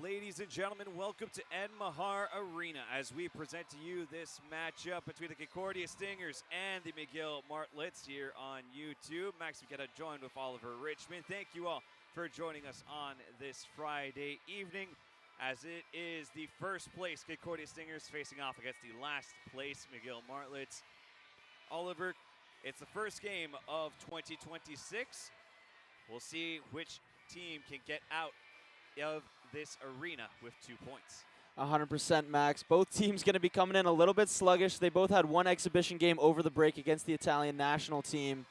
Ladies and gentlemen, welcome to Ed Mahar Arena as we present to you this matchup between the Concordia Stingers and the McGill Martlets here on YouTube. Max McGill joined with Oliver Richmond. Thank you all for joining us on this Friday evening as it is the first place Concordia Stingers facing off against the last place McGill Martlets. Oliver, it's the first game of 2026. We'll see which team can get out of this arena with 2 points. 100%, Max. Both teams going to be coming in a little bit sluggish. They both had one exhibition game over the break against the Italian national team.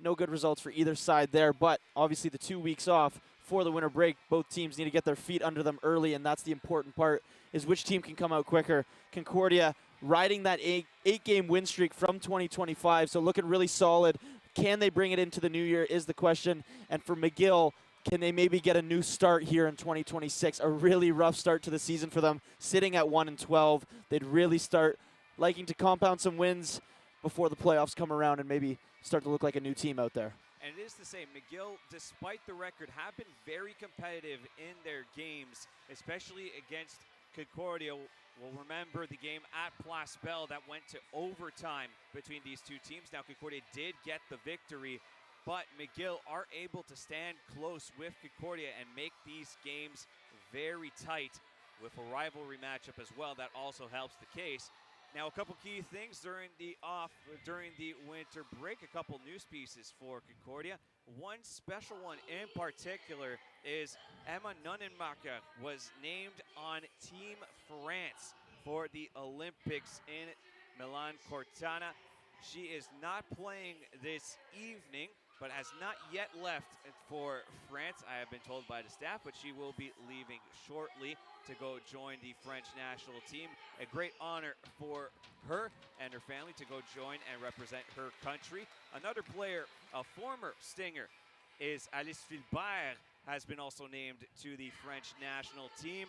No good results for either side there, but obviously the 2 weeks off for the winter break, both teams need to get their feet under them early, and that's the important part, is which team can come out quicker. Concordia riding that eight-game win streak from 2025, so looking really solid. Can they bring it into the new year is the question, and for McGill, can they maybe get a new start here in 2026? A really rough start to the season for them, sitting at 1-12. They'd really start liking to compound some wins before the playoffs come around and maybe start to look like a new team out there. And it is the same. McGill, despite the record, have been very competitive in their games, especially against Concordia. We'll remember the game at Place Belle that went to overtime between these two teams. Now, Concordia did get the victory, but McGill are able to stand close with Concordia and make these games very tight with a rivalry matchup as well. That also helps the case. Now, a couple key things during the winter break, a couple news pieces for Concordia. One special one in particular is Emma Nunnenmacher was named on Team France for the Olympics in Milan Cortina. She is not playing this evening, but has not yet left for France, I have been told by the staff, but she will be leaving shortly to go join the French national team. A great honor for her and her family to go join and represent her country. Another player, a former Stinger, is Alice Filbert, has been also named to the French national team.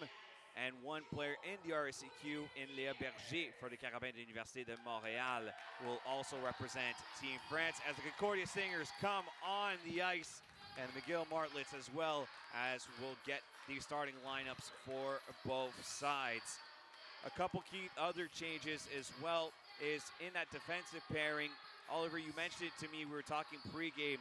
And one player in the RSEQ, in Léa Berger for the Carabins de l'Université de Montréal, will also represent Team France as the Concordia Stingers come on the ice, and the McGill Martlets as well as will get the starting lineups for both sides. A couple key other changes as well is in that defensive pairing. Oliver, you mentioned it to me, we were talking pregame.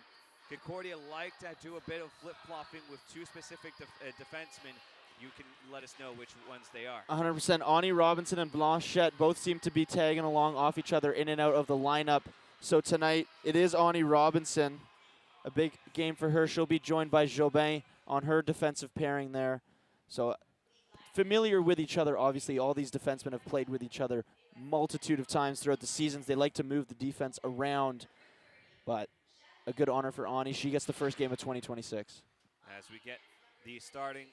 Concordia like to do a bit of flip-flopping with two specific defensemen. You can let us know which ones they are. 100%. Ani Robinson and Blanchette both seem to be tagging along off each other in and out of the lineup. So tonight it is Ani Robinson. A big game for her. She'll be joined by Jobin on her defensive pairing there. So familiar with each other, obviously. All these defensemen have played with each other multitude of times throughout the seasons. They like to move the defense around, but a good honor for Ani. She gets the first game of 2026. As we get the starting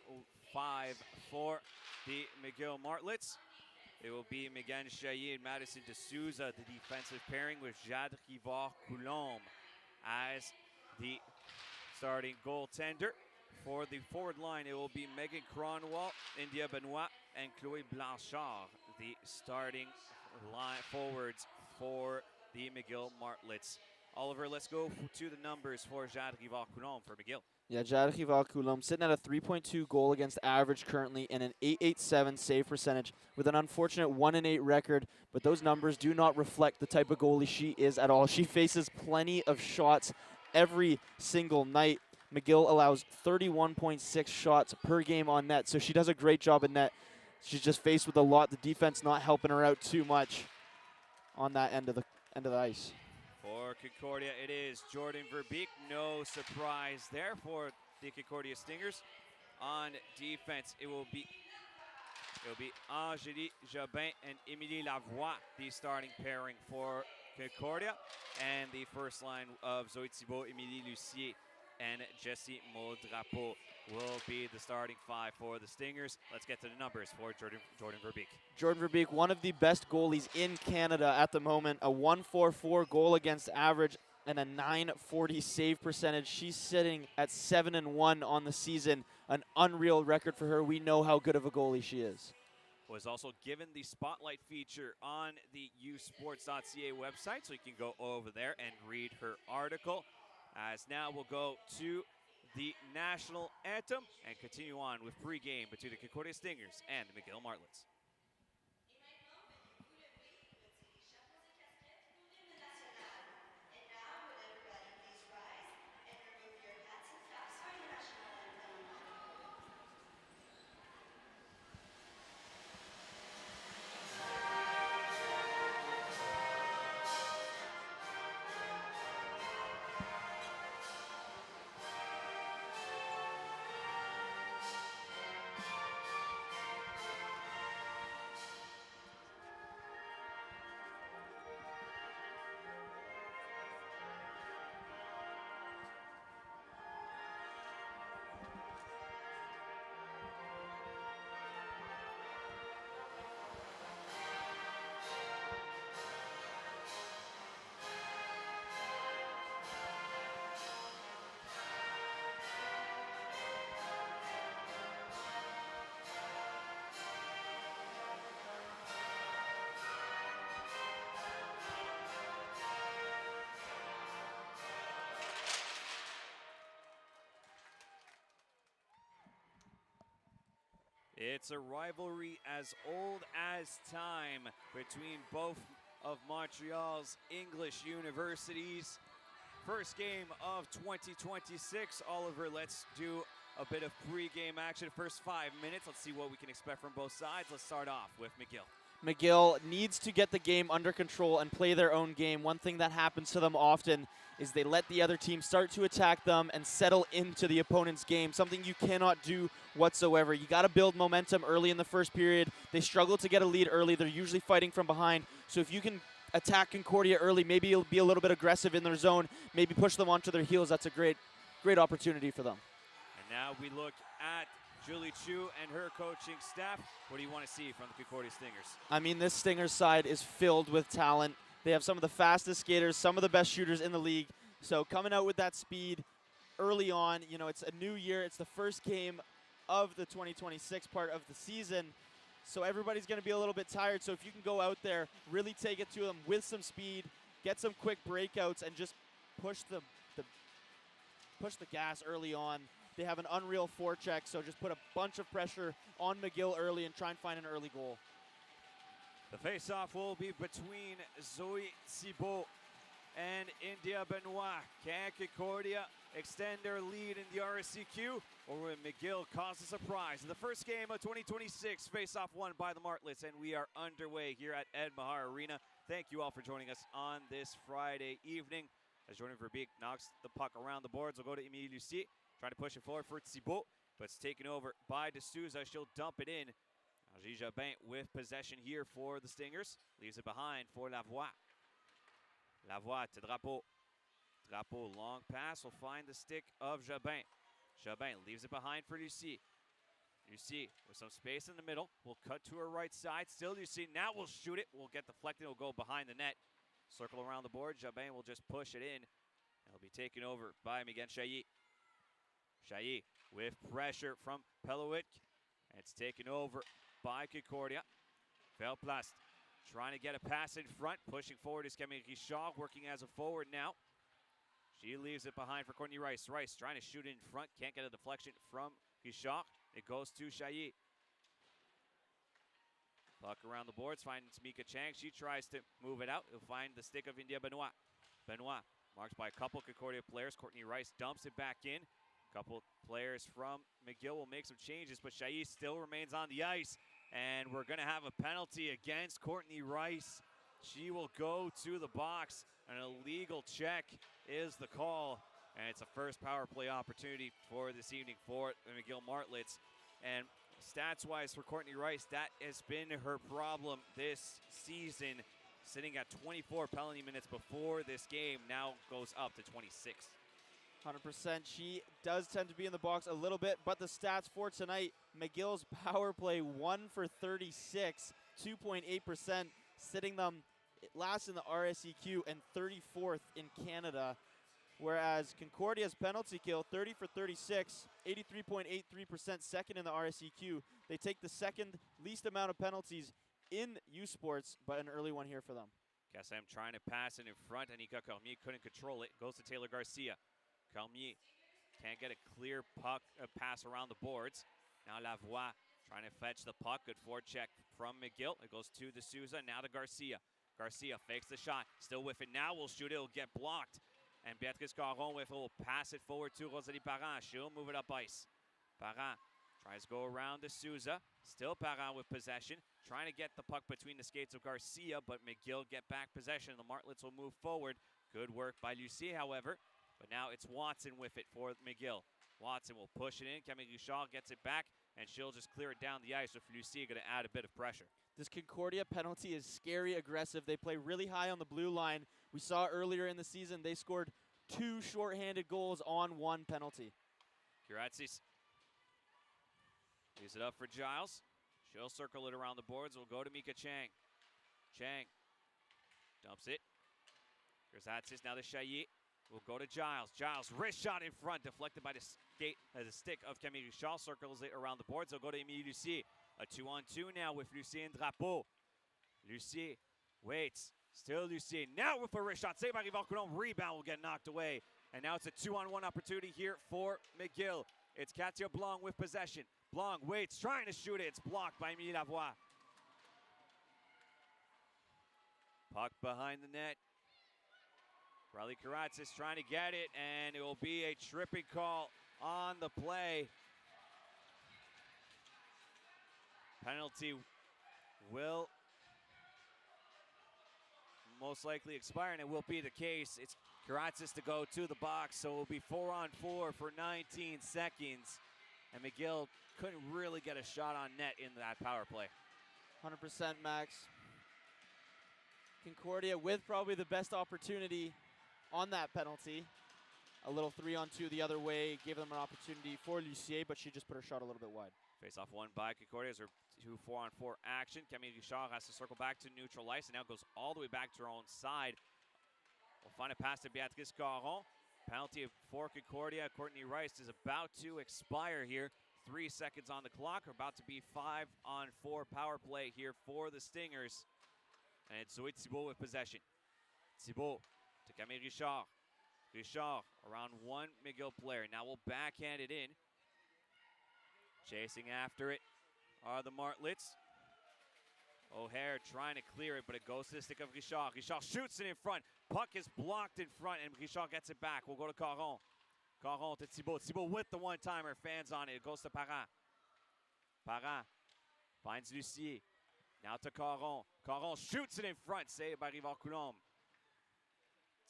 five for the McGill Martlets, it will be Megan Chaillet and Madison D'Souza, the defensive pairing, with Jade Rivard-Coulombe as the starting goaltender. For the forward line, it will be Megan Cronwall, India Benoit, and Chloé Blanchard, the starting line forwards for the McGill Martlets. Oliver, let's go to the numbers for Jade Rivard-Coulombe for McGill. Yeah, Jade Rivard-Coulombe sitting at a 3.2 goal against average currently and an .887 save percentage with an unfortunate 1-8 record, but those numbers do not reflect the type of goalie she is at all. She faces plenty of shots every single night. McGill allows 31.6 shots per game on net, so she does a great job in net. She's just faced with a lot. The defense not helping her out too much on that end of the ice. For Concordia, it is Jordan Verbeek. No surprise there for the Concordia Stingers. On defense, it will be Angélie Jobin and Émilie Lavoie, the starting pairing for Concordia. And the first line of Zoe Thibault, Émilie Lucier, and Jessie Maudrapeau will be the starting five for the Stingers. Let's get to the numbers for Jordan Verbeek. Jordan Verbeek, one of the best goalies in Canada at the moment, a 1.44 goal against average and a .940 save percentage. She's sitting at 7-1 on the season, an unreal record for her. We know how good of a goalie she is. Was also given the spotlight feature on the usports.ca website, so you can go over there and read her article. As now we'll go to the national anthem and continue on with pregame between the Concordia Stingers and the McGill Martlets. It's a rivalry as old as time between both of Montreal's English universities. First game of 2026. Oliver, let's do a bit of pregame action. First 5 minutes, let's see what we can expect from both sides. Let's start off with McGill. McGill needs to get the game under control and play their own game. One thing that happens to them often is they let the other team start to attack them and settle into the opponent's game, something you cannot do whatsoever. You got to build momentum early in the first period. They struggle to get a lead early. They're usually fighting from behind. So if you can attack Concordia early, maybe you'll be a little bit aggressive in their zone, maybe push them onto their heels. That's a great opportunity for them. And now we look at Julie Chu and her coaching staff. What do you want to see from the Concordia Stingers? I mean, this Stingers side is filled with talent. They have some of the fastest skaters, some of the best shooters in the league. So coming out with that speed early on, you know, it's a new year. It's the first game of the 2026 part of the season. So everybody's going to be a little bit tired. So if you can go out there, really take it to them with some speed, get some quick breakouts, and just push the gas early on. They have an unreal forecheck, so just put a bunch of pressure on McGill early and try and find an early goal. The face-off will be between Zoe Thibault and India Benoit. Can Concordia extend their lead in the RSCQ, or will McGill cause a surprise? In the first game of 2026, face-off won by the Martlets, and we are underway here at Ed Mahar Arena. Thank you all for joining us on this Friday evening. As Jordan Verbeek knocks the puck around the boards, we'll go to Emilie Lucier, trying to push it forward for Thibault, but it's taken over by D'Souza. She'll dump it in. Angie Jobin with possession here for the Stingers. Leaves it behind for Lavoie. Lavoie to Drapeau. Drapeau, long pass, will find the stick of Jobin. Jobin leaves it behind for Lucie. Lucie with some space in the middle. Will cut to her right side. Still Lucie. Now we'll shoot it. We'll get deflected. It'll go behind the net. Circle around the board. Jobin will just push it in. It'll be taken over by Megan Chailly. Chailly with pressure from Pelowick. It's taken over by Concordia. Velplast trying to get a pass in front. Pushing forward is Camille Richard, working as a forward now. She leaves it behind for Courtney Rice. Rice trying to shoot in front. Can't get a deflection from Richard. It goes to Chailly. Puck around the boards, finds Mika Chang. She tries to move it out. He'll find the stick of India Benoit. Benoit marked by a couple Concordia players. Courtney Rice dumps it back in. A couple players from McGill will make some changes, but Chailly still remains on the ice. And we're going to have a penalty against Courtney Rice. She will go to the box. An illegal check is the call. And it's a first power play opportunity for this evening for the McGill Martlets. And stats-wise for Courtney Rice, that has been her problem this season. Sitting at 24 penalty minutes before this game, now goes up to 26. 100%. She does tend to be in the box a little bit, but the stats for tonight, McGill's power play 1 for 36, 2.8%, sitting them last in the RSEQ and 34th in Canada. Whereas Concordia's penalty kill, 30 for 36, 83.83%, second in the RSEQ. They take the second least amount of penalties in U Sports, but an early one here for them. Kassem trying to pass it in front. Anika Cormier couldn't control it. Goes to Taylor Garcia. Cormier Can't get a clear puck pass around the boards. Now Lavoie trying to fetch the puck. Good forecheck from McGill. It goes to D'Souza, now to Garcia. Garcia fakes the shot, still with it. Now will shoot it, it'll get blocked. And Beatrice Caron with it will pass it forward to Rosalie Parent. She'll move it up ice. Parent tries to go around D'Souza. Still Parent with possession. Trying to get the puck between the skates of Garcia, but McGill get back possession. The Martlets will move forward. Good work by Lucie, however. But now it's Watson with it for McGill. Watson will push it in. Camille Richard gets it back, and she'll just clear it down the ice with Lucie going to add a bit of pressure. This Concordia penalty is scary aggressive. They play really high on the blue line. We saw earlier in the season they scored 2 shorthanded goals on 1 penalty. Kiratsis leaves it up for Giles. She'll circle it around the boards. We'll go to Mika Chang. Chang dumps it. Kiratsis now to Chaillet. We'll go to Giles. Giles, wrist shot in front, deflected by the stick of Camille Richard. Circles it around the boards. They'll go to Emilie Lucie. A 2-on-2 now with Lucie and Drapeau. Lucie waits. Still Lucie. Now with a wrist shot. Saved by Rival Coulombe. Rebound will get knocked away. And now it's a 2-on-1 opportunity here for McGill. It's Katia Blanc with possession. Blanc waits, trying to shoot it. It's blocked by Emilie Lavoie. Puck behind the net. Riley Kiratsis trying to get it, and it will be a tripping call on the play. Penalty will most likely expire, and it will be the case. It's Kiratsis to go to the box, so it will be 4-on-4 for 19 seconds. And McGill couldn't really get a shot on net in that power play. 100% Max. Concordia with probably the best opportunity on that penalty. A little 3-on-2 the other way, gave them an opportunity for Lucier, but she just put her shot a little bit wide. Face off one by Concordia as her 2 4-on-4 action. Camille Richard has to circle back to neutral ice and now goes all the way back to her own side. We'll find a pass to Beatrice Caron. Penalty for Concordia. Courtney Rice is about to expire here. 3 seconds on the clock. We're about to be 5-on-4 power play here for the Stingers. And it's Zoe Thibault with possession. Thibault to Camille Richard. Richard around 1 McGill player. Now we'll backhand it in. Chasing after it are the Martlets. O'Hare trying to clear it, but it goes to the stick of Richard. Richard shoots it in front. Puck is blocked in front, and Richard gets it back. We'll go to Caron. Caron to Thibault. Thibault with the one-timer. Fans on it. It goes to Parent. Parent finds Lucie. Now to Caron. Caron shoots it in front. Saved by Rival Coulombe.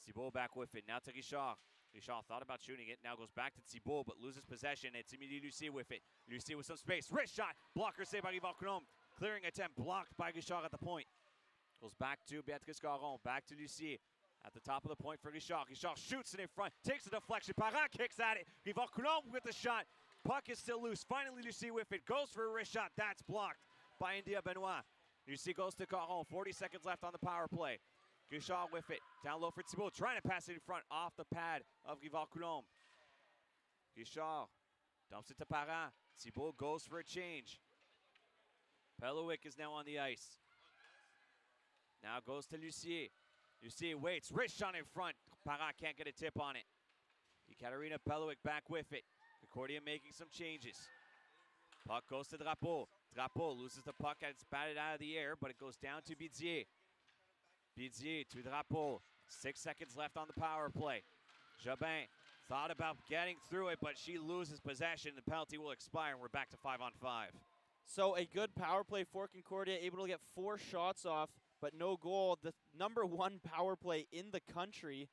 Thibault back with it. Now to Richard. Richard thought about shooting it. Now goes back to Thibault, but loses possession. It's Emilie Lucie with it. Lucie with some space. Wrist shot. Blocker saved by Rival Coulombe. Clearing attempt blocked by Richard at the point. Goes back to Beatrice Caron. Back to Lucie. At the top of the point for Richard. Richard shoots it in front. Takes a deflection. Parent kicks at it. Rival Coulombe with the shot. Puck is still loose. Finally Lucie with it. Goes for a wrist shot. That's blocked by India Benoit. Lucie goes to Caron. 40 seconds left on the power play. Richard with it. Down low for Thibault. Trying to pass it in front off the pad of Rival Coulombe. Richard dumps it to Parent. Thibault goes for a change. Pelowick is now on the ice. Now goes to Lucier. Lucier waits. Wrist shot in front. Parent can't get a tip on it. Ekaterina Pelowick back with it. Concordia making some changes. Puck goes to Drapeau. Drapeau loses the puck and it's batted out of the air, but it goes down to Bidier. Bidier to Drapeau. 6 seconds left on the power play. Jobin thought about getting through it, but she loses possession. The penalty will expire, and we're back to 5-on-5. So a good power play for Concordia, able to get 4 shots off, but no goal. The #1 power play in the country,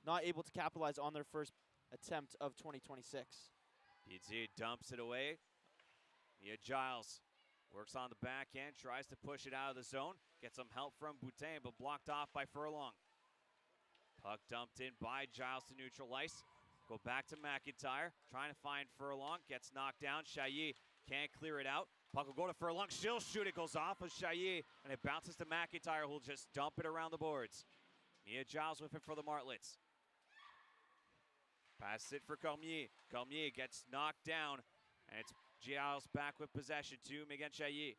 not able to capitalize on their first attempt of 2026. Bidier dumps it away. Mia Giles works on the backhand, tries to push it out of the zone. Gets some help from Boutin, but blocked off by Furlong. Puck dumped in by Giles to neutral ice. Go back to McIntyre, trying to find Furlong. Gets knocked down. Chaillet can't clear it out. Puck will go to Furlong. She'll shoot. It goes off of Chaillet, and it bounces to McIntyre, who'll just dump it around the boards. Mia Giles with it for the Martlets. Pass it for Cormier. Cormier gets knocked down, and it's Giles back with possession to Megan Chaillet.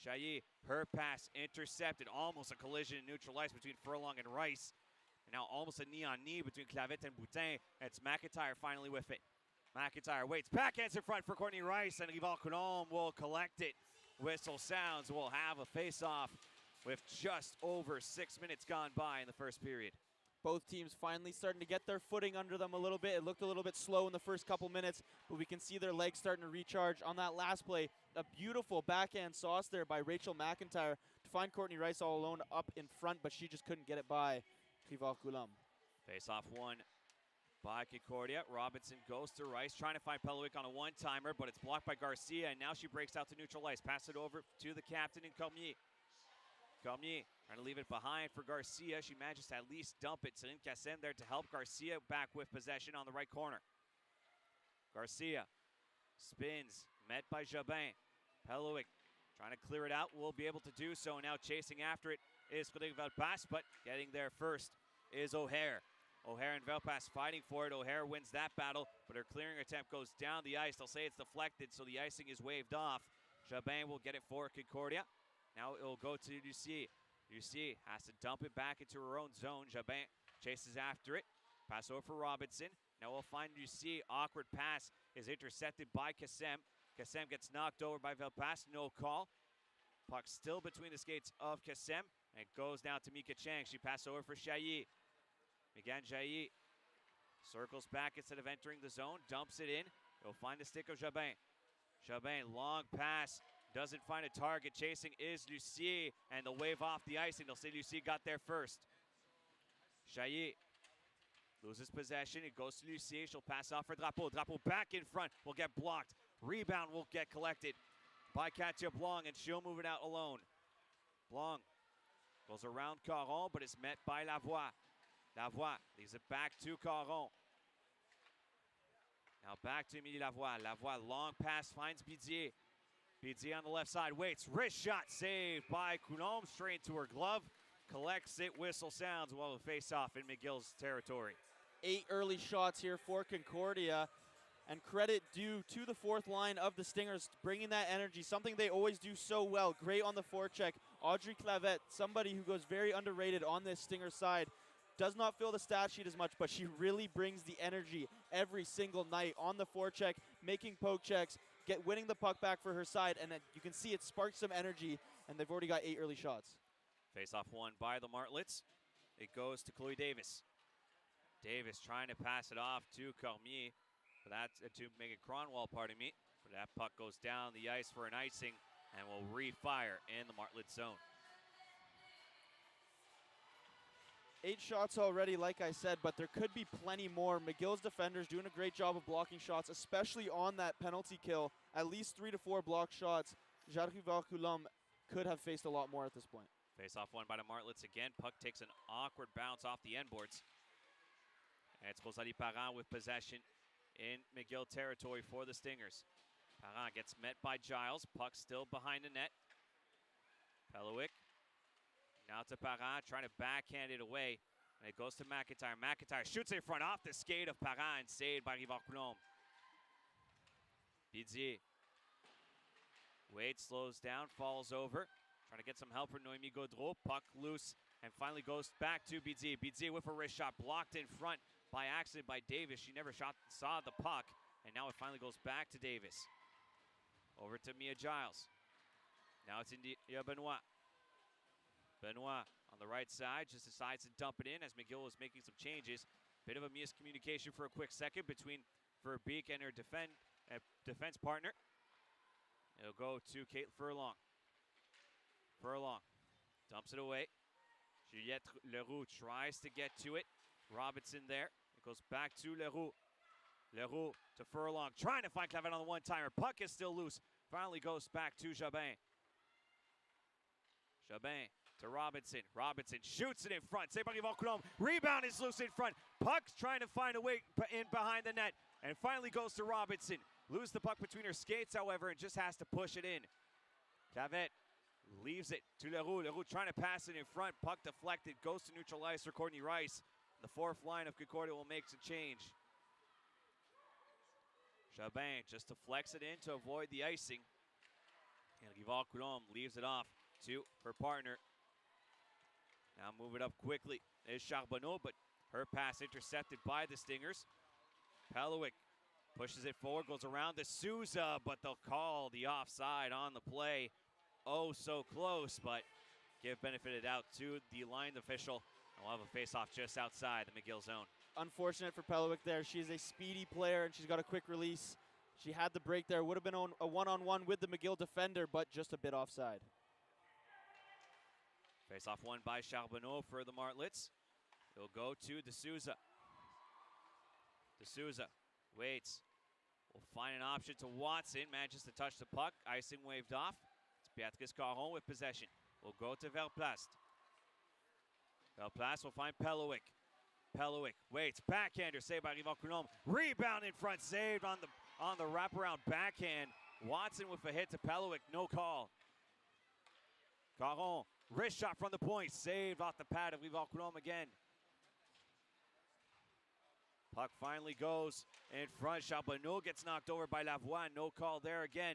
Chaillet, her pass intercepted. Almost a collision in neutral ice between Furlong and Rice. And now almost a knee-on-knee between Clavette and Boutin. It's McIntyre finally with it. McIntyre waits, backhands in front for Courtney Rice, and Rival-Coulombe will collect it. Whistle sounds, we'll have a face-off with just over 6 minutes gone by in the first period. Both teams finally starting to get their footing under them a little bit. It looked a little bit slow in the first couple minutes, but we can see their legs starting to recharge. On that last play, a beautiful backhand sauce there by Rachel McIntyre to find Courtney Rice all alone up in front, but she just couldn't get it by Rival-Coulombe. Face-off won by Concordia. Robinson goes to Rice, trying to find Pelowick on a one-timer, but it's blocked by Garcia, and now she breaks out to neutral ice. Pass it over to the captain in Cormier. Cormier trying to leave it behind for Garcia. She manages to at least dump it. Céline Cassem there to help Garcia back with possession on the right corner. Garcia spins, met by Jobin. Pelowick trying to clear it out, will be able to do so. Now chasing after it is Frédéric Velpas, but getting there first is O'Hare. O'Hare and Velpas fighting for it. O'Hare wins that battle, but her clearing attempt goes down the ice. They'll say it's deflected, so the icing is waved off. Jobin will get it for Concordia. Now it will go to Lucie. Lucie has to dump it back into her own zone. Jobin chases after it. Pass over for Robinson. Now we'll find Lucie. Awkward pass is intercepted by Cassem. Cassem gets knocked over by Velpas. No call. Puck still between the skates of Cassem. And it goes down to Mika Chang. She passes over for Chailly. Megan Chailly circles back instead of entering the zone. Dumps it in. He'll find the stick of Jobin. Jobin, long pass. Doesn't find a target. Chasing is Lucie, and they'll wave off the icing. They'll say Lucie got there first. Chailly loses possession. It goes to Lucie. She'll pass off for Drapeau. Drapeau back in front. Will get blocked. Rebound will get collected by Katia Blanc, and she'll move it out alone. Blanc goes around Caron, but is met by Lavoie. Lavoie leaves it back to Caron. Now back to Emilie Lavoie. Lavoie, long pass, finds Bidier. Bidier on the left side, waits, wrist shot saved by Coulombe, straight to her glove, collects it, whistle sounds while the face-off in McGill's territory. 8 early shots here for Concordia, and credit due to the fourth line of the Stingers, bringing that energy, something they always do so well. Great on the forecheck. Audrey Clavette, somebody who goes very underrated on this Stinger side, does not fill the stat sheet as much, but she really brings the energy every single night on the forecheck, making poke checks, winning the puck back for her side, and you can see it sparks some energy, and they've already got 8 early shots. Face-off won by the Martlets. It goes to Chloe Davis. Davis trying to pass it off to Cormier, but that's to Megan Cronwall, pardon me. But that puck goes down the ice for an icing and will refire in the Martlet zone. 8 shots already, like I said, but there could be plenty more. McGill's defenders doing a great job of blocking shots, especially on that penalty kill. At least 3 to 4 block shots. Jade Rival-Coulombe could have faced a lot more at this point. Face-off won by the Martlets again. Puck takes an awkward bounce off the end boards. And it's Rosalie Parent with possession in McGill territory for the Stingers. Parent gets met by Giles. Puck still behind the net. Pelowick. Now to Parent, trying to backhand it away. And it goes to McIntyre. McIntyre shoots it in front off the skate of Parent and saved by Rival-Coulombe. Bidier waits, slows down, falls over. Trying to get some help from Noémie Gaudreau. Puck loose and finally goes back to Bidier. Bidier with a wrist shot blocked in front by accident by Davis. She never saw the puck, and now it finally goes back to Davis. Over to Mia Giles. Now it's India Benoit. Benoit on the right side just decides to dump it in as McGill is making some changes. Bit of a miscommunication for a quick second between Verbeek and her defense partner. It'll go to Kate Furlong. Furlong dumps it away. Juliette Leroux tries to get to it. Robinson there. It goes back to Leroux. Leroux to Furlong, trying to find Clavette on the one-timer. Puck is still loose. Finally goes back to Jobin. Jobin to Robinson. Robinson shoots it in front. Saved by Rival-Coulombe. Rebound is loose in front. Puck's trying to find a way in behind the net. And finally goes to Robinson. Lose the puck between her skates, however, and just has to push it in. Clavette leaves it to Leroux. Leroux trying to pass it in front. Puck deflected. Goes to neutral ice for Courtney Rice. The fourth line of Concordia will make a change. Jobin just to flex it in to avoid the icing. And Rival-Coulombe leaves it off to her partner. Now move it up quickly. There's Charbonneau, but her pass intercepted by the Stingers. Pelowick pushes it forward, goes around to Souza, but they'll call the offside on the play. Oh, so close, but give benefit of doubt to the line official. And we'll have a face-off just outside the McGill zone. Unfortunate for Pelowick there. She's a speedy player, and she's got a quick release. She had the break there. Would have been a one-on-one with the McGill defender, but just a bit offside. Face-off won by Charbonneau for the Martlets. It'll go to D'Souza. D'Souza waits. Will find an option to Watson. Manages to touch the puck. Icing waved off. It's Beatrice Caron with possession. Will go to Verplast. Verplast will find Pelowick. Pelowick waits. Backhander saved by Rival Coulombe. Rebound in front. Saved on the wraparound backhand. Watson with a hit to Pelowick. No call. Caron. Wrist shot from the point. Saved off the pad of Rival Coulombe again. Puck finally goes in front. Charbonneau gets knocked over by Lavoie. No call there again.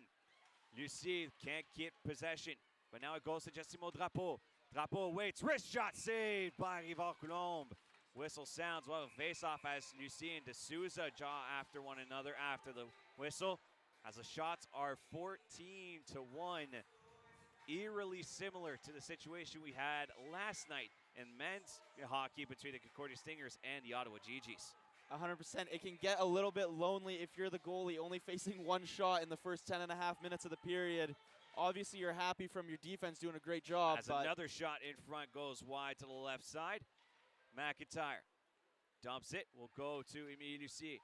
Lucie can't get possession. But now it goes to Jessimo Drapeau. Drapeau waits. Wrist shot saved by Rival Coulombe. Whistle sounds. Well, face-off as Lucie and D'Souza jaw after one another after the whistle. As the shots are 14-1. Eerily similar to the situation we had last night in men's hockey between the Concordia Stingers and the Ottawa GGs. 100%. It can get a little bit lonely if you're the goalie only facing one shot in the first 10.5 minutes of the period. Obviously, you're happy from your defense doing a great job. As another shot in front goes wide to the left side. McIntyre dumps it. Will go to Emilie Lucie.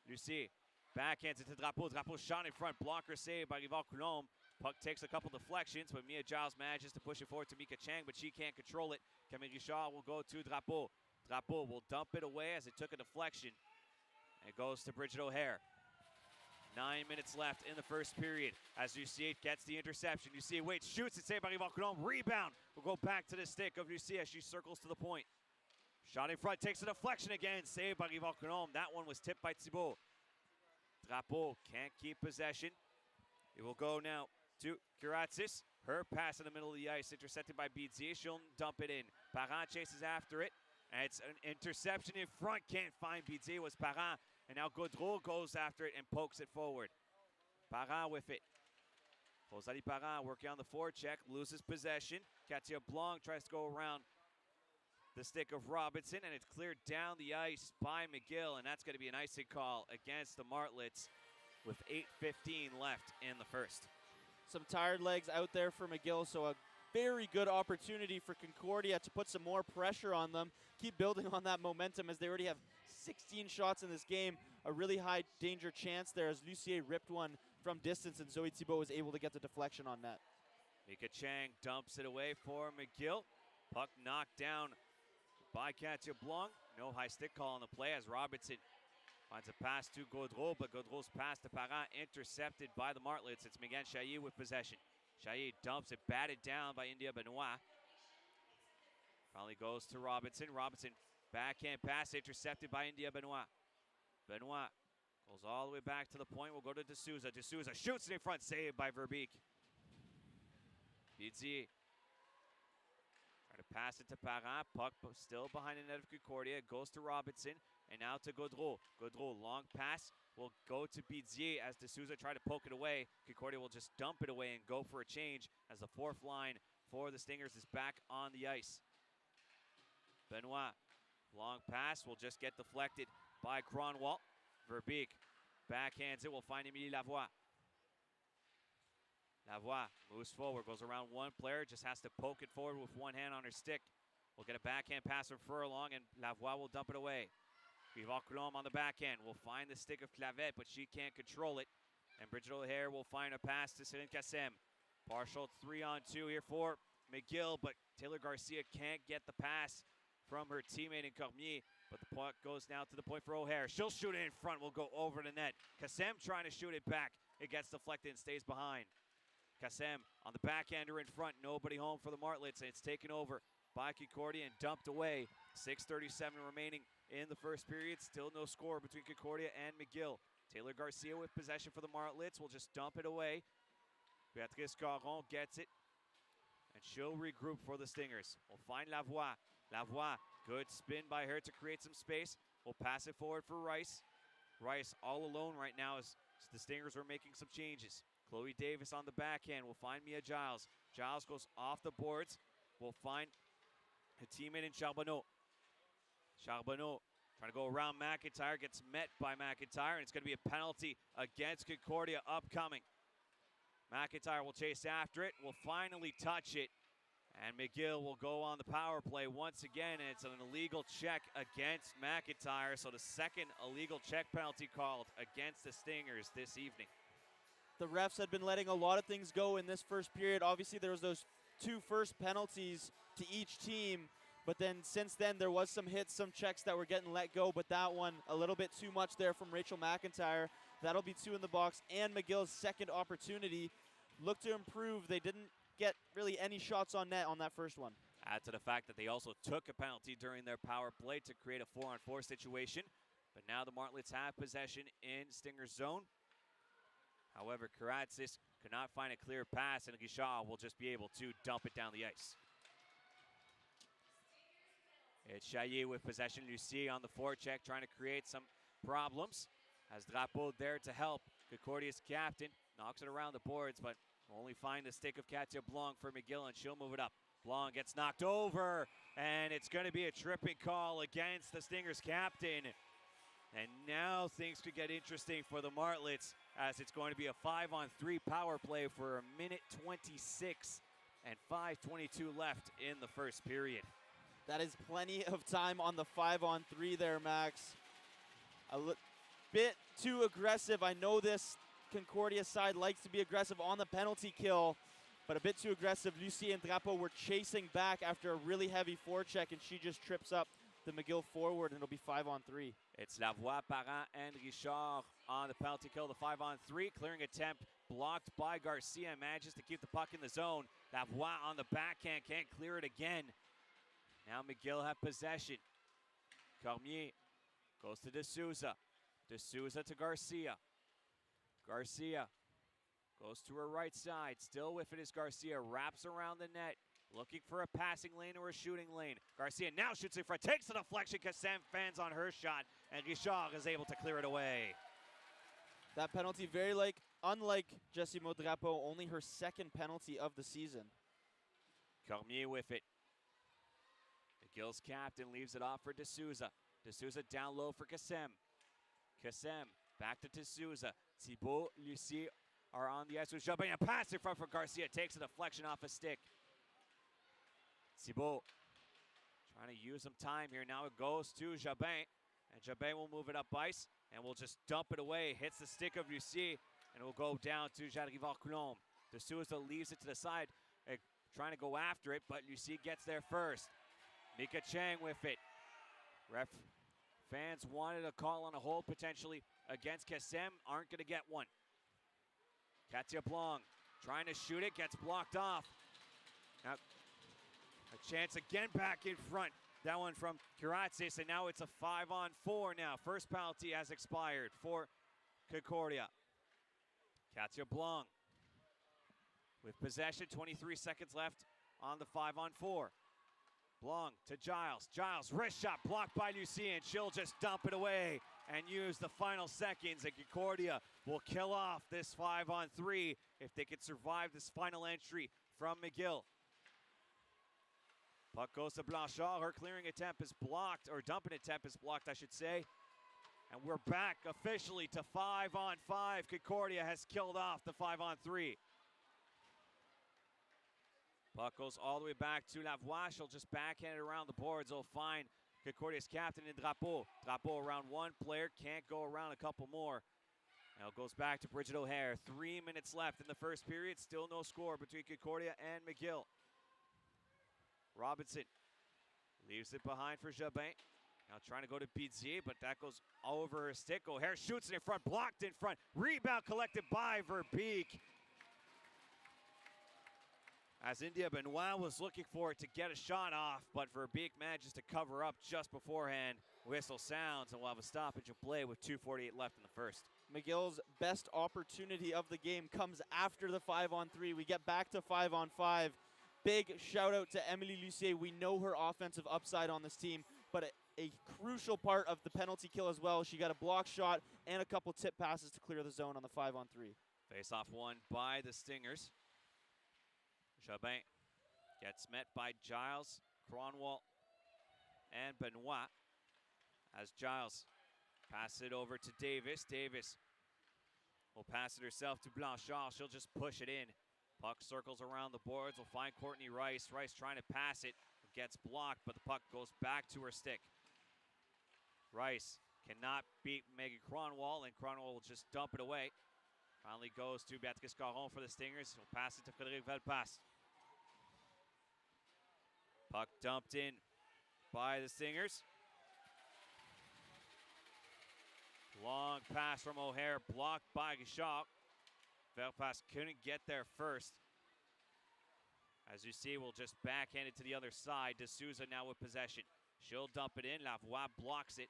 Lucie backhands it to Drapeau. Drapeau shot in front. Blocker saved by Rival Coulombe. Puck takes a couple deflections, but Mia Giles manages to push it forward to Mika Chang, but she can't control it. Camille Richard will go to Drapeau. Drapeau will dump it away as it took a deflection. And it goes to Bridget O'Hare. 9 minutes left in the first period as Lucie gets the interception. Lucie waits, shoots it, saved by Rival Coulombe. Rebound will go back to the stick of Lucie as she circles to the point. Shot in front, takes a deflection again, saved by Rival Coulombe. That one was tipped by Thibault. Drapeau can't keep possession. It will go now to Kuratsis. Her pass in the middle of the ice, intercepted by Bidzier. She'll dump it in. Parent chases after it. And it's an interception in front. Can't find Bidzier. Was Parent. And now Gaudreau goes after it and pokes it forward. Parent with it. Rosalie Parent working on the forecheck. Loses possession. Katia Blanc tries to go around the stick of Robinson. And it's cleared down the ice by McGill. And that's going to be an icing call against the Martlets with 8:15 left in the first. Some tired legs out there for McGill, so a very good opportunity for Concordia to put some more pressure on them, keep building on that momentum as they already have 16 shots in this game. A really high danger chance there as Lucier ripped one from distance and Zoe Thibault was able to get the deflection on net. Mika Chang dumps it away for McGill. Puck knocked down by Katia Blanc. No high stick call on the play as Robinson finds a pass to Gaudreau, but Gaudreau's pass to Parent intercepted by the Martlets. It's Megan Chaillet with possession. Chaillet dumps it, batted down by India Benoit. Finally goes to Robinson. Robinson backhand pass intercepted by India Benoit. Benoit goes all the way back to the point. We'll go to D'Souza. D'Souza shoots it in front, saved by Verbeek. Bidzier trying to pass it to Parent. Puck still behind the net of Concordia. It goes to Robinson. And now to Gaudreau. Gaudreau, long pass, will go to Bidzier as D'Souza try to poke it away. Concordia will just dump it away and go for a change as the fourth line for the Stingers is back on the ice. Benoit, long pass, will just get deflected by Cronwall. Verbeek backhands it, will find Emilie Lavoie. Lavoie moves forward, goes around one player, just has to poke it forward with one hand on her stick. We'll get a backhand pass from Furlong, and Lavoie will dump it away. Rival Coulombe on the backhand will find the stick of Clavet, but she can't control it. And Bridget O'Hare will find a pass to Céline Kassem. Partial 3-on-2 here for McGill, but Taylor Garcia can't get the pass from her teammate in Cormier. But the puck goes now to the point for O'Hare. She'll shoot it in front, will go over the net. Kassem trying to shoot it back. It gets deflected and stays behind. Kassem on the backhander in front. Nobody home for the Martlets, and it's taken over by Concordia and dumped away. 6:37 remaining in the first period. Still no score between Concordia and McGill. Taylor Garcia with possession for the Martlets will just dump it away. Beatrice Caron gets it. And she'll regroup for the Stingers. We'll find Lavoie. Lavoie, good spin by her to create some space. We'll pass it forward for Rice. Rice all alone right now as the Stingers are making some changes. Chloe Davis on the backhand. We'll find Mia Giles. Giles goes off the boards. We'll find her teammate in Charbonneau. Charbonneau trying to go around McIntyre, gets met by McIntyre, and it's going to be a penalty against Concordia upcoming. McIntyre will chase after it, will finally touch it, and McGill will go on the power play once again, and it's an illegal check against McIntyre, so the second illegal check penalty called against the Stingers this evening. The refs had been letting a lot of things go in this first period. Obviously, there was those 2 first penalties to each team, but then since then there was some hits, some checks that were getting let go, but that one a little bit too much there from Rachel McIntyre. That'll be 2 in the box, and McGill's second opportunity. Look to improve. They didn't get really any shots on net on that first one. Add to the fact that they also took a penalty during their power play to create a 4-on-4 situation, but now the Martlets have possession in Stingers zone. However, Karatsis could not find a clear pass, and Guichard will just be able to dump it down the ice. It's Chaillet with possession. Lucie on the forecheck trying to create some problems. Has Drapeau there to help. Concordia's captain knocks it around the boards, but will only find the stick of Katia Blanc for McGill, and she'll move it up. Blanc gets knocked over, and it's going to be a tripping call against the Stingers captain. And now things could get interesting for the Martlets, as it's going to be a 5-on-3 power play for 1:26 and 5:22 left in the first period. That is plenty of time on the 5-on-3 there, Max. A bit too aggressive. I know this Concordia side likes to be aggressive on the penalty kill, but a bit too aggressive. Lucie and Drapeau were chasing back after a really heavy forecheck, and she just trips up the McGill forward, and it'll be 5-on-3. It's Lavoie, Parent, and Richard on the penalty kill, the 5-on-3. Clearing attempt blocked by Garcia, manages to keep the puck in the zone. Lavoie on the backhand, can't clear it again. Now McGill have possession. Cormier goes to De Souza. De Souza to Garcia. Garcia goes to her right side. Still with it is Garcia. Wraps around the net. Looking for a passing lane or a shooting lane. Garcia now shoots in front. Takes the deflection. Kassem fans on her shot. And Richard is able to clear it away. That penalty unlike Jessimo Drapeau, only her second penalty of the season. Cormier with it. McGill's captain leaves it off for De Souza. De Souza down low for Kassem. Kassem back to De Souza. Thibault, Lucie are on the ice with Jabin. A pass in front for Garcia. Takes a deflection off a stick. Thibault trying to use some time here. Now it goes to Jabin. And Jabin will move it up ice. And will just dump it away. Hits the stick of Lucie. And it will go down to Jade Rivard-Coulombe. De Souza leaves it to the side. Trying to go after it. But Lucie gets there first. Mika Chang with it. Fans wanted a call on a hold potentially against Kassem. Aren't going to get one. Katia Blanc trying to shoot it. Gets blocked off. Now a chance again back in front. That one from Karatsis, and now it's a 5-on-4 now. First penalty has expired for Concordia. Katia Blanc with possession. 23 seconds left on the 5-on-4. Blanc to Giles. Giles, wrist shot blocked by Lucie, and she'll just dump it away and use the final seconds. And Concordia will kill off this 5-on-3 if they can survive this final entry from McGill. Puck goes to Blanchard. Her clearing attempt is blocked, or dumping attempt is blocked, I should say. And we're back officially to 5-on-5. Concordia has killed off the 5-on-3. Puck goes all the way back to Lavoie. She'll just backhand it around the boards. They'll find Concordia's captain in Drapeau. Drapeau around one player, can't go around a couple more. Now it goes back to Bridget O'Hare. 3 minutes left in the first period. Still no score between Concordia and McGill. Robinson leaves it behind for Jabin. Now trying to go to Bidzier, but that goes all over her stick. O'Hare shoots it in front, blocked in front. Rebound collected by Verbeek. As India Benoit was looking for it to get a shot off, but Verbeek manages to cover up just beforehand. Whistle sounds, and we'll have a stoppage of play with 2:48 left in the first. McGill's best opportunity of the game comes after the 5-on-3. We get back to 5-on-5. big shout out to Emily Lucier. We know her offensive upside on this team, but a crucial part of the penalty kill as well. She got a block shot and a couple tip passes to clear the zone on the 5-on-3. Face-off won by the Stingers. Jobin gets met by Giles, Cronwall, and Benoit. As Giles passes it over to Davis. Davis will pass it herself to Blanchard. She'll just push it in. Puck circles around the boards. Will find Courtney Rice. Rice trying to pass it. Gets blocked, but the puck goes back to her stick. Rice cannot beat Megan Cronwall, and Cronwall will just dump it away. Finally goes to Beatrice Caron for the Stingers. He'll pass it to Frédéric Velpas. Puck dumped in by the Stingers. Long pass from O'Hare, blocked by Guichard. Velpas couldn't get there first. As you see, we'll just backhand it to the other side. De Souza now with possession. She'll dump it in. Lavoie blocks it.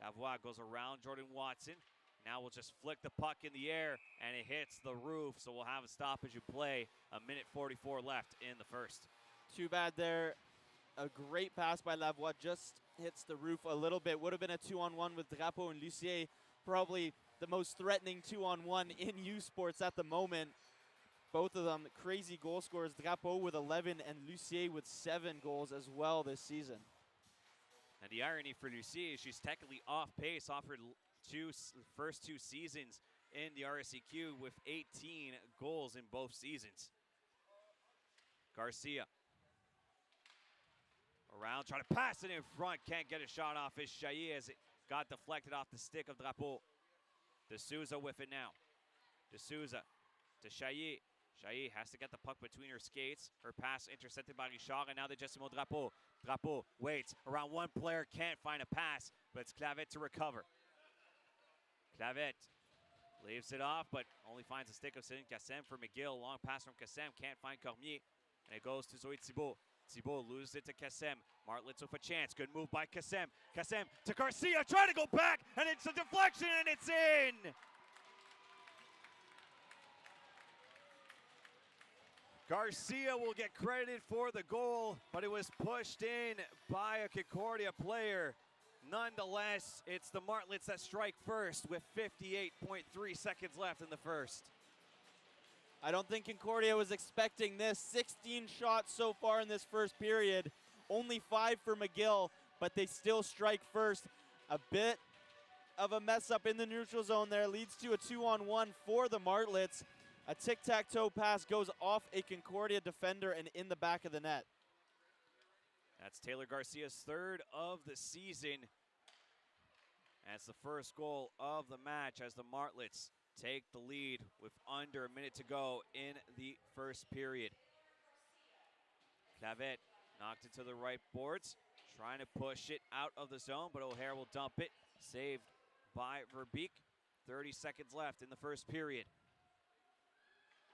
Lavoie goes around Jordan Watson. Now we'll just flick the puck in the air, and it hits the roof, so we'll have a stoppage of play. 1:44 left in the first. Too bad there. A great pass by Lavoie, just hits the roof a little bit. Would have been a 2-on-1 with Drapeau and Lucier. Probably the most threatening 2-on-1 in U Sports at the moment. Both of them crazy goal scorers. Drapeau with 11 and Lucier with 7 goals as well this season. And the irony for Lucier is she's technically off pace off her first 2 seasons in the RSEQ with 18 goals in both seasons. Garcia around, trying to pass it in front. Can't get a shot off his Chailly as it got deflected off the stick of Drapeau. De Souza with it now. De Souza to Chailly. Chailly has to get the puck between her skates. Her pass intercepted by Richard, and now the Jessimo Drapeau. Drapeau waits around one player, can't find a pass, but it's Clavette to recover. Clavette leaves it off, but only finds a stick of Céline Kassem for McGill. Long pass from Kassem, can't find Cormier, and it goes to Zoe Thibault. Thibault loses it to Kassem. Martlitz with a chance. Good move by Kassem. Kassem to Garcia, trying to go back, and it's a deflection, and it's in! Garcia will get credited for the goal, but it was pushed in by a Concordia player. Nonetheless, it's the Martlets that strike first with 58.3 seconds left in the first. I don't think Concordia was expecting this. 16 shots so far in this first period. Only 5 for McGill, but they still strike first. A bit of a mess up in the neutral zone there leads to a 2-on-1 for the Martlets. A tic-tac-toe pass goes off a Concordia defender and in the back of the net. That's Taylor Garcia's 3rd of the season. That's the first goal of the match as the Martlets take the lead with under a minute to go in the first period. Clavette knocked into the right boards, trying to push it out of the zone, but O'Hare will dump it. Saved by Verbeek. 30 seconds left in the first period.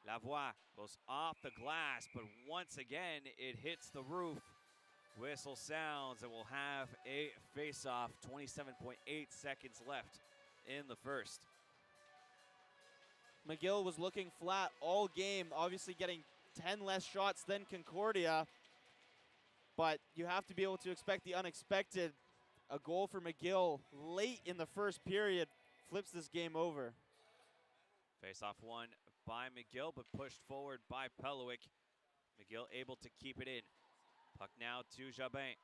Lavoie goes off the glass, but once again, it hits the roof. Whistle sounds, and we'll have a face-off. 27.8 seconds left in the first. McGill was looking flat all game, obviously getting 10 less shots than Concordia, but you have to be able to expect the unexpected. A goal for McGill late in the first period flips this game over. Face-off won by McGill, but pushed forward by Pelowick. McGill able to keep it in. Puck now to Jobin.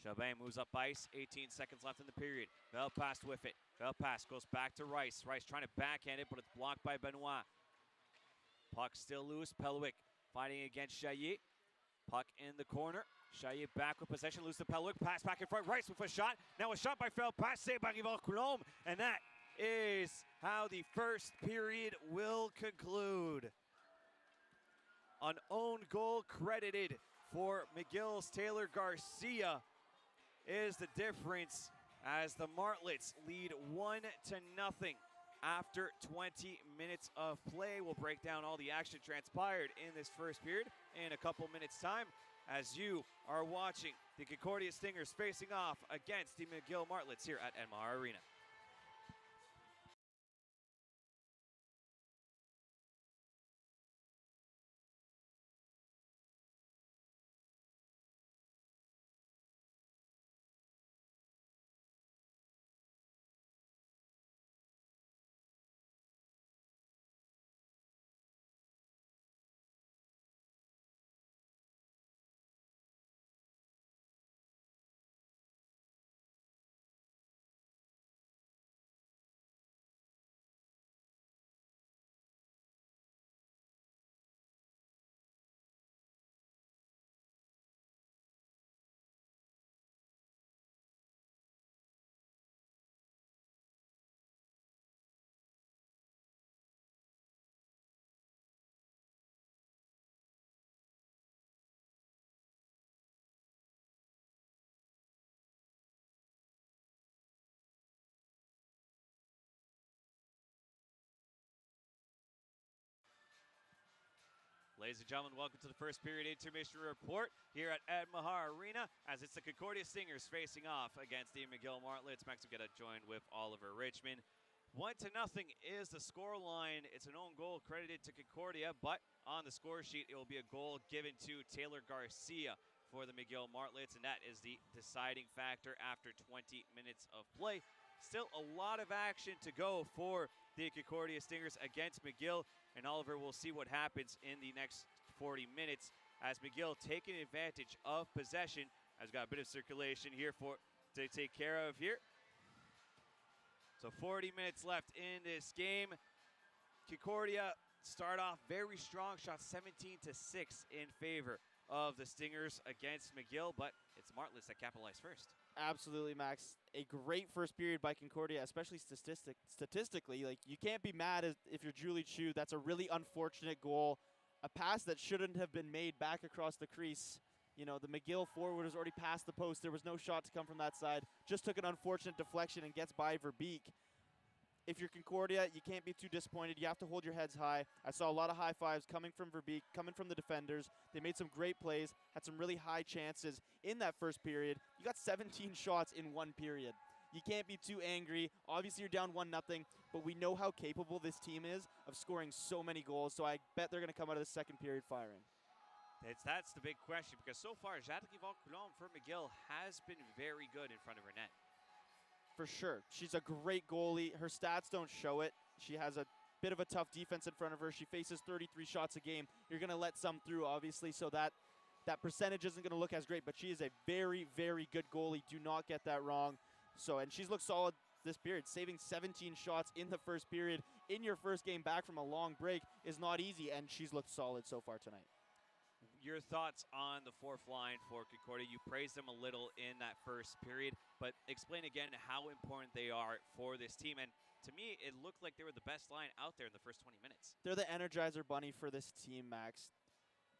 Jobin moves up ice. 18 seconds left in the period. Velpas with it. Velpas goes back to Rice. Rice trying to backhand it, but it's blocked by Benoit. Puck still loose. Pelowick fighting against Chailly. Puck in the corner. Chailly back with possession. Loose to Pelowick. Pass back in front. Rice with a shot. Now a shot by Velpas. Saved by Rivard Coulombe. And that is how the first period will conclude. An own goal credited for McGill's Taylor Garcia is the difference as the Martlets lead 1-0 after 20 minutes of play. We'll break down all the action transpired in this first period in a couple minutes time as you are watching the Concordia Stingers facing off against the McGill Martlets here at Enmar Arena. Ladies and gentlemen, welcome to the first period intermission report here at Ed Mahar Arena, as it's the Concordia Stingers facing off against the McGill Martlets. Max will get joined with Oliver Richmond. 1-0 is the score line. It's an own goal credited to Concordia, but on the score sheet, it will be a goal given to Taylor Garcia for the McGill Martlets, and that is the deciding factor after 20 minutes of play. Still a lot of action to go for the Concordia Stingers against McGill, and Oliver will see what happens in the next 40 minutes as McGill taking advantage of possession. Has got a bit of circulation here to take care of here. So 40 minutes left in this game. Concordia start off very strong, shot 17-6 in favor of the Stingers against McGill, but it's Martlets that capitalized first. Absolutely, Max. A great first period by Concordia, especially statistically. Like, you can't be mad if you're Julie Chu. That's a really unfortunate goal. A pass that shouldn't have been made back across the crease. You know, the McGill forward has already passed the post. There was no shot to come from that side. Just took an unfortunate deflection and gets by Verbeek. If you're Concordia, you can't be too disappointed. You have to hold your heads high. I saw a lot of high fives coming from Verbeek, coming from the defenders. They made some great plays, had some really high chances in that first period. You got 17 shots in one period. You can't be too angry. Obviously, you're down 1-0, but we know how capable this team is of scoring so many goals, so I bet they're going to come out of the second period firing. That's the big question, because so far, Jacques Yvonne for McGill has been very good in front of her net. For sure. She's a great goalie. Her stats don't show it. She has a bit of a tough defense in front of her. She faces 33 shots a game. You're going to let some through, obviously, so that percentage isn't going to look as great, but she is a very, very good goalie. Do not get that wrong. So, and she's looked solid this period. Saving 17 shots in the first period in your first game back from a long break is not easy, and she's looked solid so far tonight. Your thoughts on the fourth line for Concordia? You praised them a little in that first period, but explain again how important they are for this team. And to me, it looked like they were the best line out there in the first 20 minutes. They're the Energizer Bunny for this team, Max.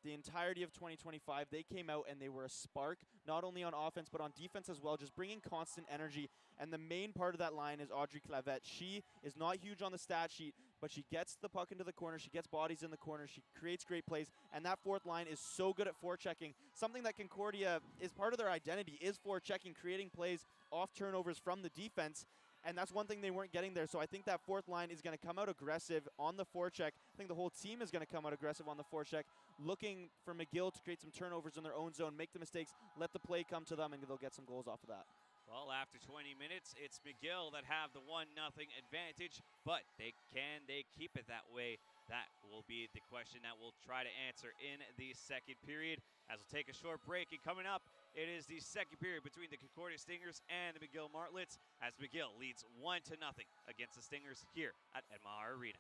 The entirety of 2025, they came out and they were a spark, not only on offense, but on defense as well, just bringing constant energy. And the main part of that line is Audrey Clavette. She is not huge on the stat sheet, but she gets the puck into the corner. She gets bodies in the corner. She creates great plays. And that fourth line is so good at forechecking. Something that Concordia is part of their identity is forechecking, creating plays off turnovers from the defense. And that's one thing they weren't getting there. So I think that fourth line is going to come out aggressive on the forecheck. I think the whole team is going to come out aggressive on the forecheck, looking for McGill to create some turnovers in their own zone, make the mistakes, let the play come to them, and they'll get some goals off of that. Well, after 20 minutes, it's McGill that have the 1-0 advantage, but can they keep it that way? That will be the question that we'll try to answer in the second period, as we'll take a short break. And coming up, it is the second period between the Concordia Stingers and the McGill Martlets, as McGill leads 1-0 against the Stingers here at Ed Mahar Arena.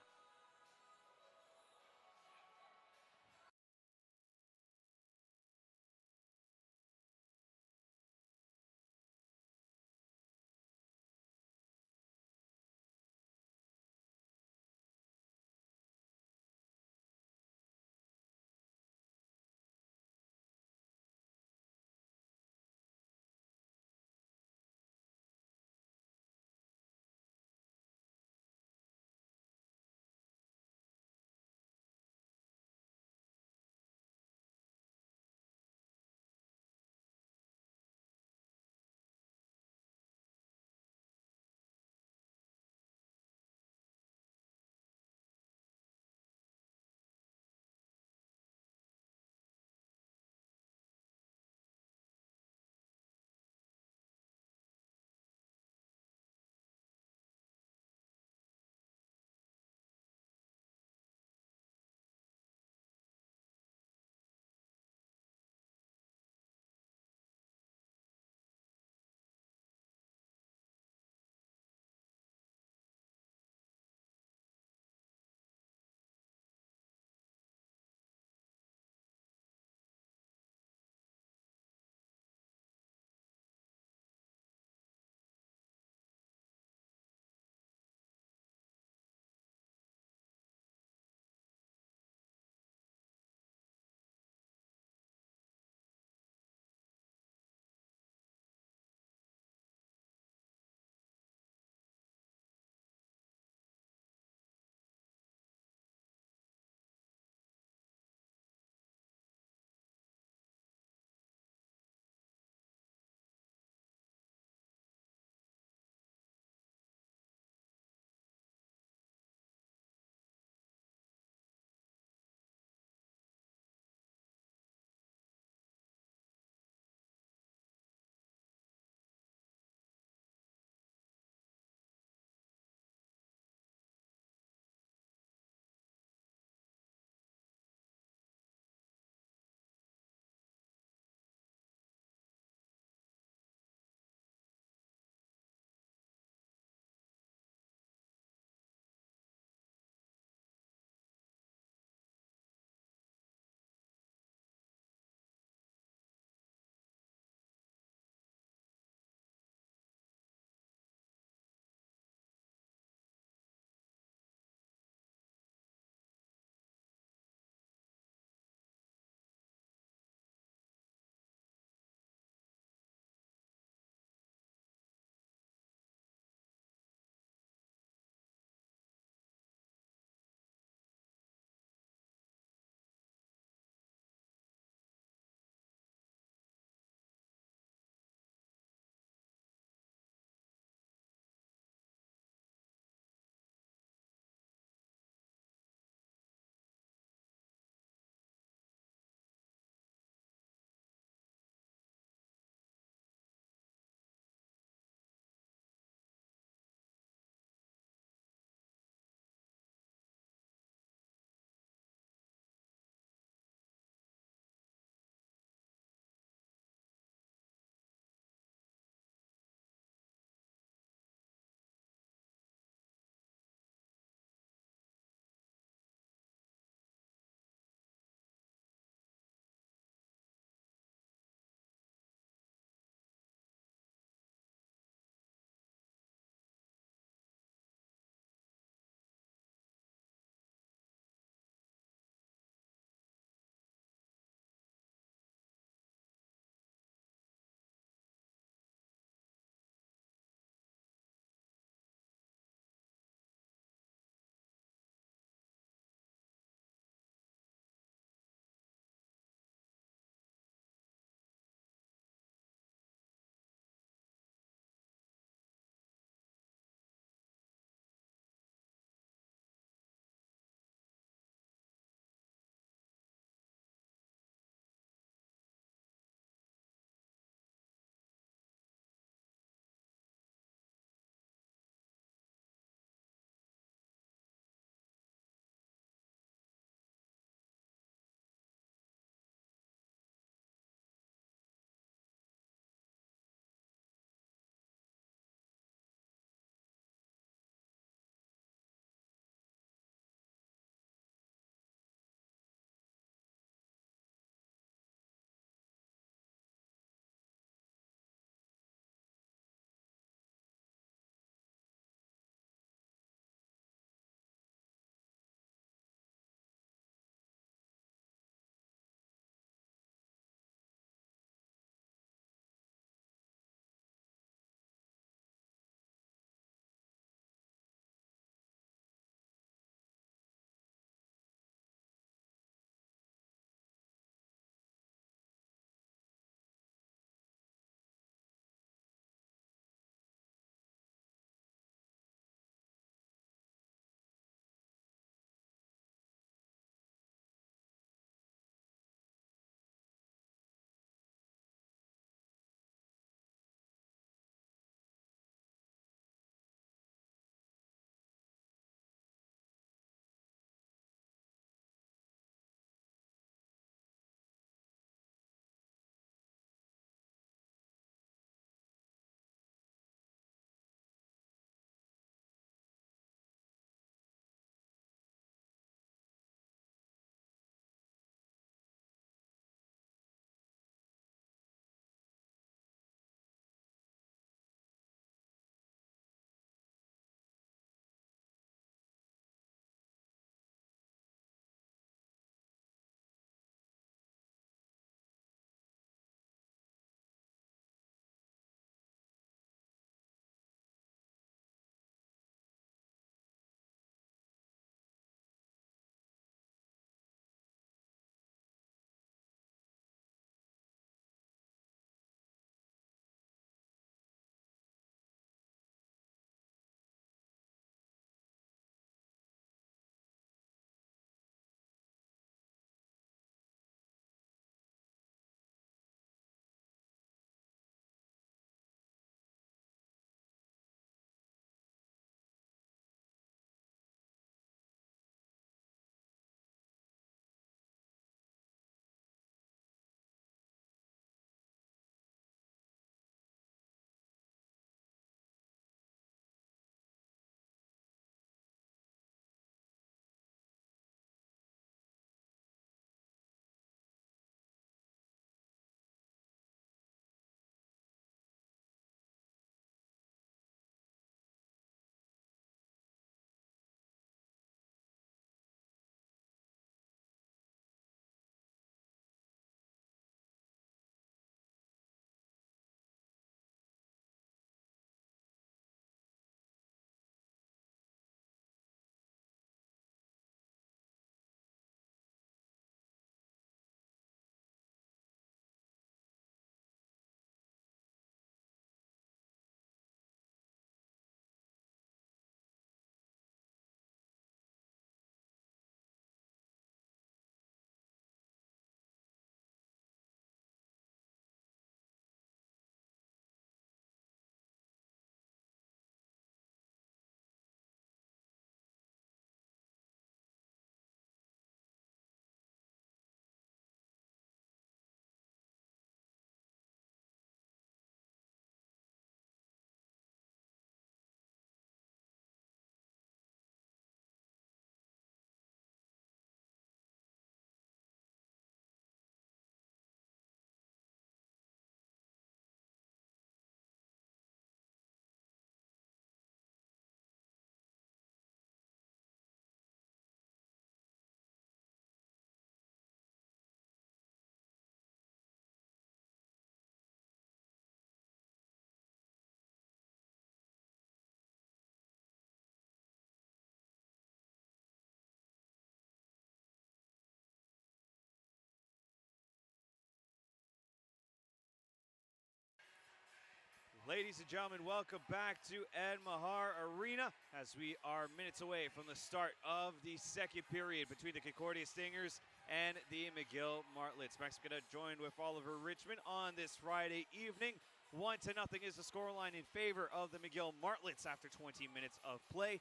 Ladies and gentlemen, welcome back to Ed Mahar Arena as we are minutes away from the start of the second period between the Concordia Stingers and the McGill Martlets. Max going to join with Oliver Richmond on this Friday evening. 1-0 is the scoreline in favor of the McGill Martlets after 20 minutes of play.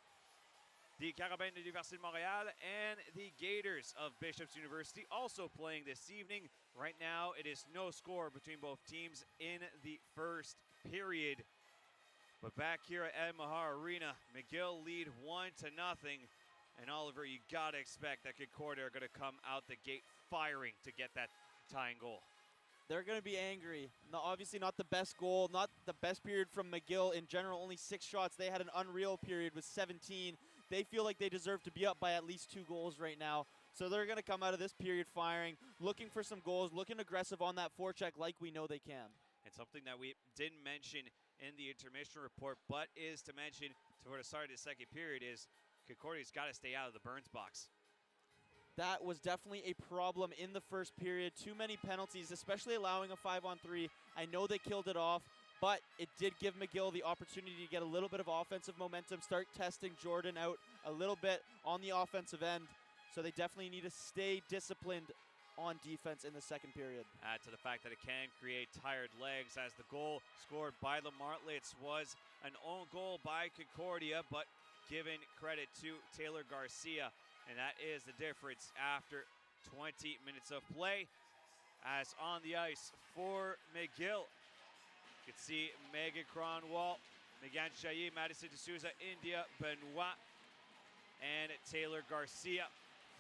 The Carabins de l'Université de Montréal and the Gators of Bishop's University also playing this evening. Right now, it is no score between both teams in the first period. But back here at Ed Mahar Arena, McGill lead 1-0. And Oliver, you gotta expect that Concordia are gonna come out the gate firing to get that tying goal. They're going to be angry. No, obviously not the best goal, not the best period from McGill. In general, only 6 shots. They had an unreal period with 17. They feel like they deserve to be up by at least 2 goals right now. So they're going to come out of this period firing, looking for some goals, looking aggressive on that forecheck like we know they can. And something that we didn't mention in the intermission report, but is to mention toward the start of the second period, is Concordia's got to stay out of the Burns box. That was definitely a problem in the first period. Too many penalties, especially allowing a 5-on-3. I know they killed it off, but it did give McGill the opportunity to get a little bit of offensive momentum, start testing Jordan out a little bit on the offensive end. So they definitely need to stay disciplined on defense in the second period. Add to the fact that it can create tired legs, as the goal scored by the Martlets was an own goal by Concordia, but given credit to Taylor Garcia. And that is the difference after 20 minutes of play. As on the ice for McGill, you can see Megan Cronwall, Megan Chaillet, Madison D'Souza, India Benoit, and Taylor Garcia.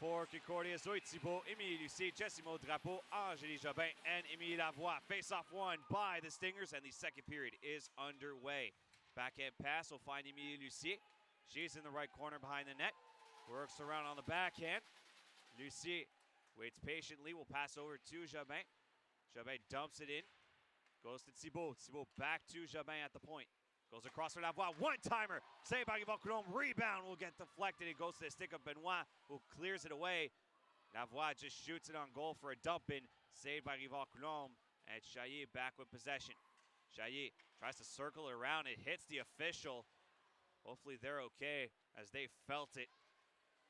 For Concordia, Zoe Thibault, Émilie Lucier, Jessimo Drapeau, Angélie Jobin, and Émilie Lavoie. Face-off won by the Stingers, and the second period is underway. Backhand pass will find Émilie Lucier. She's in the right corner behind the net. Works around on the backhand. Lucier waits patiently, will pass over to Jobin. Jobin dumps it in. Goes to Thibault. Thibault back to Jobin at the point. Goes across for Lavoie. One-timer. Saved by Yvon Coulombe. Rebound will get deflected. It goes to the stick of Benoit, who clears it away. Lavoie just shoots it on goal for a dump-in. Saved by Yvon Coulombe. And Chaillet back with possession. Chaillet tries to circle it around. It hits the official. Hopefully they're okay, as they felt it.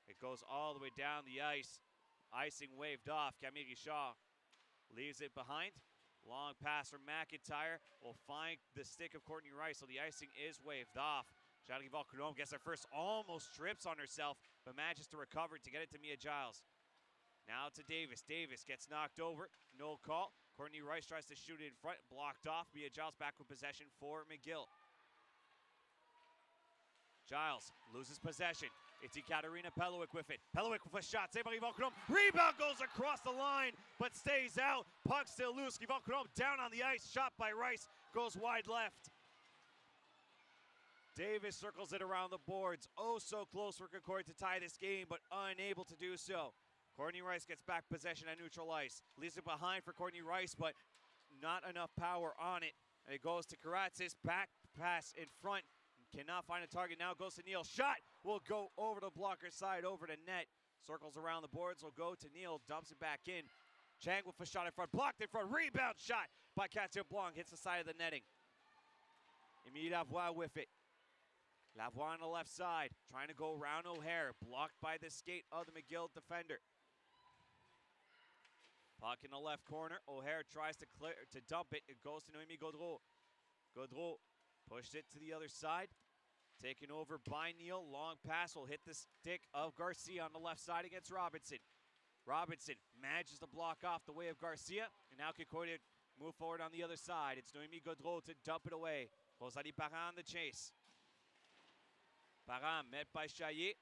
It goes all the way down the ice. Icing waved off. Camille Richard leaves it behind. Long pass from McIntyre will find the stick of Courtney Rice, so the icing is waved off. Jean-Yves Coulombe gets her first, almost trips on herself, but manages to recover to get it to Mia Giles. Now to Davis. Davis gets knocked over. No call. Courtney Rice tries to shoot it in front. Blocked off. Mia Giles back with possession for McGill. Giles loses possession. It's Ekaterina Pelowick with it. Pelowick with a shot. Saved by Yvon Coulombe. Rebound goes across the line, but stays out. Puck still loose. Yvon Coulombe down on the ice. Shot by Rice. Goes wide left. Davis circles it around the boards. Oh, so close for Concordia to tie this game, but unable to do so. Courtney Rice gets back possession at neutral ice. Leaves it behind for Courtney Rice, but not enough power on it. And it goes to Karatzis. Back pass in front. Cannot find a target. Now goes to Neal. Shot will go over the blocker side, over the net. Circles around the boards. Will go to Neal. Dumps it back in. Chang with a shot in front. Blocked in front. Rebound shot by Katia Blanc. Hits the side of the netting. Emilie Lavoie with it. Lavoie on the left side. Trying to go around O'Hare. Blocked by the skate of the McGill defender. Puck in the left corner. O'Hare tries to clear to dump it. It goes to Noémie Gaudreau. Gaudreau pushed it to the other side. Taken over by Neal. Long pass will hit the stick of Garcia on the left side against Robinson. Robinson manages to block off the way of Garcia. And now Concordia move forward on the other side. It's Noémie Gaudreau to dump it away. Rosalie Parent on the chase. Parent met by Chaillet.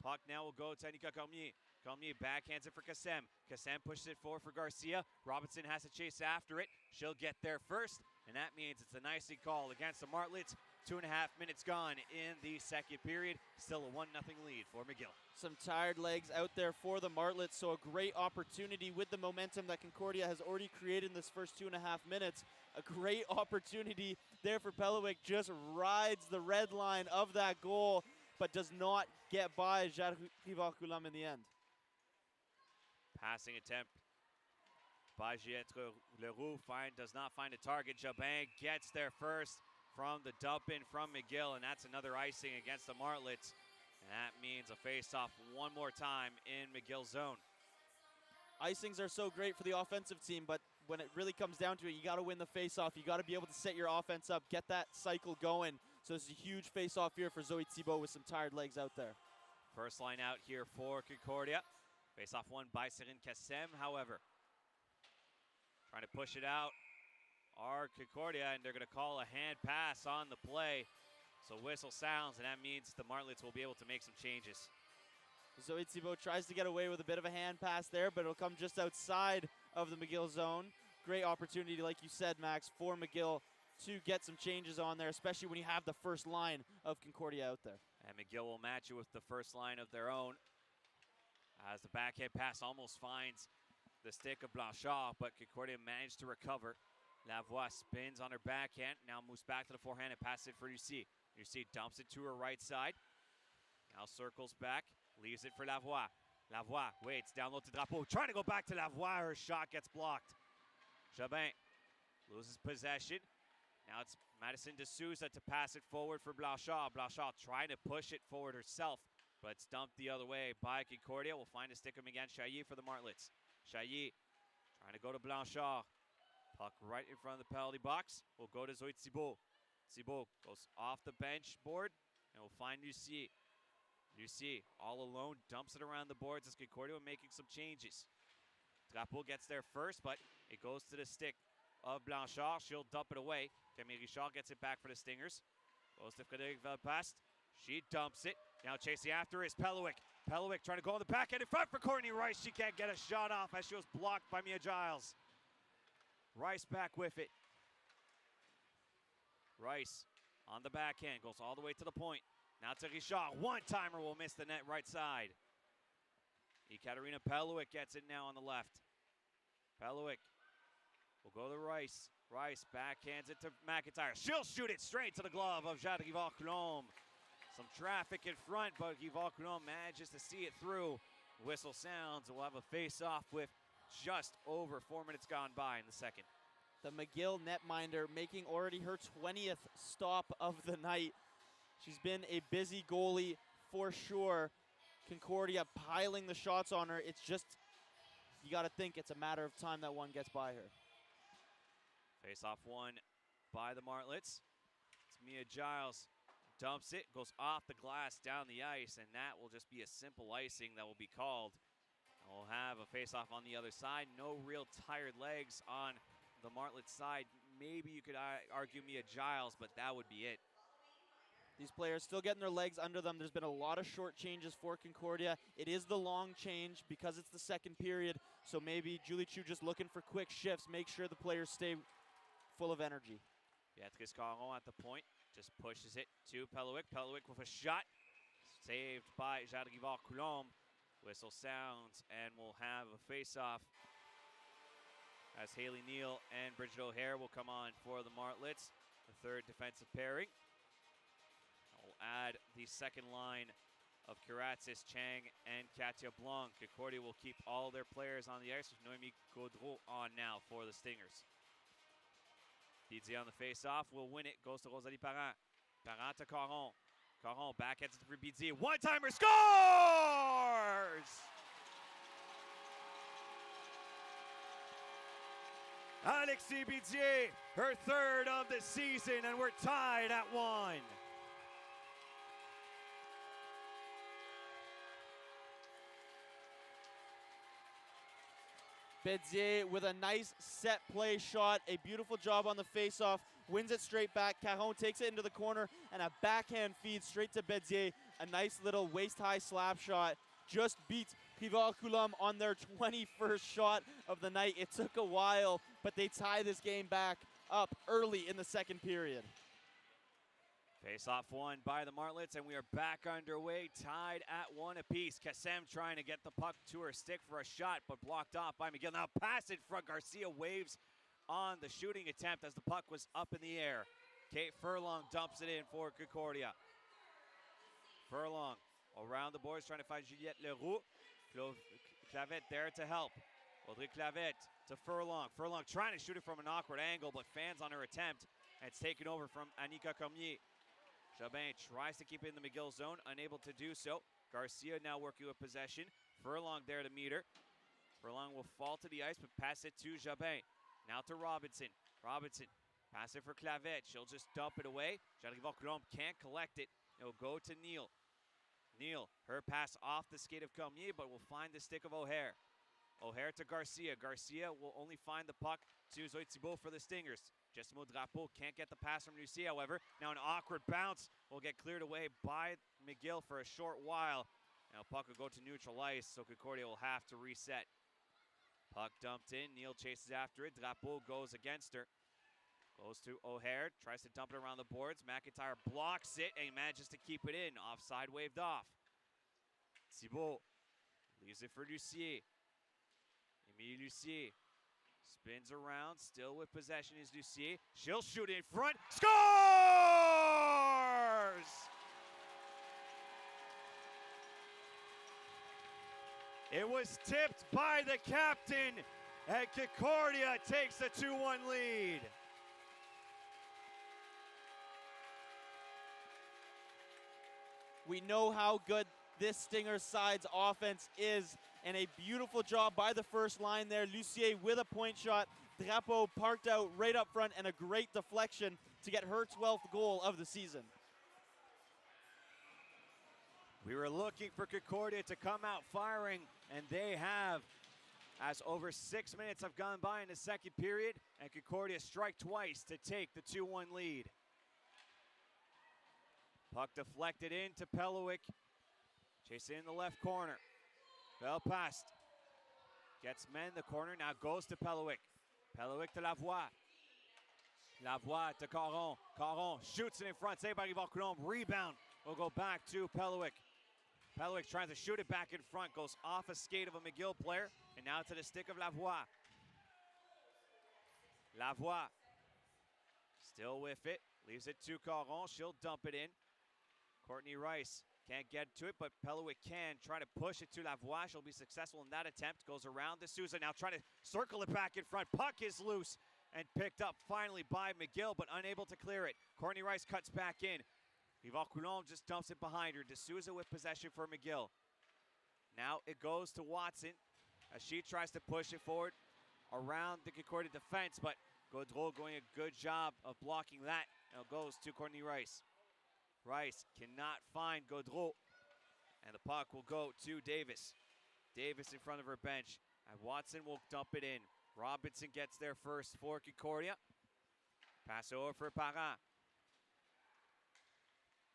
Puck now will go to Annika Cormier. Cormier backhands it for Kassem. Kassem pushes it forward for Garcia. Robinson has to chase after it. She'll get there first. And that means it's a nicely call against the Martlets. 2.5 minutes gone in the second period. Still a 1-0 lead for McGill. Some tired legs out there for the Martlets, so a great opportunity with the momentum that Concordia has already created in this first 2.5 minutes. A great opportunity there for Pelowick. Just rides the red line of that goal, but does not get by Jean-Yves Coulombe in the end. Passing attempt by Juliette Leroux. Does not find a target. Jobin gets there first from the dump in from McGill, and that's another icing against the Martlets. And that means a face-off one more time in McGill's zone. Icings are so great for the offensive team, but when it really comes down to it, you got to win the face-off. You got to be able to set your offense up, get that cycle going. So this is a huge face-off here for Zoe Thibault with some tired legs out there. First line out here for Concordia. Face-off won by Serine Kassem, however. Trying to push it out are Concordia, and they're going to call a hand pass on the play. So whistle sounds, and that means the Martlets will be able to make some changes. Zoe Thibault tries to get away with a bit of a hand pass there, but it'll come just outside of the McGill zone. Great opportunity, like you said, Max, for McGill to get some changes on there, especially when you have the first line of Concordia out there. And McGill will match it with the first line of their own, as the backhand pass almost finds the stick of Blanchard, but Concordia managed to recover. Lavoie spins on her backhand, now moves back to the forehand and passes it for Lucie. Lucie dumps it to her right side, now circles back, leaves it for Lavoie. Lavoie waits, down low to Drapeau, trying to go back to Lavoie, her shot gets blocked. Jobin loses possession. Now it's Madison D'Souza to pass it forward for Blanchard. Blanchard trying to push it forward herself, but it's dumped the other way by Concordia. We'll find a stick again, Chailly for the Martlets. Chailly trying to go to Blanchard. Puck right in front of the penalty box. We'll go to Zoe Thibault. Thibault goes off the bench board, and we'll find Lucie. Lucie, all alone, dumps it around the boards as Concordia making some changes. Drapeau gets there first, but it goes to the stick of Blanchard. She'll dump it away. Camille Richard gets it back for the Stingers. Goes to Frédéric Velpast. She dumps it. Now chasing after is Pelowick. Pelowick trying to go on the backhand in front for Courtney Rice. She can't get a shot off as she was blocked by Mia Giles. Rice back with it. Rice on the backhand, goes all the way to the point. Now to Richard, one-timer will miss the net right side. Ekaterina Pelowick gets it now on the left. Pelowick will go to Rice. Rice backhands it to McIntyre. She'll shoot it straight to the glove of Jade Rivard-Coulombe. Some traffic in front, but Rivard-Coulombe manages to see it through. Whistle sounds, we'll have a face-off with just over 4 minutes gone by in the second. The McGill netminder making already her 20th stop of the night. She's been a busy goalie for sure. Concordia piling the shots on her. It's just, you got to think it's a matter of time that one gets by her. Face-off won by the Martlets. It's Mia Giles. Dumps it, goes off the glass down the ice, and that will just be a simple icing that will be called. And we'll have a face-off on the other side. No real tired legs on the Martlet side. Maybe you could argue Mia Giles, but that would be it. These players still getting their legs under them. There's been a lot of short changes for Concordia. It is the long change because it's the second period, so maybe Julie Chu just looking for quick shifts, make sure the players stay full of energy. Beatrice Caron at the point, just pushes it to Pelowick. Pelowick with a shot, saved by Jade Rivard-Coulombe. Whistle sounds, and we'll have a face-off as Haley Neal and Bridget O'Hare will come on for the Martlets, the third defensive pairing. We'll add the second line of Kiratzis, Chang, and Katia Blanc. Concordia will keep all their players on the ice with Noémie Gaudreau on now for the Stingers. Didier on the face-off will win it, goes to Rosalie Parent. Parent to Caron. Caron backhands it for Bidzier. One-timer scores! Alexis Bidzier, her third of the season, and we're tied at 1. Bidzier with a nice set play shot, a beautiful job on the face-off, wins it straight back. Caron takes it into the corner, and a backhand feed straight to Bidzier. A nice little waist-high slap shot. Just beats Rivard-Coulombe on their 21st shot of the night. It took a while, but they tie this game back up early in the second period. Face-off won by the Martlets, and we are back underway, tied at 1 apiece. Kassem trying to get the puck to her stick for a shot, but blocked off by McGill. Now pass it from Garcia, waves on the shooting attempt as the puck was up in the air. Kate Furlong dumps it in for Concordia. Furlong around the boards trying to find Juliette Leroux. Clavette there to help. Audrey Clavette to Furlong. Furlong trying to shoot it from an awkward angle, but fans on her attempt. And it's taken over from Annika Cormier. Jobin tries to keep it in the McGill zone, unable to do so. Garcia now working with possession. Furlong there to meet her. Furlong will fall to the ice, but pass it to Jobin. Now to Robinson. Robinson, pass it for Clavette. She'll just dump it away. Jarivan-Coulombe can't collect it. It'll go to Neal. Neal, her pass off the skate of Cormier, but will find the stick of O'Hare. O'Hare to Garcia. Garcia will only find the puck to Zoe Thibault for the Stingers. Jessimo Drapeau can't get the pass from Lucie, however. Now an awkward bounce will get cleared away by McGill for a short while. Now puck will go to neutral ice, so Concordia will have to reset. Puck dumped in. Neal chases after it. Drapeau goes against her. Goes to O'Hare. Tries to dump it around the boards. McIntyre blocks it and manages to keep it in. Offside waved off. Thibault leaves it for Lucier. Emilie Lucier spins around. Still with possession is Lucier. She'll shoot in front. Scores! It was tipped by the captain, and Concordia takes a 2-1 lead. We know how good this Stingers side's offense is, and a beautiful job by the first line there. Lucier with a point shot. Drapeau parked out right up front, and a great deflection to get her 12th goal of the season. We were looking for Concordia to come out firing, and they have, as over 6 minutes have gone by in the second period, and Concordia strike twice to take the 2-1 lead. Puck deflected into Pelowick. Chasing in the left corner. Well passed. Gets men in the corner, now goes to Pelowick. Pelowick to Lavoie. Lavoie to Caron. Caron shoots it in front, saved by Rival-Coulombe. Rebound will go back to Pelowick. Pelowick tries to shoot it back in front, goes off a skate of a McGill player, and now to the stick of Lavoie. Lavoie still with it, leaves it to Caron. She'll dump it in. Courtney Rice can't get to it, but Pelowick can try to push it to Lavoie. She'll be successful in that attempt. Goes around to Souza, now trying to circle it back in front. Puck is loose and picked up finally by McGill, but unable to clear it. Courtney Rice cuts back in. Rival-Coulombe just dumps it behind her. D'Souza with possession for McGill. Now it goes to Watson as she tries to push it forward around the Concordia defense, but Gaudreau going a good job of blocking that. Now it goes to Courtney Rice. Rice cannot find Gaudreau, and the puck will go to Davis. Davis in front of her bench, and Watson will dump it in. Robinson gets there first for Concordia. Pass over for Parent.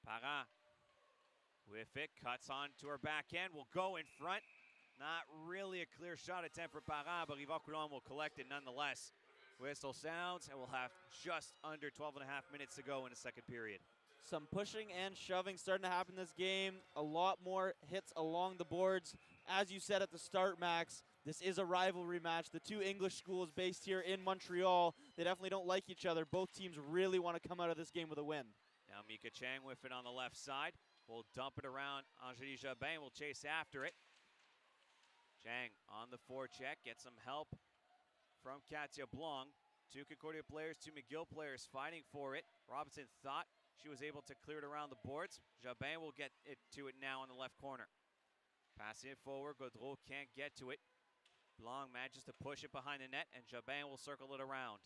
Parent with it, cuts on to her back end, will go in front. Not really a clear shot attempt for Parent, but Rival-Coulombe will collect it nonetheless. Whistle sounds, and we'll have just under 12 and a half minutes to go in the second period. Some pushing and shoving starting to happen this game. A lot more hits along the boards. As you said at the start, Max, this is a rivalry match. The two English schools based here in Montreal, they definitely don't like each other. Both teams really want to come out of this game with a win. Now Mika Chang with it on the left side. Will dump it around. Angélie Jobin will chase after it. Chang on the forecheck, gets some help from Katia Blong. Two Concordia players, two McGill players fighting for it. Robinson thought she was able to clear it around the boards. Jobin will get it to it now in the left corner. Passing it forward, Gaudreau can't get to it. Blong manages to push it behind the net, and Jobin will circle it around.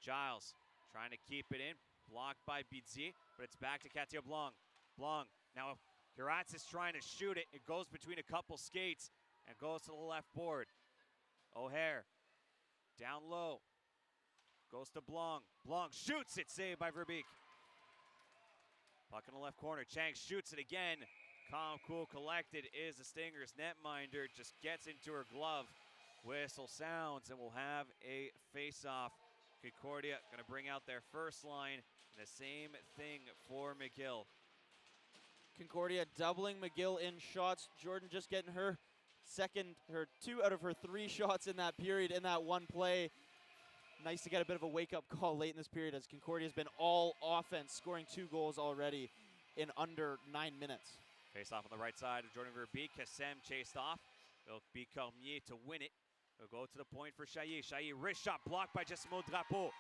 Giles trying to keep it in. Blocked by Bidzier, but it's back to Katia Blong. Blong, now Giratz is trying to shoot it. It goes between a couple skates and goes to the left board. O'Hare, down low, goes to Blong. Blong shoots it, saved by Verbeek. Puck in the left corner, Chang shoots it again. Calm, cool, collected is the Stingers netminder, just gets into her glove. Whistle sounds, and we'll have a face-off. Concordia going to bring out their first line. The same thing for McGill. Concordia doubling McGill in shots. Jordan just getting her two out of her three shots in that period, in that one play. Nice to get a bit of a wake-up call late in this period, as Concordia's been all offense, scoring 2 goals already in under 9 minutes. Face off on the right side of Jordan Verbeek. Kassem chased off. It'll be Cormier to win it. We'll go to the point for Chailly. Chailly, wrist shot blocked by Jessimo Drapeau.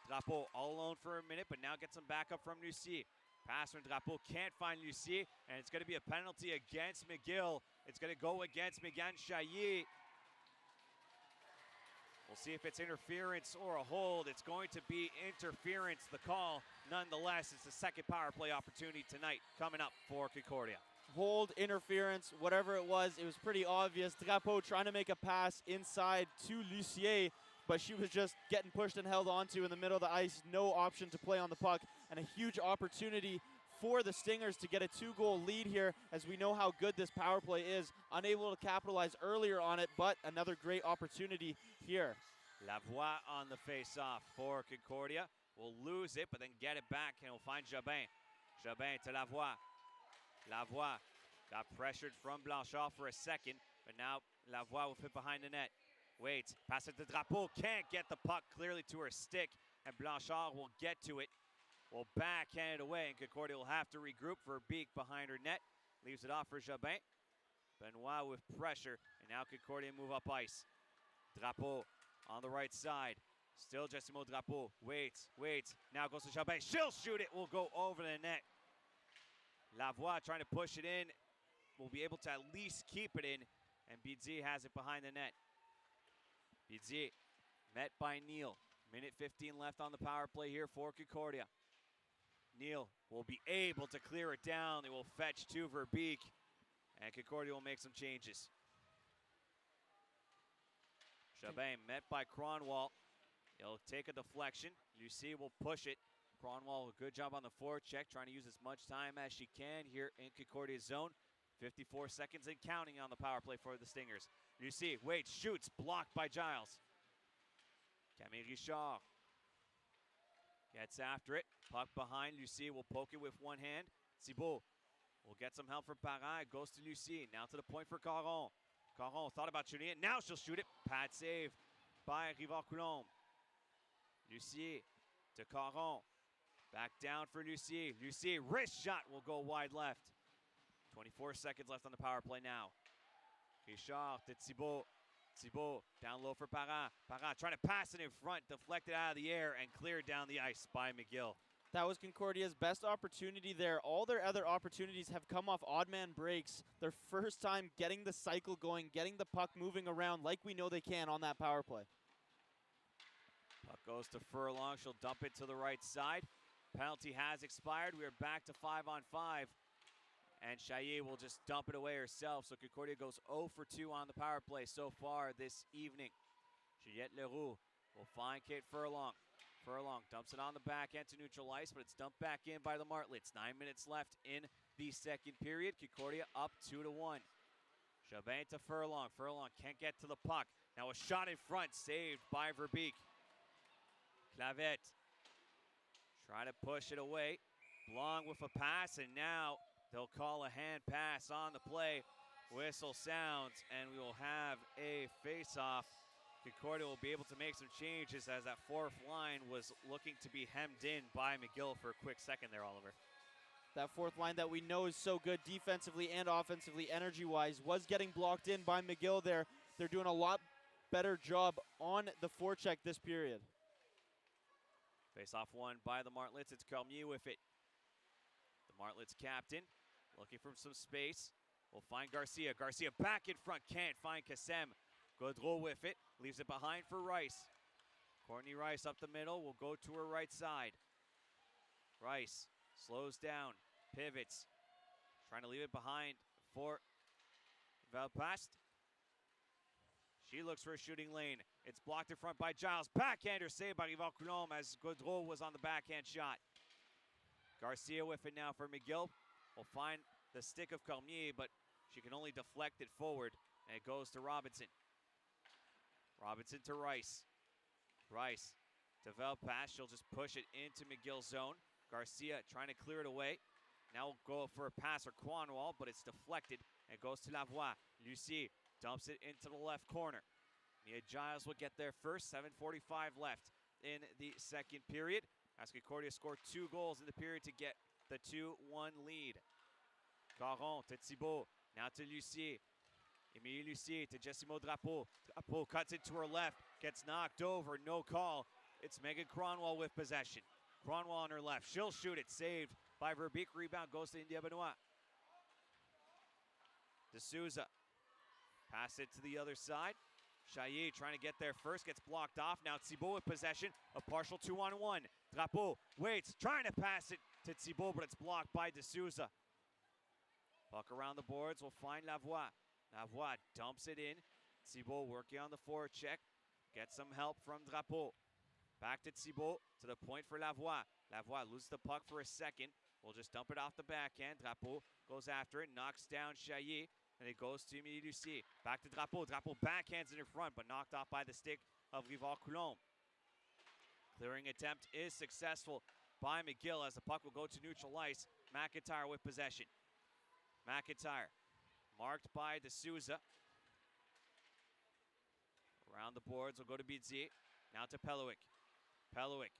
Drapeau all alone for a minute, but now gets some backup from Lucie. Pass from Drapeau, can't find Lucie, and it's going to be a penalty against McGill. It's going to go against Megan Chailly. We'll see if it's interference or a hold. It's going to be interference, the call. Nonetheless, it's the second power play opportunity tonight coming up for Concordia. Hold, interference, whatever it was pretty obvious. Drapeau trying to make a pass inside to Lucier, but she was just getting pushed and held onto in the middle of the ice. No option to play on the puck, and a huge opportunity for the Stingers to get a 2-goal lead here, as we know how good this power play is. Unable to capitalize earlier on it, but another great opportunity here. Lavoie on the face-off for Concordia. Will lose it, but then get it back, and we'll find Jobin. Jobin to Lavoie. Lavoie got pressured from Blanchard for a second, but now Lavoie will fit behind the net. Waits, pass it to Drapeau, can't get the puck clearly to her stick, and Blanchard will get to it. Will backhand it away, and Concordia will have to regroup. Verbeek behind her net. Leaves it off for Jobin. Benoit with pressure, and now Concordia move up ice. Drapeau on the right side. Still Jessimo Drapeau. Waits. Now goes to Jobin. She'll shoot it. Will go over the net. Lavoie trying to push it in. Will be able to at least keep it in, and Bidzier has it behind the net. Bidzier met by Neal. Minute 15 left on the power play here for Concordia. Neal will be able to clear it down. They will fetch to Verbeek, and Concordia will make some changes. Jobin met by Cronwall. He'll take a deflection. Lucie will push it. Cronwall, a good job on the forecheck, trying to use as much time as she can here in Concordia's zone. 54 seconds and counting on the power play for the Stingers. Lucie waits, shoots, blocked by Giles. Camille Richard gets after it. Puck behind. Lucie will poke it with one hand. Thibault will get some help from Parent. It goes to Lucie. Now to the point for Caron. Caron thought about shooting it. Now she'll shoot it. Pad save by Rivard-Coulombe. Lucie to Caron. Back down for Lucie. Lucie, wrist shot will go wide left. 24 seconds left on the power play now. Richard to Thibault. Thibault down low for Parent. Parent trying to pass it in front, deflected out of the air, and cleared down the ice by McGill. That was Concordia's best opportunity there. All their other opportunities have come off odd man breaks. Their first time getting the cycle going, getting the puck moving around like we know they can on that power play. Puck goes to Furlong. She'll dump it to the right side. Penalty has expired. We are back to 5-on-5. And Chailly will just dump it away herself. So Concordia goes 0 for 2 on the power play so far this evening. Juliette Leroux will find Kate Furlong. Furlong dumps it on the back end to neutral ice, but it's dumped back in by the Martlets. 9 minutes left in the second period. Concordia up 2-1. Jobin to Furlong. Furlong can't get to the puck. Now a shot in front, saved by Verbeek. Clavette trying to push it away. Blanc with a pass, and now they'll call a hand pass on the play. Whistle sounds, and we will have a face-off. Concordia will be able to make some changes, as that fourth line was looking to be hemmed in by McGill for a quick second there, Oliver. That fourth line that we know is so good defensively and offensively, energy-wise, was getting blocked in by McGill there. They're doing a lot better job on the forecheck this period. Face-off won by the Martlets. It's Cormier with it. The Martlets captain looking for some space. We'll find Garcia. Garcia back in front. Can't find Kassem. Gaudreau with it. Leaves it behind for Rice. Courtney Rice up the middle. Will go to her right side. Rice slows down. Pivots. Trying to leave it behind for Valpast. She looks for a shooting lane. It's blocked in front by Giles. Backhander saved by Rivard-Coulombe as Gaudreau was on the backhand shot. Garcia with it now for McGill. Will find the stick of Cormier, but she can only deflect it forward, and it goes to Robinson. Robinson to Rice. Rice to Valpas. She'll just push it into McGill's zone. Garcia trying to clear it away. Now we'll go for a pass or Cornwall, but it's deflected, and it goes to Lavoie. Lucie dumps it into the left corner. Mia Giles will get there first. 7:45 left in the second period, as Concordia scored 2 goals in the period to get the 2-1 lead. Caron to Thibault. Now to Lucie. Emilie Lucier to Jessimo Drapeau. Drapeau cuts it to her left, gets knocked over, no call. It's Megan Cronwall with possession. Cronwall on her left, she'll shoot it, saved by Verbeek. Rebound goes to India Benoit. D'Souza, pass it to the other side. Chaillet trying to get there first, gets blocked off. Now Thibault with possession, a partial 2-on-1. Drapeau waits, trying to pass it to Thibault, but it's blocked by D'Souza. Puck around the boards, will find Lavoie. Lavoie dumps it in. Thibault working on the forecheck, gets some help from Drapeau. Back to Thibault, to the point for Lavoie. Lavoie loses the puck for a second. We'll just dump it off the backhand. Drapeau goes after it, knocks down Chaillet, and it goes to Emilie Lucier. Back to Drapeau. Drapeau backhands it in front, but knocked off by the stick of Rivard-Coulombe. Clearing attempt is successful by McGill as the puck will go to neutral ice. McIntyre with possession. McIntyre marked by D'Souza. Around the boards will go to Bidzier. Now to Pelowick. Pelowick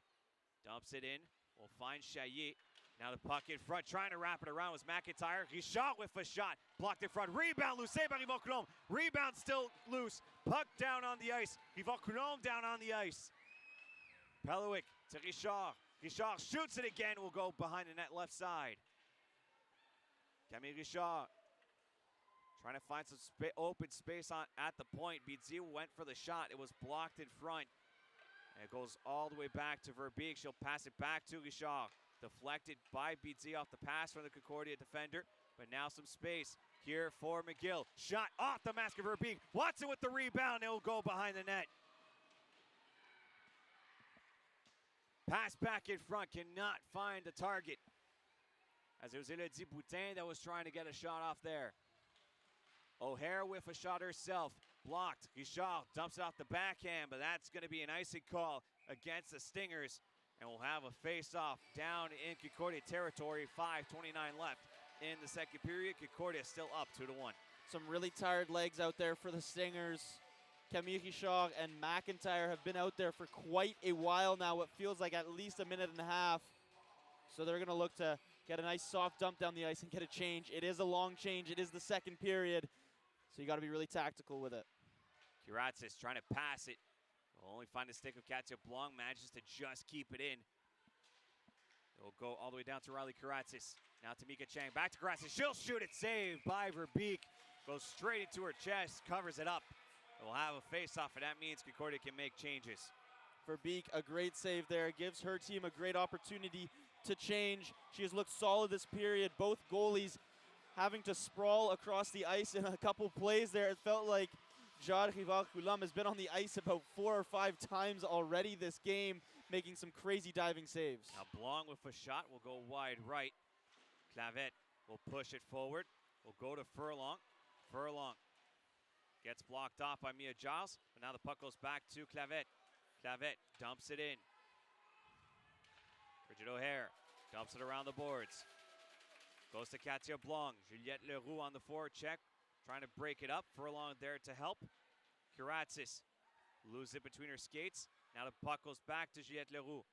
dumps it in. We'll find Chaillet. Now the puck in front, trying to wrap it around was McIntyre. Richard with a shot, blocked in front. Rebound, loose by Rivard-Coulombe. Rebound still loose. Puck down on the ice. Rivard-Coulombe down on the ice. Pelowick to Richard. Richard shoots it again. Will go behind the net left side. Camille Richard trying to find some open space at the point. Bidzier went for the shot. It was blocked in front. And it goes all the way back to Verbeek. She'll pass it back to Richard. Deflected by Bidzier off the pass from the Concordia defender. But now some space here for McGill. Shot off the mask of Verbeek. Watson with the rebound. It will go behind the net. Pass back in front. Cannot find the target. As it was Elodie Boutin that was trying to get a shot off there. O'Hare with a shot herself. Blocked. Richard dumps it off the backhand, but that's going to be an icing call against the Stingers. And we'll have a face-off down in Concordia territory. 5:29 left in the second period. Concordia still up 2-1. Some really tired legs out there for the Stingers. Camille Richard and McIntyre have been out there for quite a while now, what feels like at least a minute and a half. So they're going to look to get a nice soft dump down the ice and get a change. It is a long change. It is the second period. So you got to be really tactical with it. Kiratzis trying to pass it. Will only find the stick of Katia Blanc. Manages to just keep it in. It will go all the way down to Riley Kiratzis. Now to Mika Chang. Back to Kiratzis. She'll shoot it. Saved by Verbeek. Goes straight into her chest. Covers it up. And we'll have a face-off, and that means Concordia can make changes. Verbeek, a great save there. Gives her team a great opportunity to change. She has looked solid this period. Both goalies having to sprawl across the ice in a couple plays there. It felt like Jade Rivard-Coulombe has been on the ice about 4 or 5 times already this game, making some crazy diving saves. Now Blanc with a shot will go wide right. Clavette will push it forward. Will go to Furlong. Furlong gets blocked off by Mia Giles, but now the puck goes back to Clavette. Clavette dumps it in. Bridget O'Hare dumps it around the boards. Goes to Katia Blanc. Juliette Leroux on the forecheck, trying to break it up. Furlong there to help. Kiratzis loses it between her skates. Now the puck goes back to Juliette Leroux.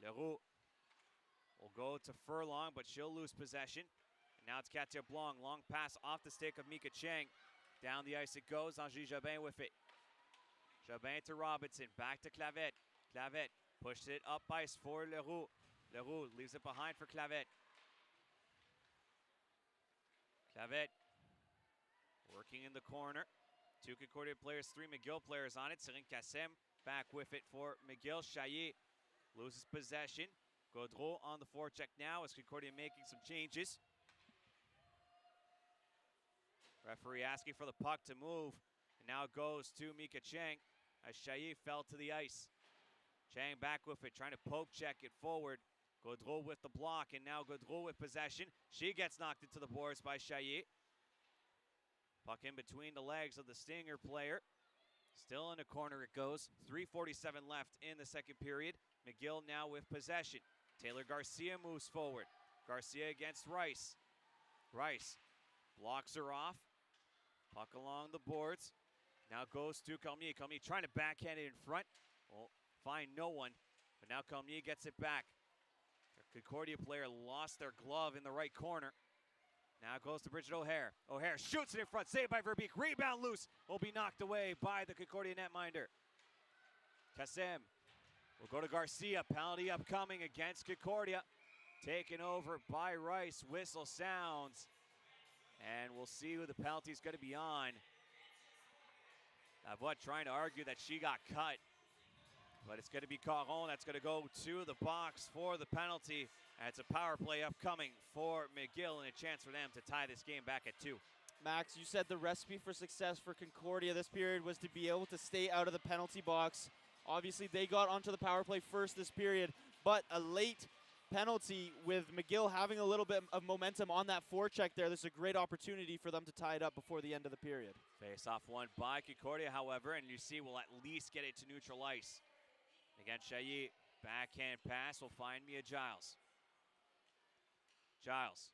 Leroux will go to Furlong, but she'll lose possession. And now it's Katia Blanc. Long pass off the stick of Mika Chang. Down the ice it goes. Angie Jobin with it. Jobin to Robinson. Back to Clavette. Clavette pushed it up ice for Leroux. Leroux leaves it behind for Clavette. Clavette working in the corner. 2 Concordia players, 3 McGill players on it. Serine Kassem back with it for McGill. Chaillet loses possession. Gaudreau on the forecheck now as Concordia making some changes. Referee asking for the puck to move. And now it goes to Mika Chang as Chaillet fell to the ice. Chang back with it, trying to poke check it forward. Gaudreau with the block, and now Gaudreau with possession. She gets knocked into the boards by Chaillet. Puck in between the legs of the Stinger player. Still in the corner it goes. 3:47 left in the second period. McGill now with possession. Taylor Garcia moves forward. Garcia against Rice. Rice blocks her off. Puck along the boards. Now goes to Cormier. Cormier trying to backhand it in front. Well, find no one. But now Cormier gets it back. The Concordia player lost their glove in the right corner. Now goes to Bridget O'Hare. O'Hare shoots it in front, saved by Verbeek. Rebound loose, will be knocked away by the Concordia netminder. Kassem will go to Garcia. Penalty upcoming against Concordia. Taken over by Rice. Whistle sounds. And we'll see who the penalty is going to be on. Lavoie trying to argue that she got cut. But it's going to be Caron that's going to go to the box for the penalty. And it's a power play upcoming for McGill and a chance for them to tie this game back at 2. Max, you said the recipe for success for Concordia this period was to be able to stay out of the penalty box. Obviously, they got onto the power play first this period, but a late penalty with McGill having a little bit of momentum on that forecheck there. This is a great opportunity for them to tie it up before the end of the period. Face-off won by Concordia, however, and Lucie will at least get it to neutral ice. Again, Chailly, backhand pass will find Mia Giles. Giles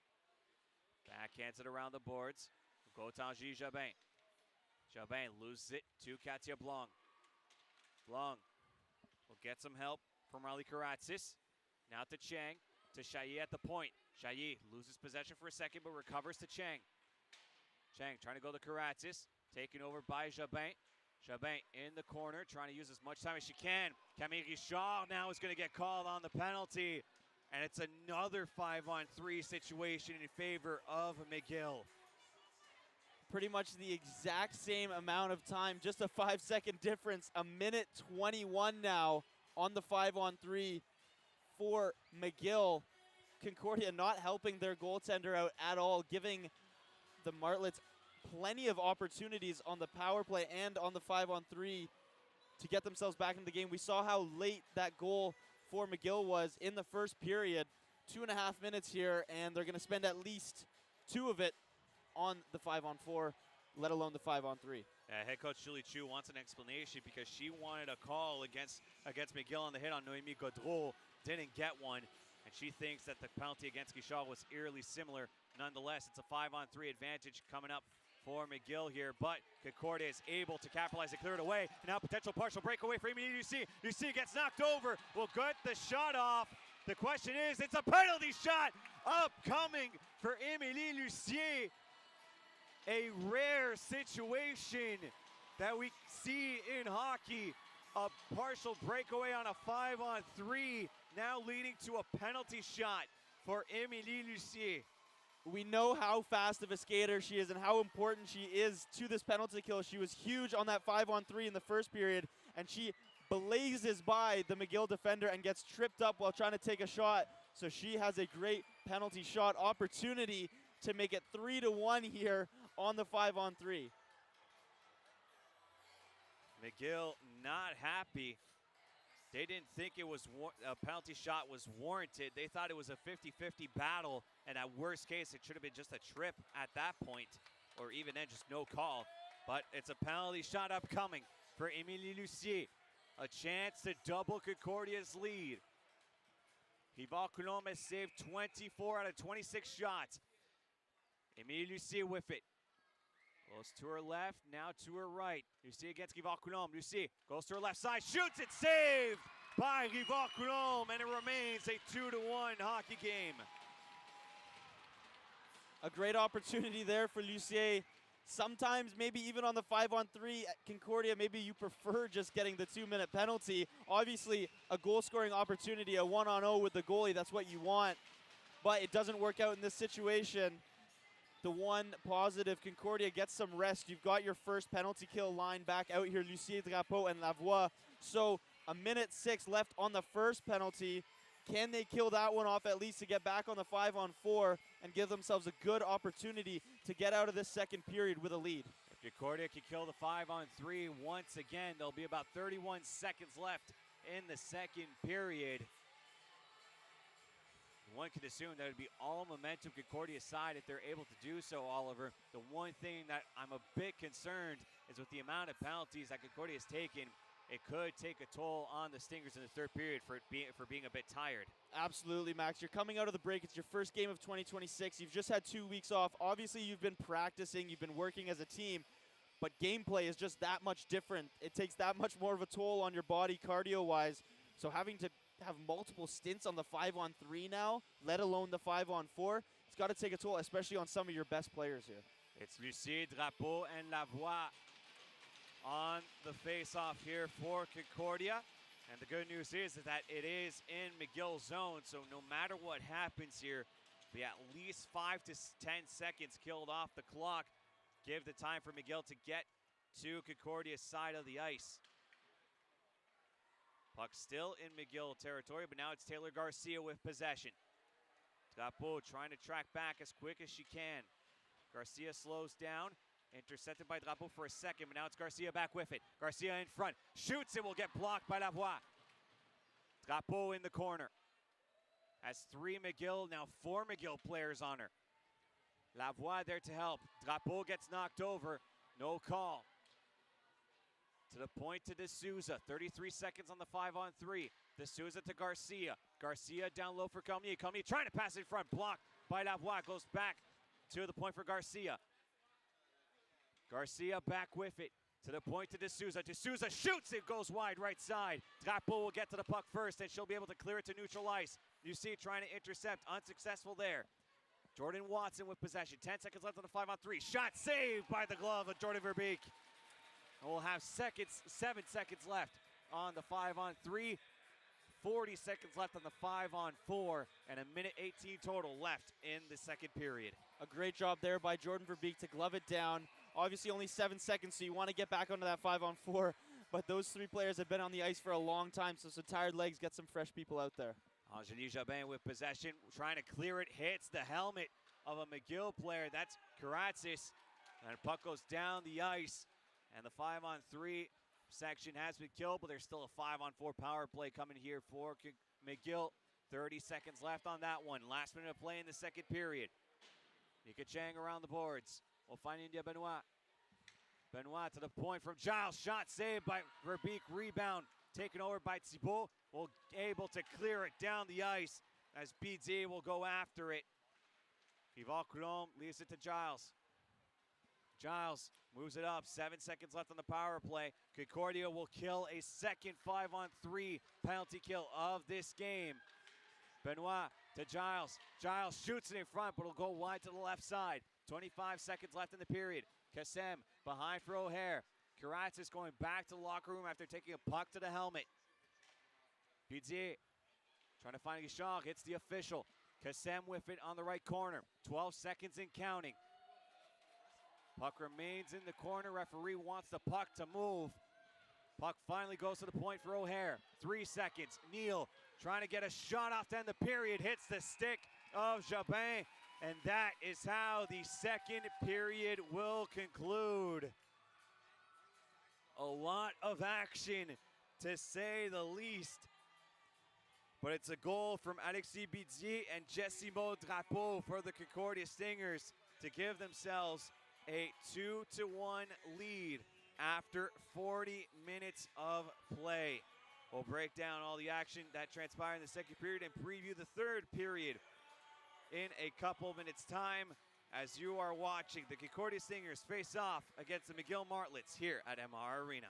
backhands it around the boards. Go Tanguy Jabin. Jabin loses it to Katia Blanc. Blanc will get some help from Riley Karatzis. Now to Chang, to Chailly at the point. Chailly loses possession for a second, but recovers to Chang. Chang trying to go to Karatzis, taken over by Jabin. Jabin in the corner, trying to use as much time as she can. Camille Richard now is going to get called on the penalty. And it's another 5-on-3 situation in favor of McGill. Pretty much the exact same amount of time, just a 5-second difference. 1:21 now on the 5-on-3 for McGill. Concordia not helping their goaltender out at all, giving the Martlets plenty of opportunities on the power play and on the 5-on-3 to get themselves back in the game. We saw how late that goal for McGill was in the first period. 2.5 minutes here, and they're going to spend at least 2 of it on the 5-on-4, let alone the 5-on-3. Head coach Julie Chu wants an explanation because she wanted a call against McGill on the hit on Noémie Gaudreau. Didn't get one, and she thinks that the penalty against Guichard was eerily similar. Nonetheless, it's a 5-on-3 advantage coming up for McGill here, but Concordia is able to capitalize and clear it away. And now potential partial breakaway for Emilie Lucie. Lucie gets knocked over, will get the shot off. The question is, it's a penalty shot upcoming for Emilie Lucie. A rare situation that we see in hockey. A partial breakaway on a 5-on-3, now leading to a penalty shot for Emilie Lucie. We know how fast of a skater she is and how important she is to this penalty kill. She was huge on that 5-on-3 in the first period, and she blazes by the McGill defender and gets tripped up while trying to take a shot. So she has a great penalty shot opportunity to make it 3-1 here on the 5-on-3. McGill not happy. They didn't think it was a penalty shot was warranted. They thought it was a 50-50 battle, and at worst case, it should have been just a trip at that point, or even then, just no call. But it's a penalty shot upcoming for Emilie Lucie. A chance to double Concordia's lead. Yvonne Coulombe has saved 24 out of 26 shots. Emilie Lucie with it. Goes to her left, now to her right. Lucie against Yvonne Coulombe. Lucie goes to her left side, shoots it, saved by Yvonne Coulombe, and it remains a 2-1 hockey game. A great opportunity there for Lucie. Sometimes, maybe even on the 5-on-3 at Concordia, maybe you prefer just getting the 2-minute penalty. Obviously, a goal-scoring opportunity, a 1-on-0 with the goalie, that's what you want. But it doesn't work out in this situation. The one positive, Concordia gets some rest. You've got your first penalty kill line back out here, Lucie, Drapeau, and Lavoie. So 1:06 left on the first penalty. Can they kill that one off at least to get back on the 5-on-4 and give themselves a good opportunity to get out of this second period with a lead? If Concordia can kill the 5-on-3 once again, there'll be about 31 seconds left in the second period. One could assume that it would be all momentum Concordia's side if they're able to do so, Oliver. The one thing that I'm a bit concerned is with the amount of penalties that Concordia has taken, it could take a toll on the Stingers in the third period for being a bit tired. Absolutely, Max. You're coming out of the break. It's your first game of 2026. You've just had 2 weeks off. Obviously, you've been practicing. You've been working as a team. But gameplay is just that much different. It takes that much more of a toll on your body cardio-wise. So having to have multiple stints on the 5-on-3 now, let alone the 5-on-4, it's got to take a toll, especially on some of your best players here. It's Lucier, Drapeau, and Lavoie on the face-off here for Concordia. And the good news is that it is in McGill zone, so no matter what happens here, be at least 5 to 10 seconds killed off the clock. Give the time for McGill to get to Concordia's side of the ice. Puck still in McGill territory, but now it's Taylor Garcia with possession. Drapeau trying to track back as quick as she can. Garcia slows down, intercepted by Drapeau for a second, but now it's Garcia back with it. Garcia in front, shoots it, will get blocked by Lavoie. Drapeau in the corner. Has 3 McGill, now 4 McGill players on her. Lavoie there to help. Drapeau gets knocked over, no call. To the point to D'Souza, 33 seconds on the 5-on-3. D'Souza to Garcia. Garcia down low for Cormier. Cormier trying to pass in front, blocked by Lavoie, goes back to the point for Garcia. Garcia back with it, to the point to D'Souza. D'Souza shoots, it goes wide right side. Drapeau will get to the puck first, and she'll be able to clear it to neutral ice. You see it trying to intercept, unsuccessful there. Jordan Watson with possession, 10 seconds left on the 5-on-3. Shot saved by the glove of Jordan Verbeek. And we'll have 7 seconds left on the 5-on-3. 40 seconds left on the 5-on-4, and 1:18 total left in the second period. A great job there by Jordan Verbeek to glove it down. Obviously only 7 seconds, so you want to get back onto that 5-on-4, but those 3 players have been on the ice for a long time, so some tired legs, get some fresh people out there. Angélie Jobin with possession, trying to clear it, hits the helmet of a McGill player. That's Karatzis, and puck goes down the ice, and the 5-on-3 section has been killed, but there's still a 5-on-4 power play coming here for McGill. 30 seconds left on that one. Last minute of play in the second period. Mika Chang around the boards. We'll find India Benoit. Benoit to the point from Giles. Shot saved by Verbeek. Rebound taken over by Thibault. Will able to clear it down the ice as BD will go after it. Yvan Coulombe leaves it to Giles. Giles moves it up, 7 seconds left on the power play. Concordia will kill a second 5-on-3 penalty kill of this game. Benoit to Giles. Giles shoots it in front, but it'll go wide to the left side. 25 seconds left in the period. Kassem behind for O'Hare. Karatzis going back to the locker room after taking a puck to the helmet. Pidzier trying to find Guichard, hits the official. Kassem with it on the right corner. 12 seconds and counting. Puck remains in the corner. Referee wants the puck to move. Puck finally goes to the point for O'Hare. 3 seconds. Neal trying to get a shot off to end the period. Hits the stick of Jobin. And that is how the second period will conclude. A lot of action, to say the least. But it's a goal from Alexis Bidier and Jessimo Drapeau for the Concordia Stingers to give themselves a 2-1 lead after 40 minutes of play. We'll break down all the action that transpired in the second period and preview the third period in a couple minutes' time as you are watching the Concordia Stingers face off against the McGill Martlets here at MR Arena.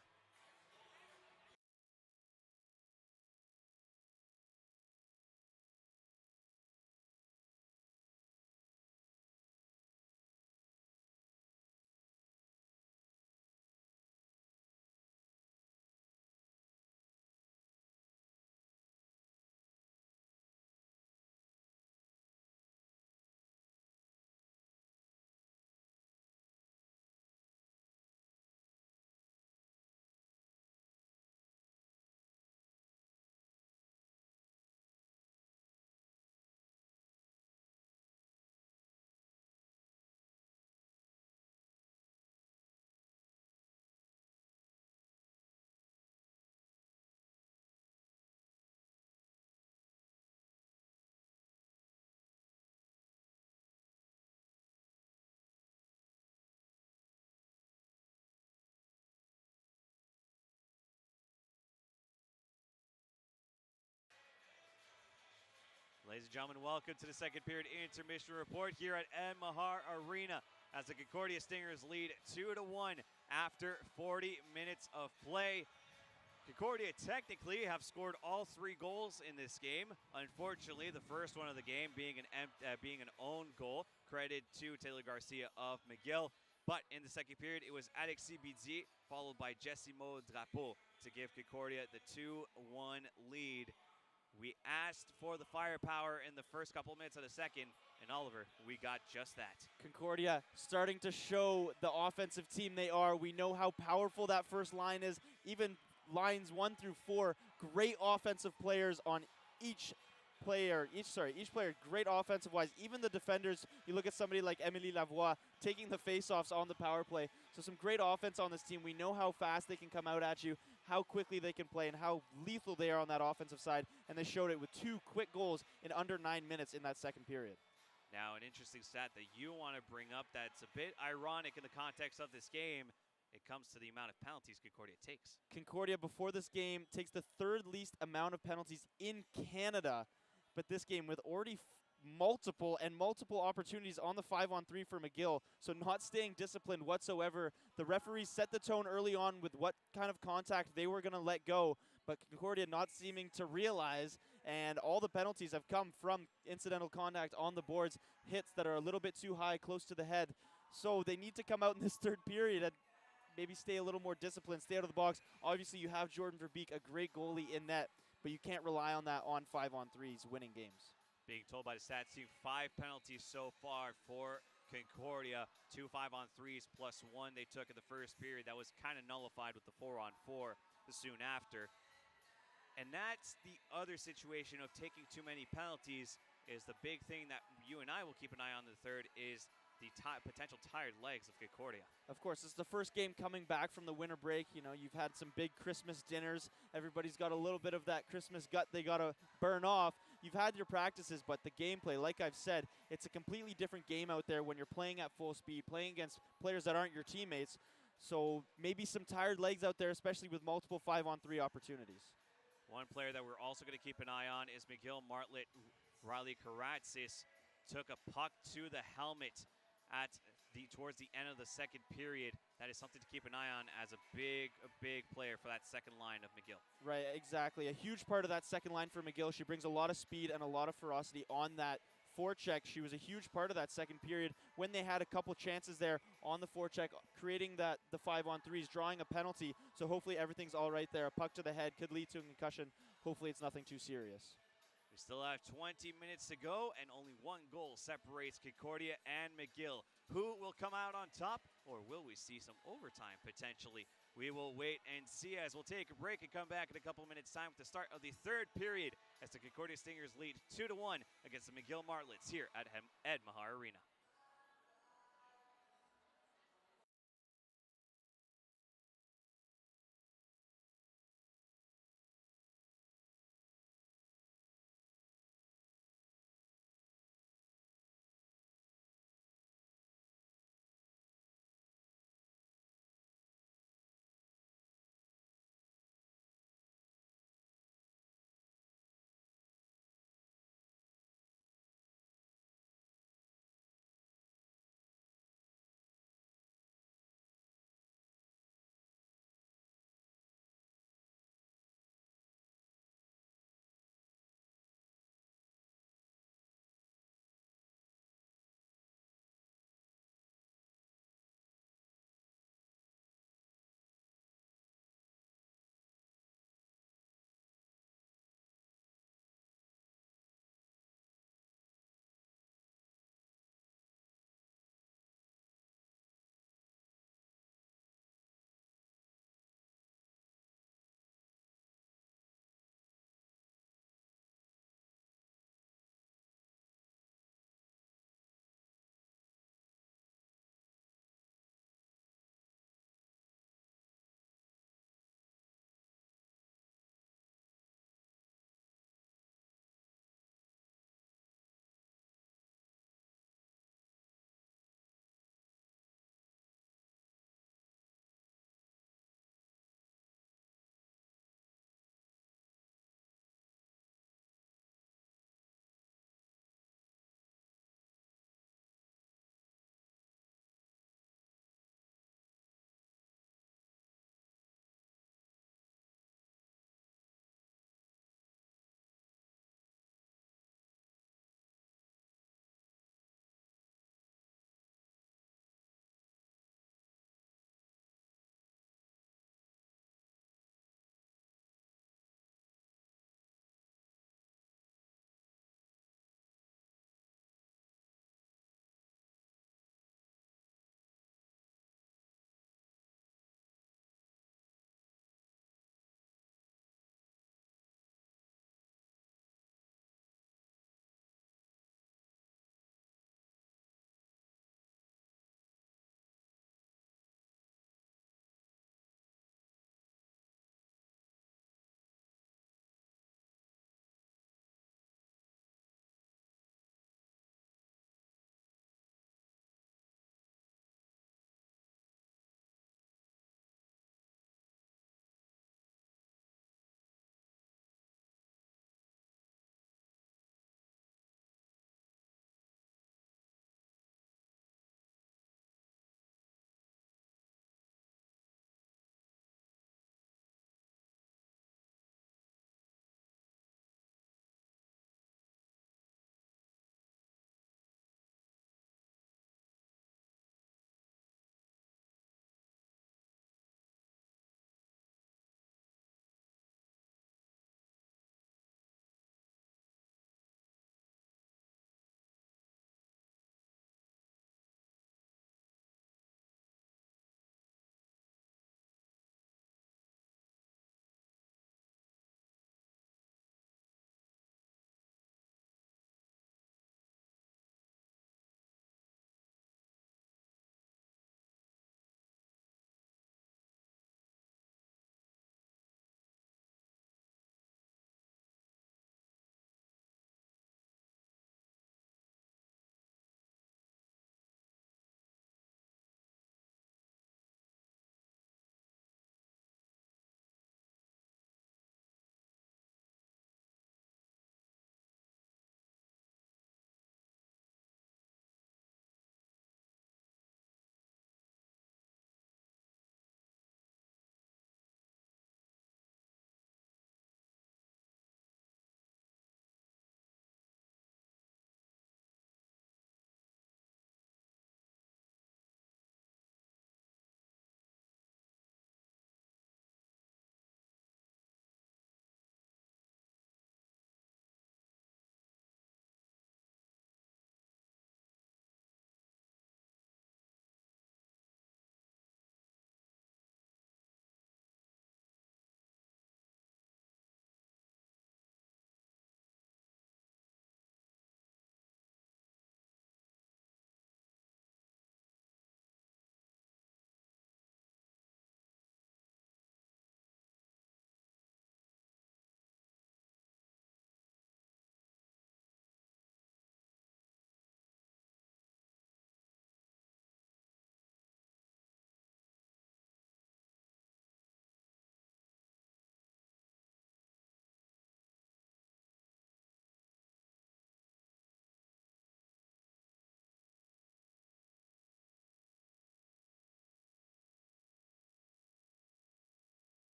Ladies and gentlemen, welcome to the second period intermission report here at Mahar Arena as the Concordia Stingers lead 2-1 after 40 minutes of play. Concordia technically have scored all 3 goals in this game. Unfortunately, the first one of the game being an own goal, credit to Taylor Garcia of McGill. But in the second period, it was Alexis Bidzi followed by Jessimo Drapeau to give Concordia the 2-1 lead. We asked for the firepower in the first couple minutes of the second, and Oliver, we got just that. Concordia starting to show the offensive team they are. We know how powerful that first line is. Even lines 1 through 4, great offensive players on each player, great offensive wise. Even the defenders, you look at somebody like Emily Lavoie taking the faceoffs on the power play. So some great offense on this team. We know how fast they can come out at you, how quickly they can play, and how lethal they are on that offensive side. And they showed it with 2 quick goals in under 9 minutes in that second period. Now, an interesting stat that you want to bring up that's a bit ironic in the context of this game. It comes to the amount of penalties Concordia takes. Concordia, before this game, takes the 3rd least amount of penalties in Canada. But this game, with already multiple opportunities on the 5-on-3 for McGill, so not staying disciplined whatsoever. The referees set the tone early on with what kind of contact they were going to let go, but Concordia not seeming to realize, and all the penalties have come from incidental contact on the boards, hits that are a little bit too high, close to the head. So they need to come out in this 3rd period and maybe stay a little more disciplined, stay out of the box. Obviously, you have Jordan Verbeek, a great goalie in net, but you can't rely on that on 5-on-3s winning games. Being told by the stats team, 5 penalties so far for Concordia, 2 5-on-3s plus 1 they took in the first period. That was kind of nullified with the 4-on-4 soon after. And that's the other situation of taking too many penalties. Is the big thing that you and I will keep an eye on in the third is the potential tired legs of Concordia. Of course, it's the first game coming back from the winter break. You know, you've had some big Christmas dinners. Everybody's got a little bit of that Christmas gut they got to burn off. You've had your practices, but the gameplay, like I've said, it's a completely different game out there when you're playing at full speed, playing against players that aren't your teammates. So maybe some tired legs out there, especially with multiple 5-on-3 opportunities. One player that we're also going to keep an eye on is McGill Martlet. Riley Karatsis took a puck to the helmet towards the end of the second period. That is something to keep an eye on as a big player for that second line of McGill. Right, exactly. A huge part of that second line for McGill. She brings a lot of speed and a lot of ferocity on that forecheck. She was a huge part of that second period when they had a couple chances there on the forecheck, creating the 5-on-3s, drawing a penalty. So hopefully everything's all right there. A puck to the head could lead to a concussion. Hopefully it's nothing too serious. We still have 20 minutes to go, and only 1 goal separates Concordia and McGill. Who will come out on top, or will we see some overtime potentially? We will wait and see as we'll take a break and come back in a couple minutes' time with the start of the third period as the Concordia Stingers lead 2-1 against the McGill Martlets here at Ed Mahar Arena.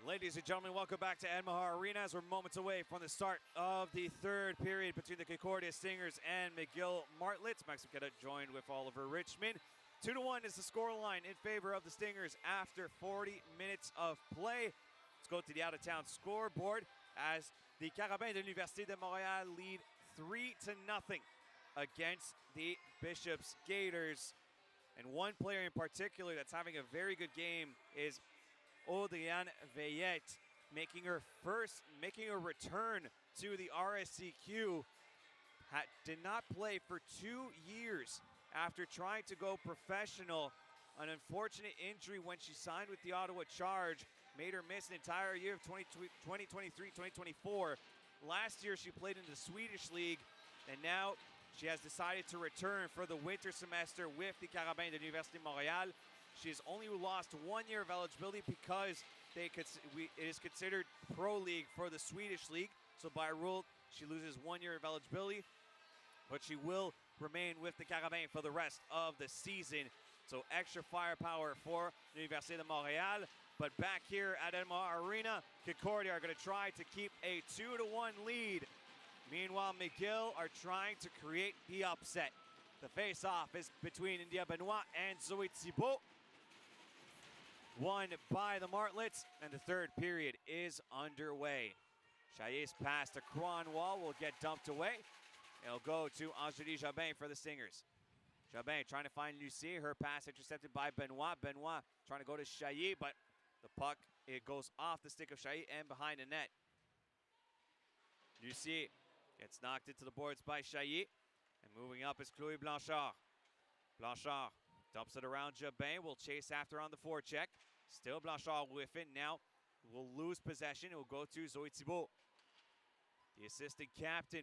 Ladies and gentlemen, welcome back to Edmahar Arena as we're moments away from the start of the third period between the Concordia Stingers and McGill Martlets. Maxim Cadet joined with Oliver Richmond. 2-1 is the scoreline in favor of the Stingers after 40 minutes of play. Let's go to the out-of-town scoreboard as the Carabins de l'Université de Montréal lead 3-0 against the Bishops Gators. And one player in particular that's having a very good game is Audriane Veillette, making a return to the RSCQ. Did not play for 2 years after trying to go professional. An unfortunate injury when she signed with the Ottawa Charge made her miss an entire year of 2023-2024. Last year she played in the Swedish League, and now she has decided to return for the winter semester with the Carabins de l'Université Montréal. She has only lost 1 year of eligibility because it is considered pro league for the Swedish League. So by rule, she loses 1 year of eligibility, but she will remain with the Carabins for the rest of the season. So extra firepower for Université de Montréal. But back here at Edmahar Arena, Concordia are going to try to keep a 2-1 lead. Meanwhile, McGill are trying to create the upset. The face-off is between India Benoit and Zoe Thibault. Won by the Martlets, and the third period is underway. Chaillet's pass to Cronwall will get dumped away. It'll go to Angélie Jobin for the Stingers. Jobin trying to find Lucie. Her pass intercepted by Benoit. Benoit trying to go to Chaillet, but the puck, it goes off the stick of Chaillet and behind the net. Lucie gets knocked into the boards by Chaillet. And moving up is Chloé Blanchard. Blanchard dumps it around Jobin. Will chase after on the forecheck. Still Blanchard with it. Now will lose possession. It will go to Zoe Thibault. The assistant captain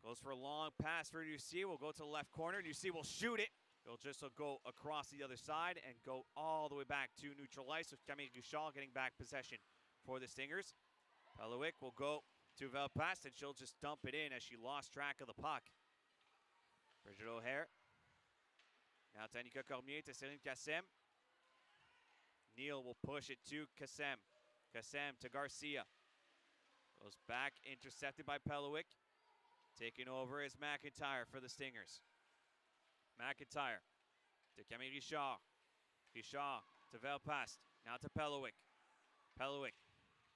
goes for a long pass for Lucie. Will go to the left corner. Lucie will shoot it. It'll just go across the other side and go all the way back to neutral ice with Camille Guichard getting back possession for the Stingers. Pelowick will go to Velpast, and she'll just dump it in as she lost track of the puck. Bridget O'Hare. Now to Annika Cormier, to Céline Kassem. Neal will push it to Kassem. Kassem to Garcia. Goes back, intercepted by Pelowick. Taking over is McIntyre for the Stingers. McIntyre to Camille Richard. Richard to Velpast. Now to Pelowick. Pelowick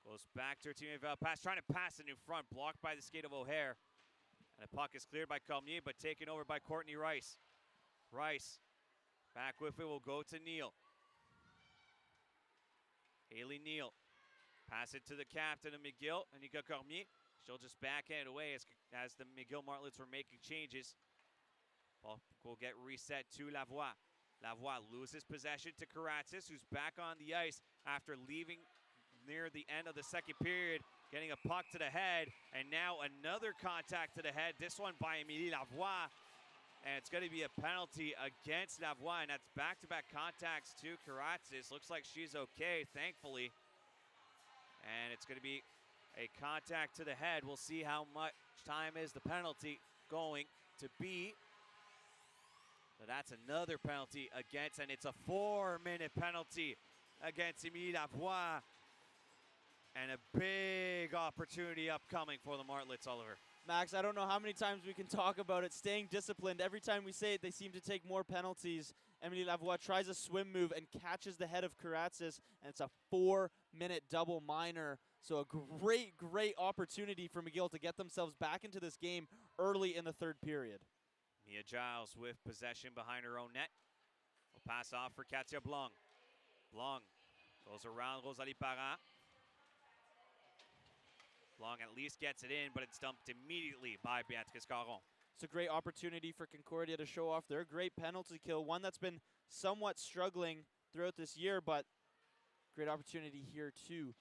goes back to her teammate Velpast, trying to pass it in front, blocked by the skate of O'Hare. And the puck is cleared by Cormier, but taken over by Courtney Rice. Rice back with it will go to Neal. Haley Neal. Pass it to the captain of McGill, Annika Cormier. She'll just backhand away as the McGill Martlets were making changes. Ball will get reset to Lavoie. Lavoie loses possession to Karatzis, who's back on the ice after leaving near the end of the second period, getting a puck to the head, and now another contact to the head, this one by Émilie Lavoie. And it's going to be a penalty against Lavoie, and that's back-to-back contacts to Karatzis. Looks like she's okay, thankfully. And it's going to be a contact to the head. We'll see how much time is the penalty going to be. So that's another penalty against, and it's a 4-minute penalty against Émilie Lavoie. And a big opportunity upcoming for the Martlets, Oliver. Max, I don't know how many times we can talk about it. Staying disciplined. Every time we say it, they seem to take more penalties. Émilie Lavoie tries a swim move and catches the head of Karatzis, and it's a 4-minute double minor. So a great, great opportunity for McGill to get themselves back into this game early in the third period. Mia Giles with possession behind her own net. Will pass off for Katia Blong. Blong goes around Rosalie Parent. Blong at least gets it in, but it's dumped immediately by Beatrice Caron. It's a great opportunity for Concordia to show off their great penalty kill, one that's been somewhat struggling throughout this year, but great opportunity here too.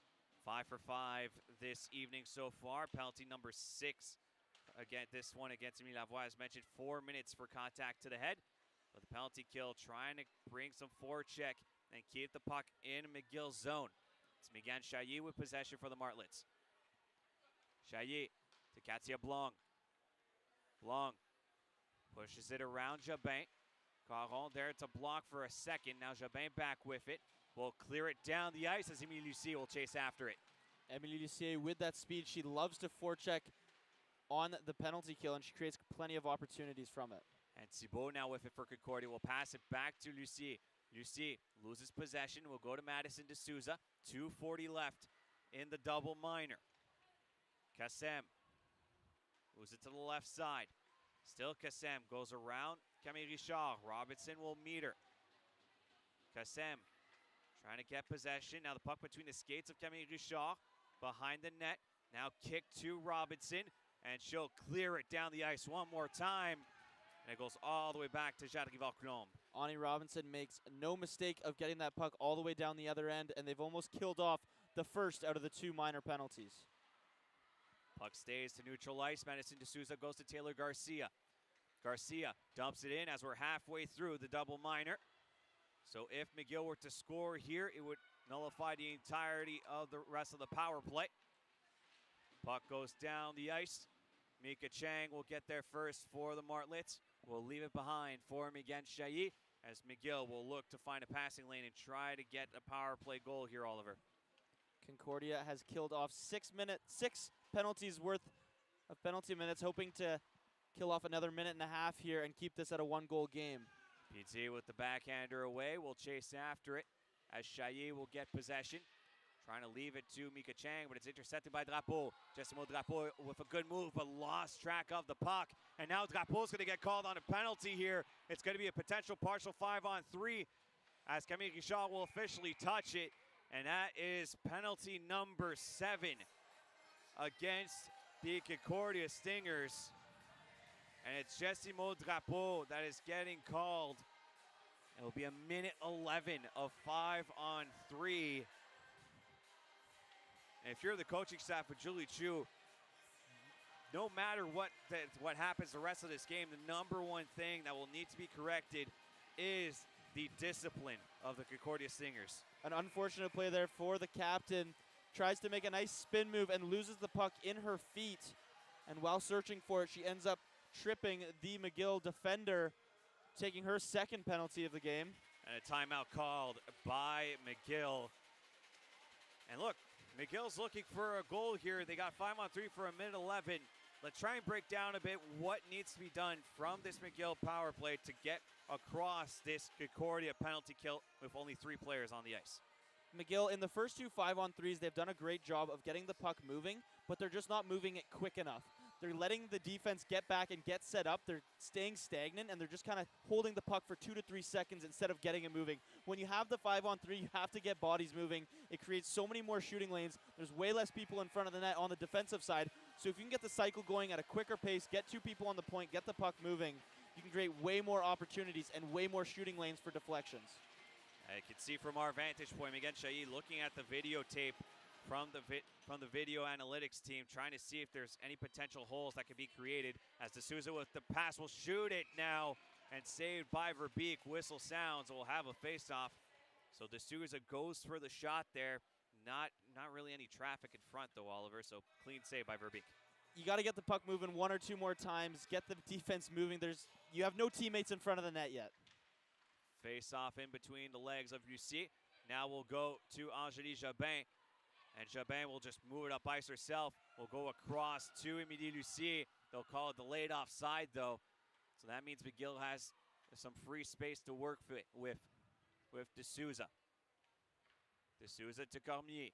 5 for 5 this evening so far. Penalty number 6. Again, this one against Émilie Lavoie, as mentioned, 4 minutes for contact to the head. But the penalty kill trying to bring some forecheck and keep the puck in McGill's zone. It's Megan Chaillet with possession for the Martlets. Chaillet to Katia Blong. Blong pushes it around Jobin. Caron there to block for a second. Now Jobin back with it. Will clear it down the ice as Emilie Lucier will chase after it. Emilie Lucier with that speed, she loves to forecheck on the penalty kill, and she creates plenty of opportunities from it. And Thibault now with it for Concordia. Will pass it back to Lucier. Lucier loses possession. Will go to Madison D'Souza. 2:40 left in the double minor. Kassem moves it to the left side. Still Kassem goes around Camille Richard. Robinson will meet her. Kassem trying to get possession. Now the puck between the skates of Camille Richard. Behind the net. Now kick to Robinson. And she'll clear it down the ice one more time. And it goes all the way back to Jade Rival-Coulombe. Ani Robinson makes no mistake of getting that puck all the way down the other end, and they've almost killed off the first out of the 2 minor penalties. Puck stays to neutral ice. Madison D'Souza goes to Taylor Garcia. Garcia dumps it in as we're halfway through the double minor. So if McGill were to score here, it would nullify the entirety of the rest of the power play. Puck goes down the ice. Mika Chang will get there first for the Martlets. Will leave it behind for Megan Chailly as McGill will look to find a passing lane and try to get a power play goal here, Oliver. Concordia has killed off 6 penalties worth of penalty minutes, hoping to kill off another minute and a half here and keep this at a 1-goal game. PT with the backhander away will chase after it as Chailly will get possession. Trying to leave it to Mika Chang, but it's intercepted by Drapeau. Jessimo Drapeau with a good move, but lost track of the puck. And now Drapeau's going to get called on a penalty here. It's going to be a potential partial 5-on-3 as Camille Richard will officially touch it. And that is penalty number 7 against the Concordia Stingers. And it's Jessimo Drapeau that is getting called. It will be a minute 11 of 5-on-3. And if you're the coaching staff with Julie Chu, no matter what happens the rest of this game, the number one thing that will need to be corrected is the discipline of the Concordia Stingers. An unfortunate play there for the captain. Tries to make a nice spin move and loses the puck in her feet. And while searching for it, she ends up tripping the McGill defender, taking her second penalty of the game. And a timeout called by McGill. And look, McGill's looking for a goal here. They got 5-on-3 for a minute 11. Let's try and break down a bit what needs to be done from this McGill power play to get across this Concordia penalty kill with only 3 players on the ice. McGill, in the first 2 5-on-3s, they've done a great job of getting the puck moving, but they're just not moving it quick enough. They're letting the defense get back and get set up. They're staying stagnant, and they're just kind of holding the puck for 2 to 3 seconds instead of getting it moving. When you have the 5-on-3, you have to get bodies moving. It creates so many more shooting lanes. There's way less people in front of the net on the defensive side. So if you can get the cycle going at a quicker pace, get 2 people on the point, get the puck moving, you can create way more opportunities and way more shooting lanes for deflections. I can see from our vantage point, Megan Chailly looking at the videotape from the video analytics team, trying to see if there's any potential holes that could be created. As D'Souza with the pass will shoot it now, and saved by Verbeek. Whistle sounds, we'll have a face-off. So D'Souza goes for the shot there. Not really any traffic in front though, Oliver, so clean save by Verbeek. You got to get the puck moving 1 or 2 more times, get the defense moving. You have no teammates in front of the net yet. Face-off in between the legs of Lucie. Now we'll go to Angélie Jobin. And Jobin will just move it up ice herself. We'll go across to Emilie Lucier. They'll call it delayed offside, though. So that means McGill has some free space to work with D'Souza. D'Souza to Cormier.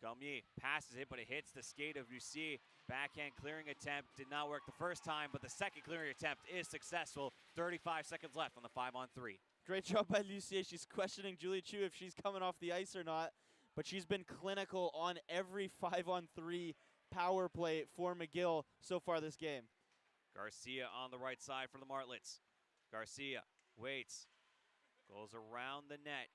Cormier passes it, but it hits the skate of Lucier. Backhand clearing attempt did not work the first time, but the second clearing attempt is successful. 35 seconds left on the 5-on-3. Great job by Lucier. She's questioning Julie Chu if she's coming off the ice or not. But she's been clinical on every 5-on-3 power play for McGill so far this game. Garcia on the right side for the Martlets. Garcia waits, goes around the net.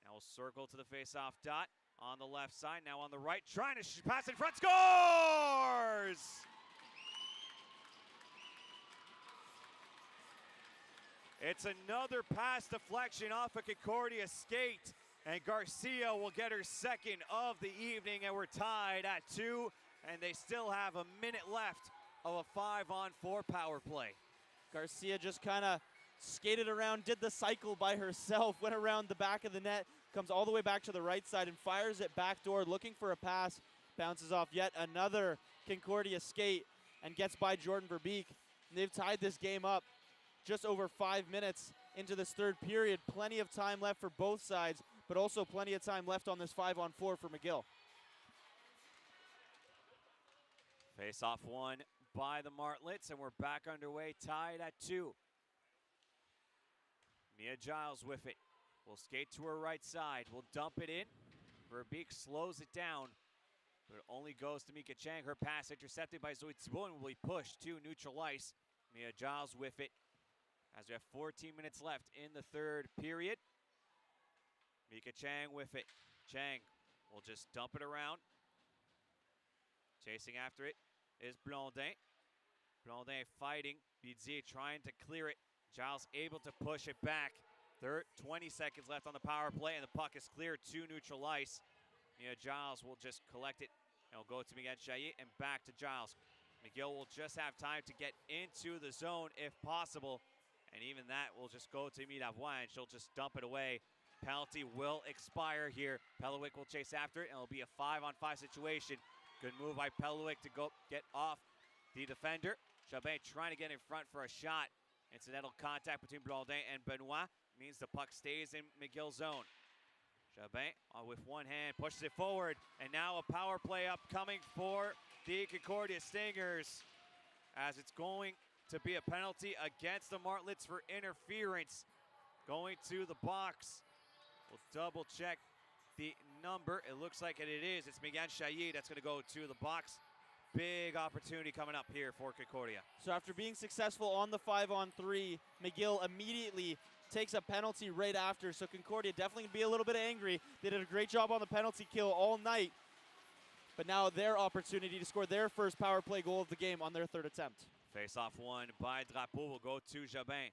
Now we'll circle to the face-off dot on the left side. Now on the right, trying to pass in front, scores! It's another pass deflection off a Concordia skate. And Garcia will get her second of the evening, and we're tied at 2. And they still have a minute left of a 5-on-4 power play. Garcia just kind of skated around, did the cycle by herself, went around the back of the net, comes all the way back to the right side and fires it backdoor, looking for a pass. Bounces off yet another Concordia skate and gets by Jordan Verbeek. They've tied this game up just over 5 minutes into this third period. Plenty of time left for both sides, but also plenty of time left on this 5-on-4 for McGill. Face-off won by the Martlets, and we're back underway, tied at 2. Mia Giles with it. Will skate to her right side. Will dump it in. Verbeek slows it down, but it only goes to Mika Chang. Her pass intercepted by Zoe Thibault and will be pushed to neutral ice. Mia Giles with it as we have 14 minutes left in the third period. Mika Chang with it. Chang will just dump it around. Chasing after it is Blondin. Blondin fighting. Bidzier trying to clear it. Giles able to push it back. 20 seconds left on the power play, and the puck is cleared to neutral ice. Mia Giles will just collect it, and will go to McGill and back to Giles. McGill will just have time to get into the zone if possible, and even that will just go to Lavoie, and she'll just dump it away. Penalty will expire here. Pelowick will chase after it, and it'll be a 5-on-5 situation. Good move by Pelowick to go get off the defender. Jabin trying to get in front for a shot. Incidental contact between Blondin and Benoit means the puck stays in McGill's zone. Jabin with one hand pushes it forward, and now a power play upcoming for the Concordia Stingers, as it's going to be a penalty against the Martlets for interference. Going to the box. We'll double check the number. It looks like it is. It's Miguel Chailly that's going to go to the box. Big opportunity coming up here for Concordia. So after being successful on the 5-on-3, McGill immediately takes a penalty right after. So Concordia definitely going to be a little bit angry. They did a great job on the penalty kill all night. But now their opportunity to score their first power play goal of the game on their third attempt. Face-off won by Drapeau will go to Jabin.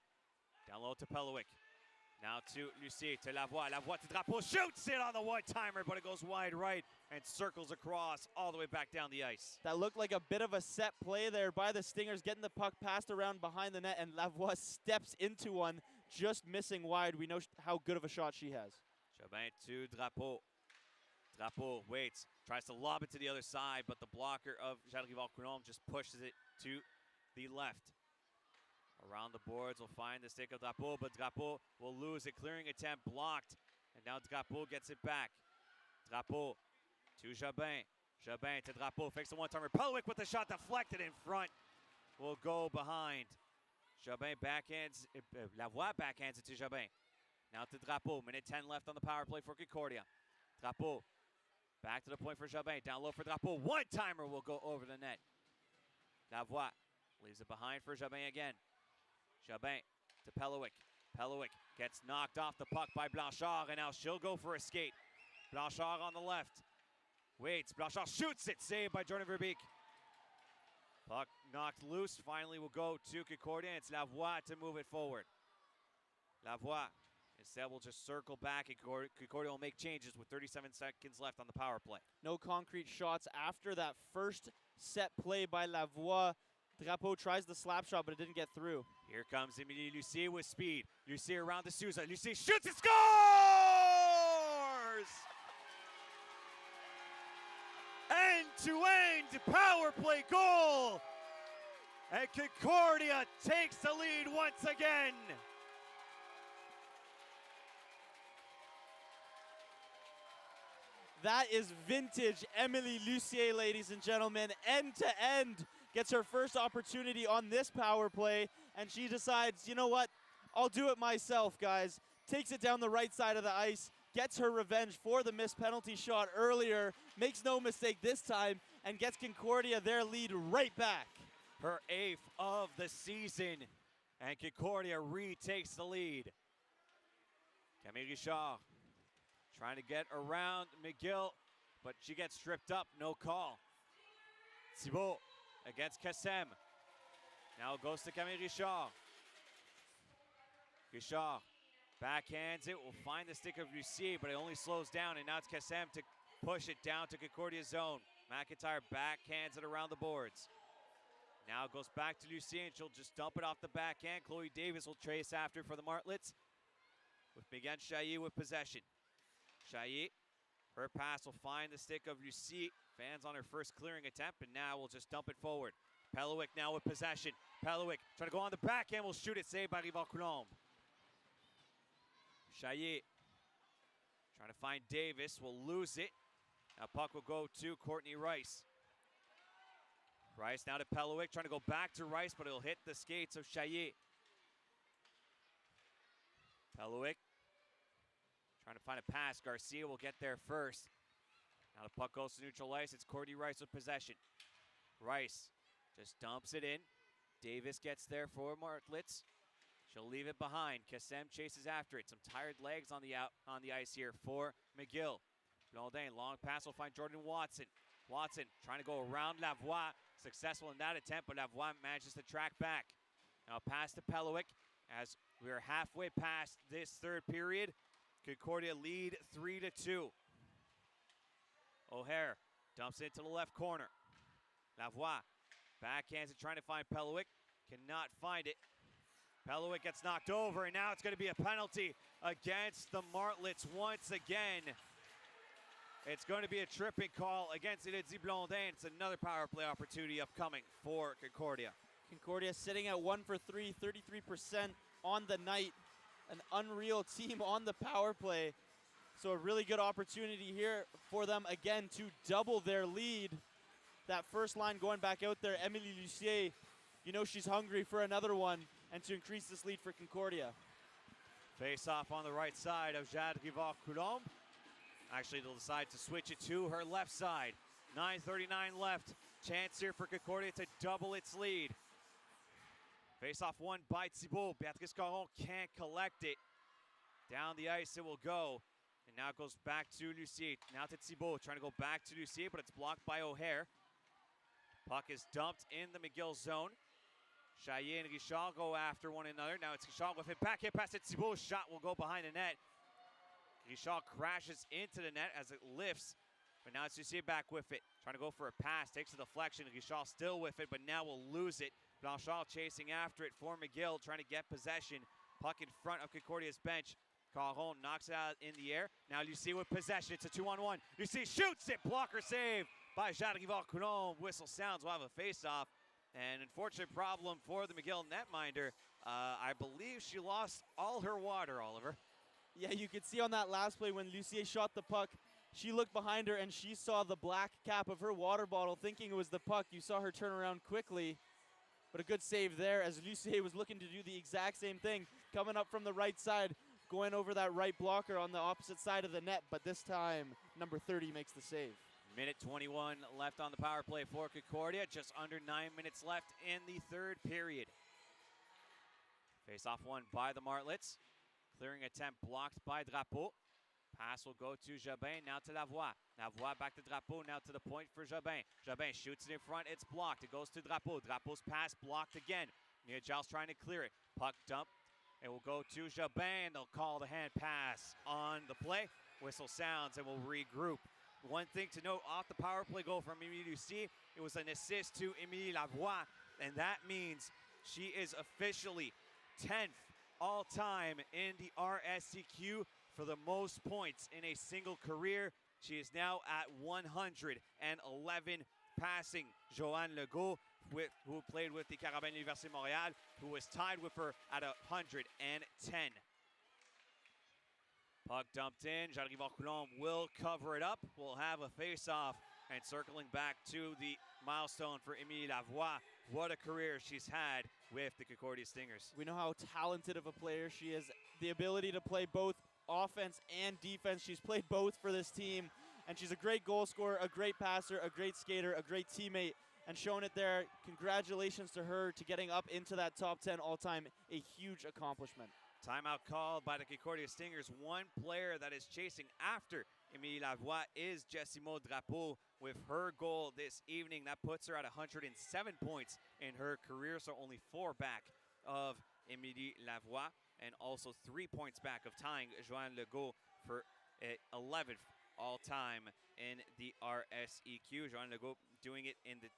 Down low to Pelowick. Now to Lucier, to Lavoie. Lavoie to Drapeau, shoots it on the one-timer, but it goes wide right and circles across all the way back down the ice. That looked like a bit of a set play there by the Stingers, getting the puck passed around behind the net, and Lavoie steps into one, just missing wide. We know how good of a shot she has. Jabin to Drapeau. Drapeau waits, tries to lob it to the other side, but the blocker of Jean-Rival-Coulombe just pushes it to the left. Around the boards, we'll find the stick of Drapeau, but Drapeau will lose it. Clearing attempt blocked, and now Drapeau gets it back. Drapeau to Jabin. Jabin to Drapeau, fakes the one-timer. Pelowick with the shot deflected in front. Will go behind. Jabin backhands, Lavoie backhands it to Jabin. Now to Drapeau, minute 10 left on the power play for Concordia. Drapeau back to the point for Jabin, down low for Drapeau. One-timer will go over the net. Lavoie leaves it behind for Jabin again. Jabin to Pelowick. Pelowick gets knocked off the puck by Blanchard, and now she'll go for a skate. Blanchard on the left. Waits, Blanchard shoots it, saved by Jordan Verbeek. Puck knocked loose, finally will go to Concordia. It's Lavoie to move it forward. Lavoie instead will just circle back, and Concordia will make changes with 37 seconds left on the power play. No concrete shots after that first set play by Lavoie. Drapeau tries the slap shot, but it didn't get through. Here comes Emilie Lucier with speed. Lucier around to Souza. Lucier shoots and scores! End-to-end power play goal! And Concordia takes the lead once again. That is vintage Emilie Lucier, ladies and gentlemen. End-to-end. Gets her first opportunity on this power play, and she decides, you know what, I'll do it myself, guys. Takes it down the right side of the ice, gets her revenge for the missed penalty shot earlier, makes no mistake this time, and gets Concordia their lead right back. Her 8th of the season, and Concordia retakes the lead. Camille Richard trying to get around McGill, but she gets stripped up, no call. Thibault against Kassem. Now it goes to Camille Richard. Richard backhands it, will find the stick of Lucier, but it only slows down, and now it's Kassem to push it down to Concordia's zone. McIntyre backhands it around the boards. Now it goes back to Lucien. She'll just dump it off the backhand. Chloe Davis will trace after for the Martlets. With Megan Chaillet with possession. Chaillet, her pass will find the stick of Lucie. Fans on her first clearing attempt, and now we'll just dump it forward. Pelowick now with possession. Pelowick trying to go on the backhand, will shoot it, saved by Rival-Coulombe. Chaillet trying to find Davis, will lose it. Now puck will go to Courtney Rice. Rice now to Pelowick, trying to go back to Rice, but it'll hit the skates of Chaillet. Pelowick trying to find a pass. Garcia will get there first. Now the puck goes to neutral ice. It's Courtney Rice with possession. Rice just dumps it in. Davis gets there for Martlets. She'll leave it behind. Kassem chases after it. Some tired legs on the ice here for McGill. Blondin, long pass will find Jordan Watson. Watson trying to go around Lavoie. Successful in that attempt, but Lavoie manages to track back. Now pass to Pelowick as we are halfway past this third period. Concordia lead 3-2. O'Hare dumps it to the left corner. Lavoie backhands it, trying to find Pelowick. Cannot find it. Pelowick gets knocked over, and now it's going to be a penalty against the Martlets once again. It's going to be a tripping call against Elodie Blondin. It's another power play opportunity upcoming for Concordia. Concordia sitting at 1 for 3, 33% on the night. An unreal team on the power play. So a really good opportunity here for them again to double their lead. That first line going back out there, Emilie Lucier, you know she's hungry for another one, and to increase this lead for Concordia. Face off on the right side of Jade Rival-Coulombe. Actually, they'll decide to switch it to her left side. 9:39 left. Chance here for Concordia to double its lead. Face off one by Thibault. Beatrice Caron can't collect it. Down the ice it will go. And now it goes back to Lucier. Now to Thibault, trying to go back to Lucier, but it's blocked by O'Hare. Puck is dumped in the McGill zone. Chaillet and Richard go after one another. Now it's Richard with it. Backhand pass to Thibault. Shot will go behind the net. Richard crashes into the net as it lifts. But now it's Lucier back with it. Trying to go for a pass. Takes a deflection. Richard still with it, but now will lose it. Blanchard chasing after it for McGill, trying to get possession. Puck in front of Concordia's bench. Caron knocks it out in the air. Now Lucier with possession. It's a 2-on-1. Lucier shoots it. Blocker save by Jade Rival-Coulombe. Whistle sounds. We'll have a face-off. An unfortunate problem for the McGill netminder. I believe she lost all her water, Oliver. Yeah, you could see on that last play when Lucier shot the puck, she looked behind her and she saw the black cap of her water bottle thinking it was the puck. You saw her turn around quickly, but a good save there as Lucier was looking to do the exact same thing, coming up from the right side, going over that right blocker on the opposite side of the net, but this time, number 30 makes the save. Minute 21 left on the power play for Concordia. Just under 9 minutes left in the third period. Face-off one by the Martlets. Clearing attempt blocked by Drapeau. Pass will go to Jobin, now to Lavoie. Lavoie back to Drapeau, now to the point for Jobin. Jobin shoots it in front, it's blocked. It goes to Drapeau. Drapeau's pass blocked again. Nia Giles trying to clear it. Puck dump. It will go to Jobin. They'll call the hand pass on the play. Whistle sounds and we'll regroup. One thing to note off the power play goal from Emilie Lucie, it was an assist to Emilie Lavoie, and that means she is officially 10th all-time in the RSCQ for the most points in a single career. She is now at 111, passing Joanne Legault, who played with the Carabins Université Montréal, who was tied with her at 110. Puck dumped in. Jade Rival-Coulombe will cover it up. We'll have a face-off. And circling back to the milestone for Emilie Lavoie. What a career she's had with the Concordia Stingers. We know how talented of a player she is. The ability to play both offense and defense. She's played both for this team. And she's a great goal scorer, a great passer, a great skater, a great teammate. And showing it there. Congratulations to her to getting up into that top 10 all-time. A huge accomplishment. Timeout called by the Concordia Stingers. One player that is chasing after Emilie Lavoie is Jessimo Drapeau with her goal this evening. That puts her at 107 points in her career, so only 4 back of Emilie Lavoie and also 3 points back of tying Joanne Legault for 11th all time in the RSEQ. Jean Legault doing it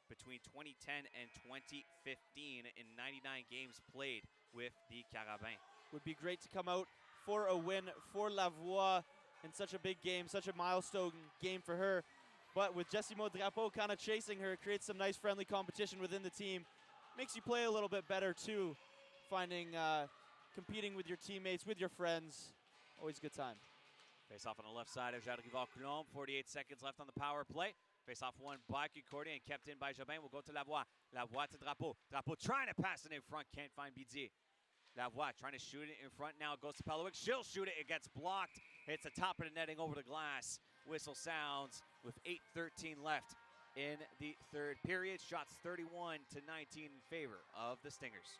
between 2010 and 2015 in 99 games played with the Carabins. Would be great to come out for a win for Lavoie in such a big game, such a milestone game for her. But with Jessimo Drapeau kind of chasing her, it creates some nice friendly competition within the team. Makes you play a little bit better too, finding competing with your teammates, with your friends. Always a good time. Face off on the left side of Jade Rival-Coulombe. 48 seconds left on the power play. Face off won by Concordia and kept in by Jobin. We'll go to Lavoie. Lavoie to Drapeau. Drapeau trying to pass it in front. Can't find Bidier. Lavoie trying to shoot it in front now. Goes to Pelowick. She'll shoot it. It gets blocked. Hits the top of the netting over the glass. Whistle sounds with 8:13 left in the third period. Shots 31-19 in favor of the Stingers.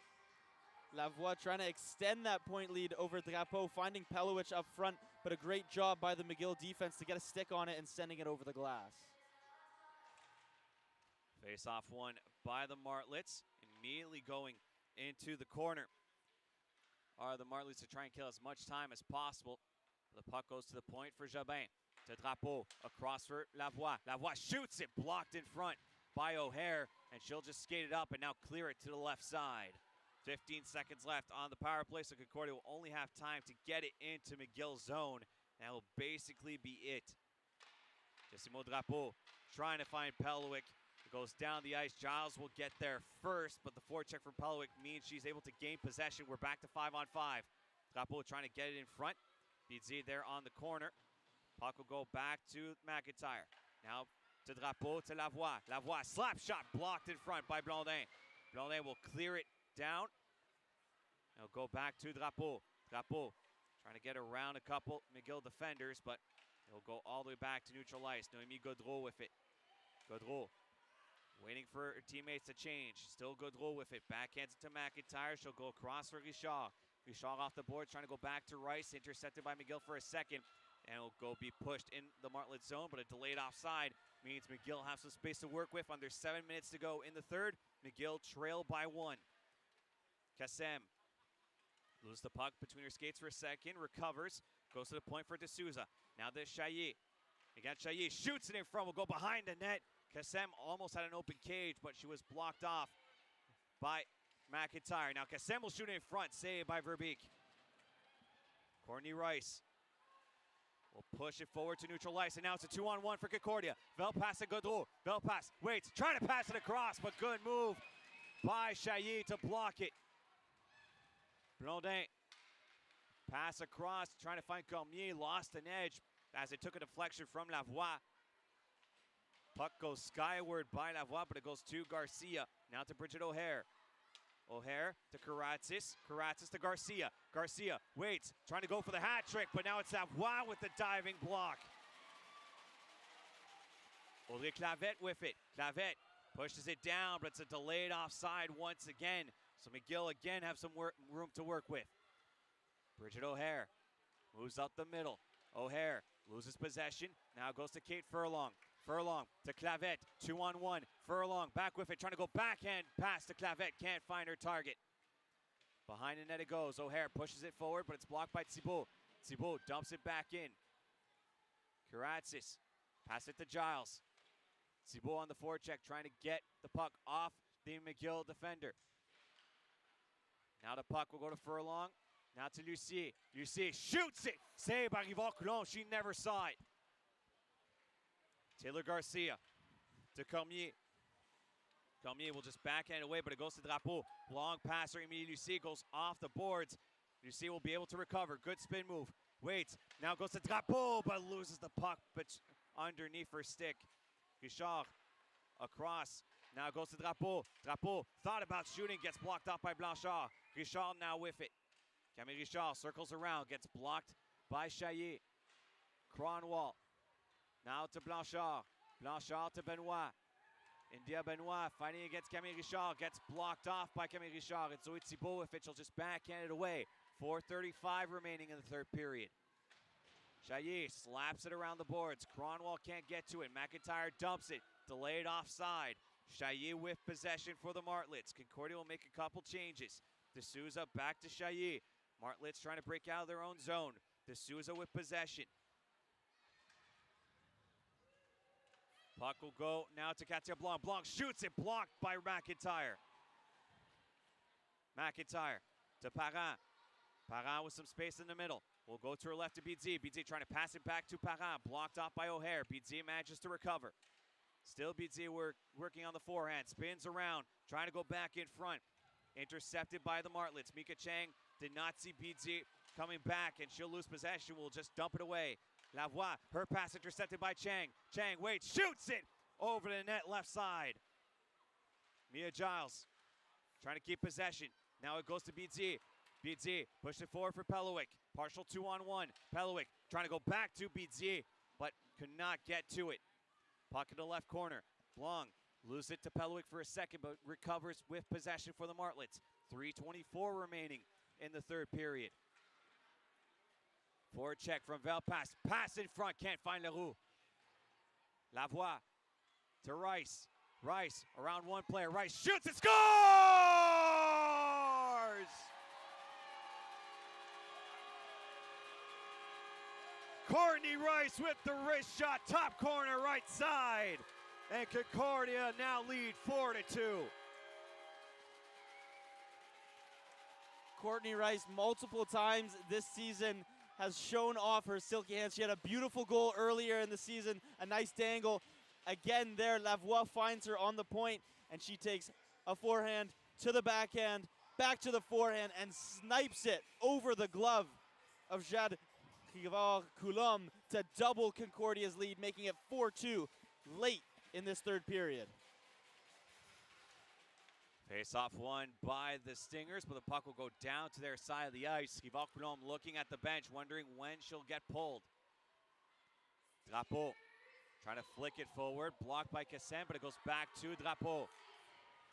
Lavoie trying to extend that point lead over Drapeau, finding Pelowick up front, but a great job by the McGill defense to get a stick on it and sending it over the glass. Face off one by the Martlets, immediately going into the corner. Are the Martlets to try and kill as much time as possible. The puck goes to the point for Jobin. To Drapeau, across for Lavoie. Lavoie shoots it, blocked in front by O'Hare, and she'll just skate it up and now clear it to the left side. 15 seconds left on the power play, so Concordia will only have time to get it into McGill's zone. That will basically be it. Jessimo Drapeau trying to find Pelowick. It goes down the ice. Giles will get there first, but the forecheck from Pelowick means she's able to gain possession. We're back to 5-on-5. Drapeau trying to get it in front. Bidier there on the corner. Puck will go back to McIntyre. Now to Drapeau, to Lavoie. Lavoie, slap shot blocked in front by Blondin. Blondin will clear it down. It'll go back to Drapeau. Drapeau trying to get around a couple McGill defenders, but it'll go all the way back to neutral ice. Noémie Gaudreau with it. Gaudreau waiting for her teammates to change. Still Gaudreau with it. Backhands it to McIntyre. She'll go across for Richard. Richard off the board, trying to go back to Rice. Intercepted by McGill for a second. And it'll go be pushed in the Martlet zone, but a delayed offside means McGill has some space to work with. Under 7 minutes to go in the third. McGill trail by 1. Kassem loses the puck between her skates for a second, recovers, goes to the point for D'Souza. Now there's Chaillet. Again, Chaillet shoots it in front, will go behind the net. Kassem almost had an open cage, but she was blocked off by McIntyre. Now Kassem will shoot it in front, saved by Verbeek. Courtney Rice will push it forward to neutral ice, and now it's a 2-on-1 for Concordia. Velpass to Gaudreau. Velpass waits, trying to pass it across, but good move by Chaillet to block it. Blondin, pass across, trying to find Cormier, lost an edge as it took a deflection from Lavoie. Puck goes skyward by Lavoie, but it goes to Garcia. Now to Bridget O'Hare. O'Hare to Karatzis. Karatzis to Garcia. Garcia waits, trying to go for the hat trick, but now it's Lavoie with the diving block. Audrey Clavette with it. Clavette pushes it down, but it's a delayed offside once again. So McGill again have some room to work with. Bridget O'Hare moves up the middle. O'Hare loses possession. Now goes to Kate Furlong. Furlong to Clavette. 2-on-1. Furlong back with it. Trying to go backhand pass to Clavette. Can't find her target. Behind the net it goes. O'Hare pushes it forward, but it's blocked by Thibault. Thibault dumps it back in. Karatzis. Pass it to Giles. Thibault on the forecheck trying to get the puck off the McGill defender. Now the puck will go to Furlong. Now to Lucier. Lucier shoots it. Saved by Rival-Coulombe. She never saw it. Taylor Garcia to Cormier. Cormier will just backhand away, but it goes to Drapeau. Long passer, Emilie Lucier goes off the boards. Lucier will be able to recover. Good spin move. Waits. Now goes to Drapeau, but loses the puck underneath her stick. Richard across. Now goes to Drapeau. Drapeau thought about shooting, gets blocked off by Blanchard. Richard now with it. Camille Richard circles around, gets blocked by Chaillet. Cronwall. Now to Blanchard. Blanchard to Benoit. India Benoit fighting against Camille Richard. Gets blocked off by Camille Richard. And Zoe Thibault with it. She'll just backhand it away. 4:35 remaining in the third period. Chaillet slaps it around the boards. Cronwall can't get to it. McIntyre dumps it. Delayed offside. Chaillet with possession for the Martlets. Concordia will make a couple changes. D'Souza back to Chaillet. Martlets trying to break out of their own zone. D'Souza with possession. Puck will go now to Katia Blanc. Blanc shoots it, blocked by McIntyre. McIntyre to Parent. Parent with some space in the middle. Will go to her left to BZ. BZ trying to pass it back to Parent. Blocked off by O'Hare. BZ manages to recover. Still BZ working on the forehand. Spins around, trying to go back in front. Intercepted by the Martlets. Mika Chang did not see BZ coming back, and she'll lose possession. Will just dump it away. Lavoie, her pass intercepted by Chang. Chang waits, shoots it over the net left side. Mia Giles trying to keep possession. Now it goes to BZ. BZ pushed it forward for Pelowick. Partial 2-on-1. Pelowick trying to go back to BZ, but could not get to it. Puck in the left corner. Blanc loses it to Pelowick for a second, but recovers with possession for the Martlets. 3:24 remaining in the third period. Forward check from Velpas. Pass in front, can't find Leroux. Lavoie to Rice. Rice around one player. Rice shoots and scores! Courtney Rice with the wrist shot, top corner, right side. And Concordia now lead 4-2. Courtney Rice multiple times this season has shown off her silky hands. She had a beautiful goal earlier in the season, a nice dangle. Again there, Lavoie finds her on the point, and she takes a forehand to the backhand, back to the forehand, and snipes it over the glove of Jade Rivard-Coulombe to double Concordia's lead, making it 4-2 late in this third period. Face-off won by the Stingers, but the puck will go down to their side of the ice. Rivard-Coulombe looking at the bench, wondering when she'll get pulled. Drapeau trying to flick it forward, blocked by Cassin, but it goes back to Drapeau.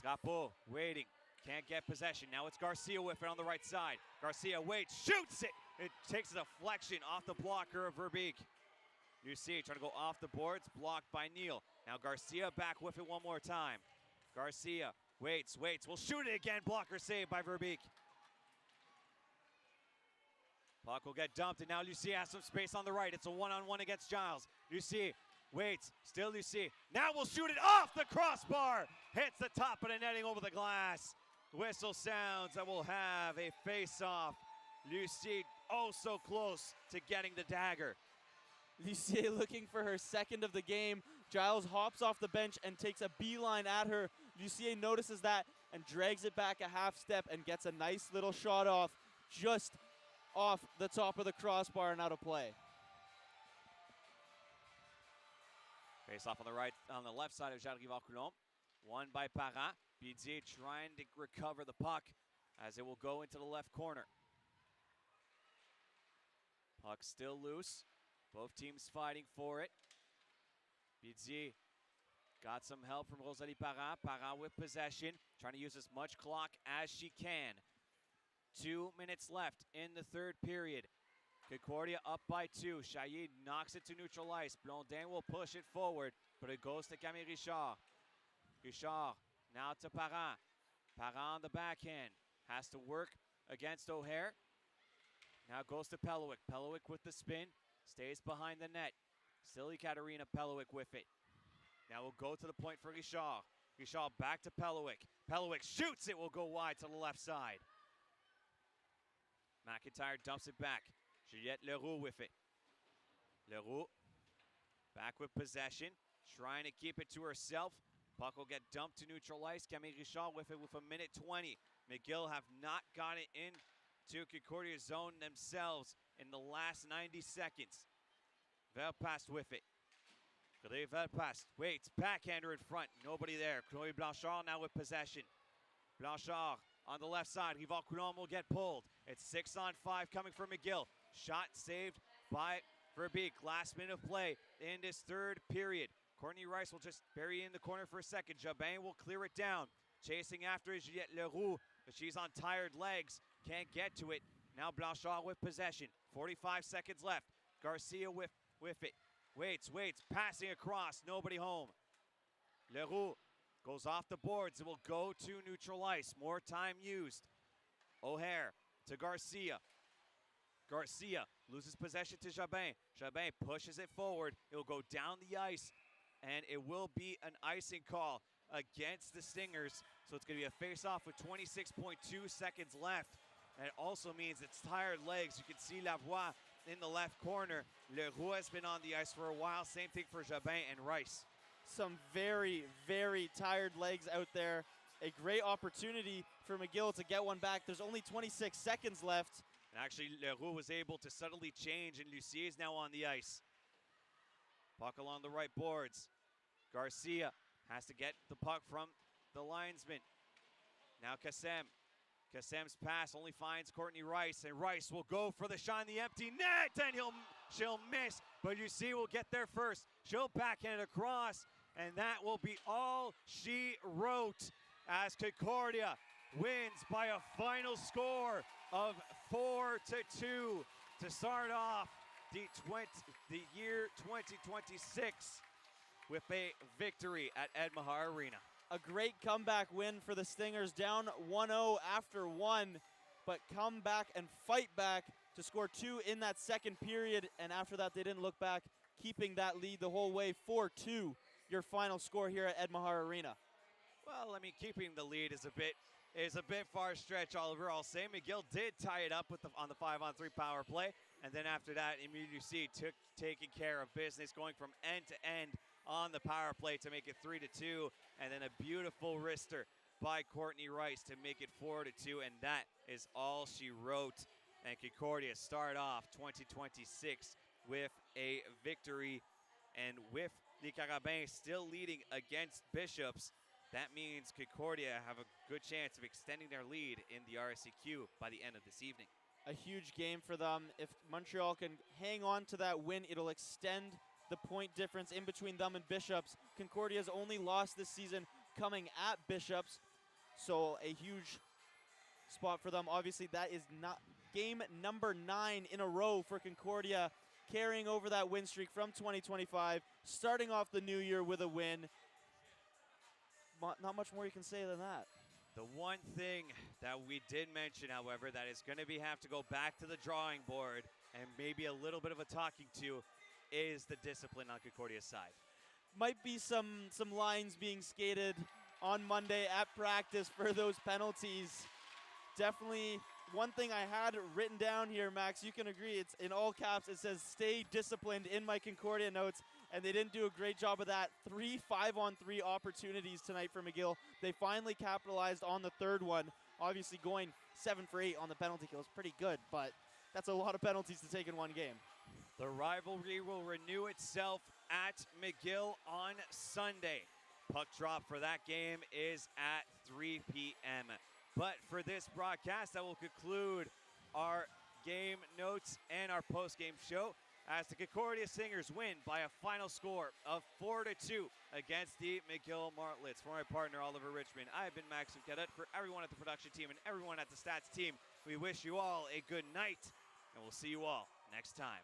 Drapeau waiting, can't get possession. Now it's Garcia with it on the right side. Garcia waits, shoots it! It takes a deflection off the blocker of Verbeek. You see, trying to go off the boards, blocked by Neal. Now Garcia back with it one more time. Garcia waits, will shoot it again, blocker saved by Verbeek. Puck will get dumped, and now Lucie has some space on the right. It's a one-on-one against Giles. Lucie waits, still Lucie. Now we'll shoot it off the crossbar. Hits the top of the netting over the glass. Whistle sounds, and we'll have a face-off. Lucie oh so close to getting the dagger. Lucie looking for her second of the game. Giles hops off the bench and takes a beeline at her. Lucie notices that and drags it back a half step and gets a nice little shot off, just off the top of the crossbar and out of play. Face off on the left side of Jade Rivard-Coulombe. Won by Parent. BD trying to recover the puck as it will go into the left corner. Puck still loose. Both teams fighting for it. BD got some help from Rosalie Parent. Parent with possession, trying to use as much clock as she can. 2 minutes left in the third period. Concordia up by 2. Chailly knocks it to neutral ice. Blondin will push it forward, but it goes to Camille Richard. Richard now to Parent. Parent on the backhand. Has to work against O'Hare. Now goes to Pelowick. Pelowick with the spin. Stays behind the net. Still Ekaterina Pelowick with it. Now we'll go to the point for Richard. Richard back to Pelowick. Pelowick shoots it. Will go wide to the left side. McIntyre dumps it back. Juliette Leroux with it. Leroux back with possession. Trying to keep it to herself. Puck will get dumped to neutral ice. Camille Richard with it with a minute 20. McGill have not got it into Concordia zone themselves in the last 90 seconds. Velpas with it. Velpas waits, backhander in front, nobody there. Chloe Blanchard now with possession. Blanchard on the left side, Rivard-Coulombe will get pulled. It's 6-on-5 coming from McGill. Shot saved by Verbeek. Last minute of play in this third period. Courtney Rice will just bury in the corner for a second. Jabin will clear it down. Chasing after is Juliette Leroux, but she's on tired legs. Can't get to it. Now Blanchard with possession. 45 seconds left. Garcia with it. Waits, passing across, nobody home. Leroux goes off the boards. It will go to neutral ice. More time used. O'Hare to Garcia. Garcia loses possession to Jabin. Jabin pushes it forward. It will go down the ice and it will be an icing call against the Stingers. So it's going to be a face-off with 26.2 seconds left. And it also means it's tired legs. You can see Lavoie in the left corner. Leroux has been on the ice for a while. Same thing for Jabin and Rice. Some very, very tired legs out there. A great opportunity for McGill to get one back. There's only 26 seconds left. And actually, Leroux was able to subtly change, and Lucier is now on the ice. Puck along the right boards. Garcia has to get the puck from the linesman. Now Kassem. Kassem's pass only finds Courtney Rice, and Rice will go for the shot in the empty net, and she'll miss, but Lucier will get there first. She'll backhand it across, and that will be all she wrote as Concordia wins by a final score of 4-2 to start off the year 2026 with a victory at Edmahar Arena. A great comeback win for the Stingers, down 1-0 after one, but come back and fight back to score 2 in that second period, and after that they didn't look back, keeping that lead the whole way. 4-2, your final score here at Edmahar Arena. Well, I mean, keeping the lead is a bit far stretch, Oliver. I'll say McGill did tie it up with on the 5-on-3 power play, and then after that, Lucier taking care of business, going from end to end on the power play to make it 3-2, and then a beautiful wrister by Courtney Rice to make it 4-2, and that is all she wrote. And Concordia start off 2026 with a victory, and with the Carabins still leading against Bishops, that means Concordia have a good chance of extending their lead in the RSEQ by the end of this evening. A huge game for them. If Montreal can hang on to that win, it'll extend the point difference in between them and Bishops. Concordia's only lost this season coming at Bishops, so a huge spot for them. Obviously, that is not game number 9 in a row for Concordia, carrying over that win streak from 2025, starting off the new year with a win. Not much more you can say than that. The one thing that we did mention, however, that is going to have to go back to the drawing board and maybe a little bit of a talking to is the discipline on Concordia's side. Might be some lines being skated on Monday at practice for those penalties. Definitely one thing I had written down here, Max, you can agree, it's in all caps, it says stay disciplined in my Concordia notes, and they didn't do a great job of that. 3 5-on-3 opportunities tonight for McGill. They finally capitalized on the third one. Obviously going 7 for 8 on the penalty kill is pretty good, but that's a lot of penalties to take in one game. The rivalry will renew itself at McGill on Sunday. Puck drop for that game is at 3 p.m. But for this broadcast, that will conclude our game notes and our post-game show as the Concordia Stingers win by a final score of 4-2 against the McGill Martlets. For my partner, Oliver Richmond, I have been Maxim Cadet. For everyone at the production team and everyone at the stats team, we wish you all a good night, and we'll see you all next time.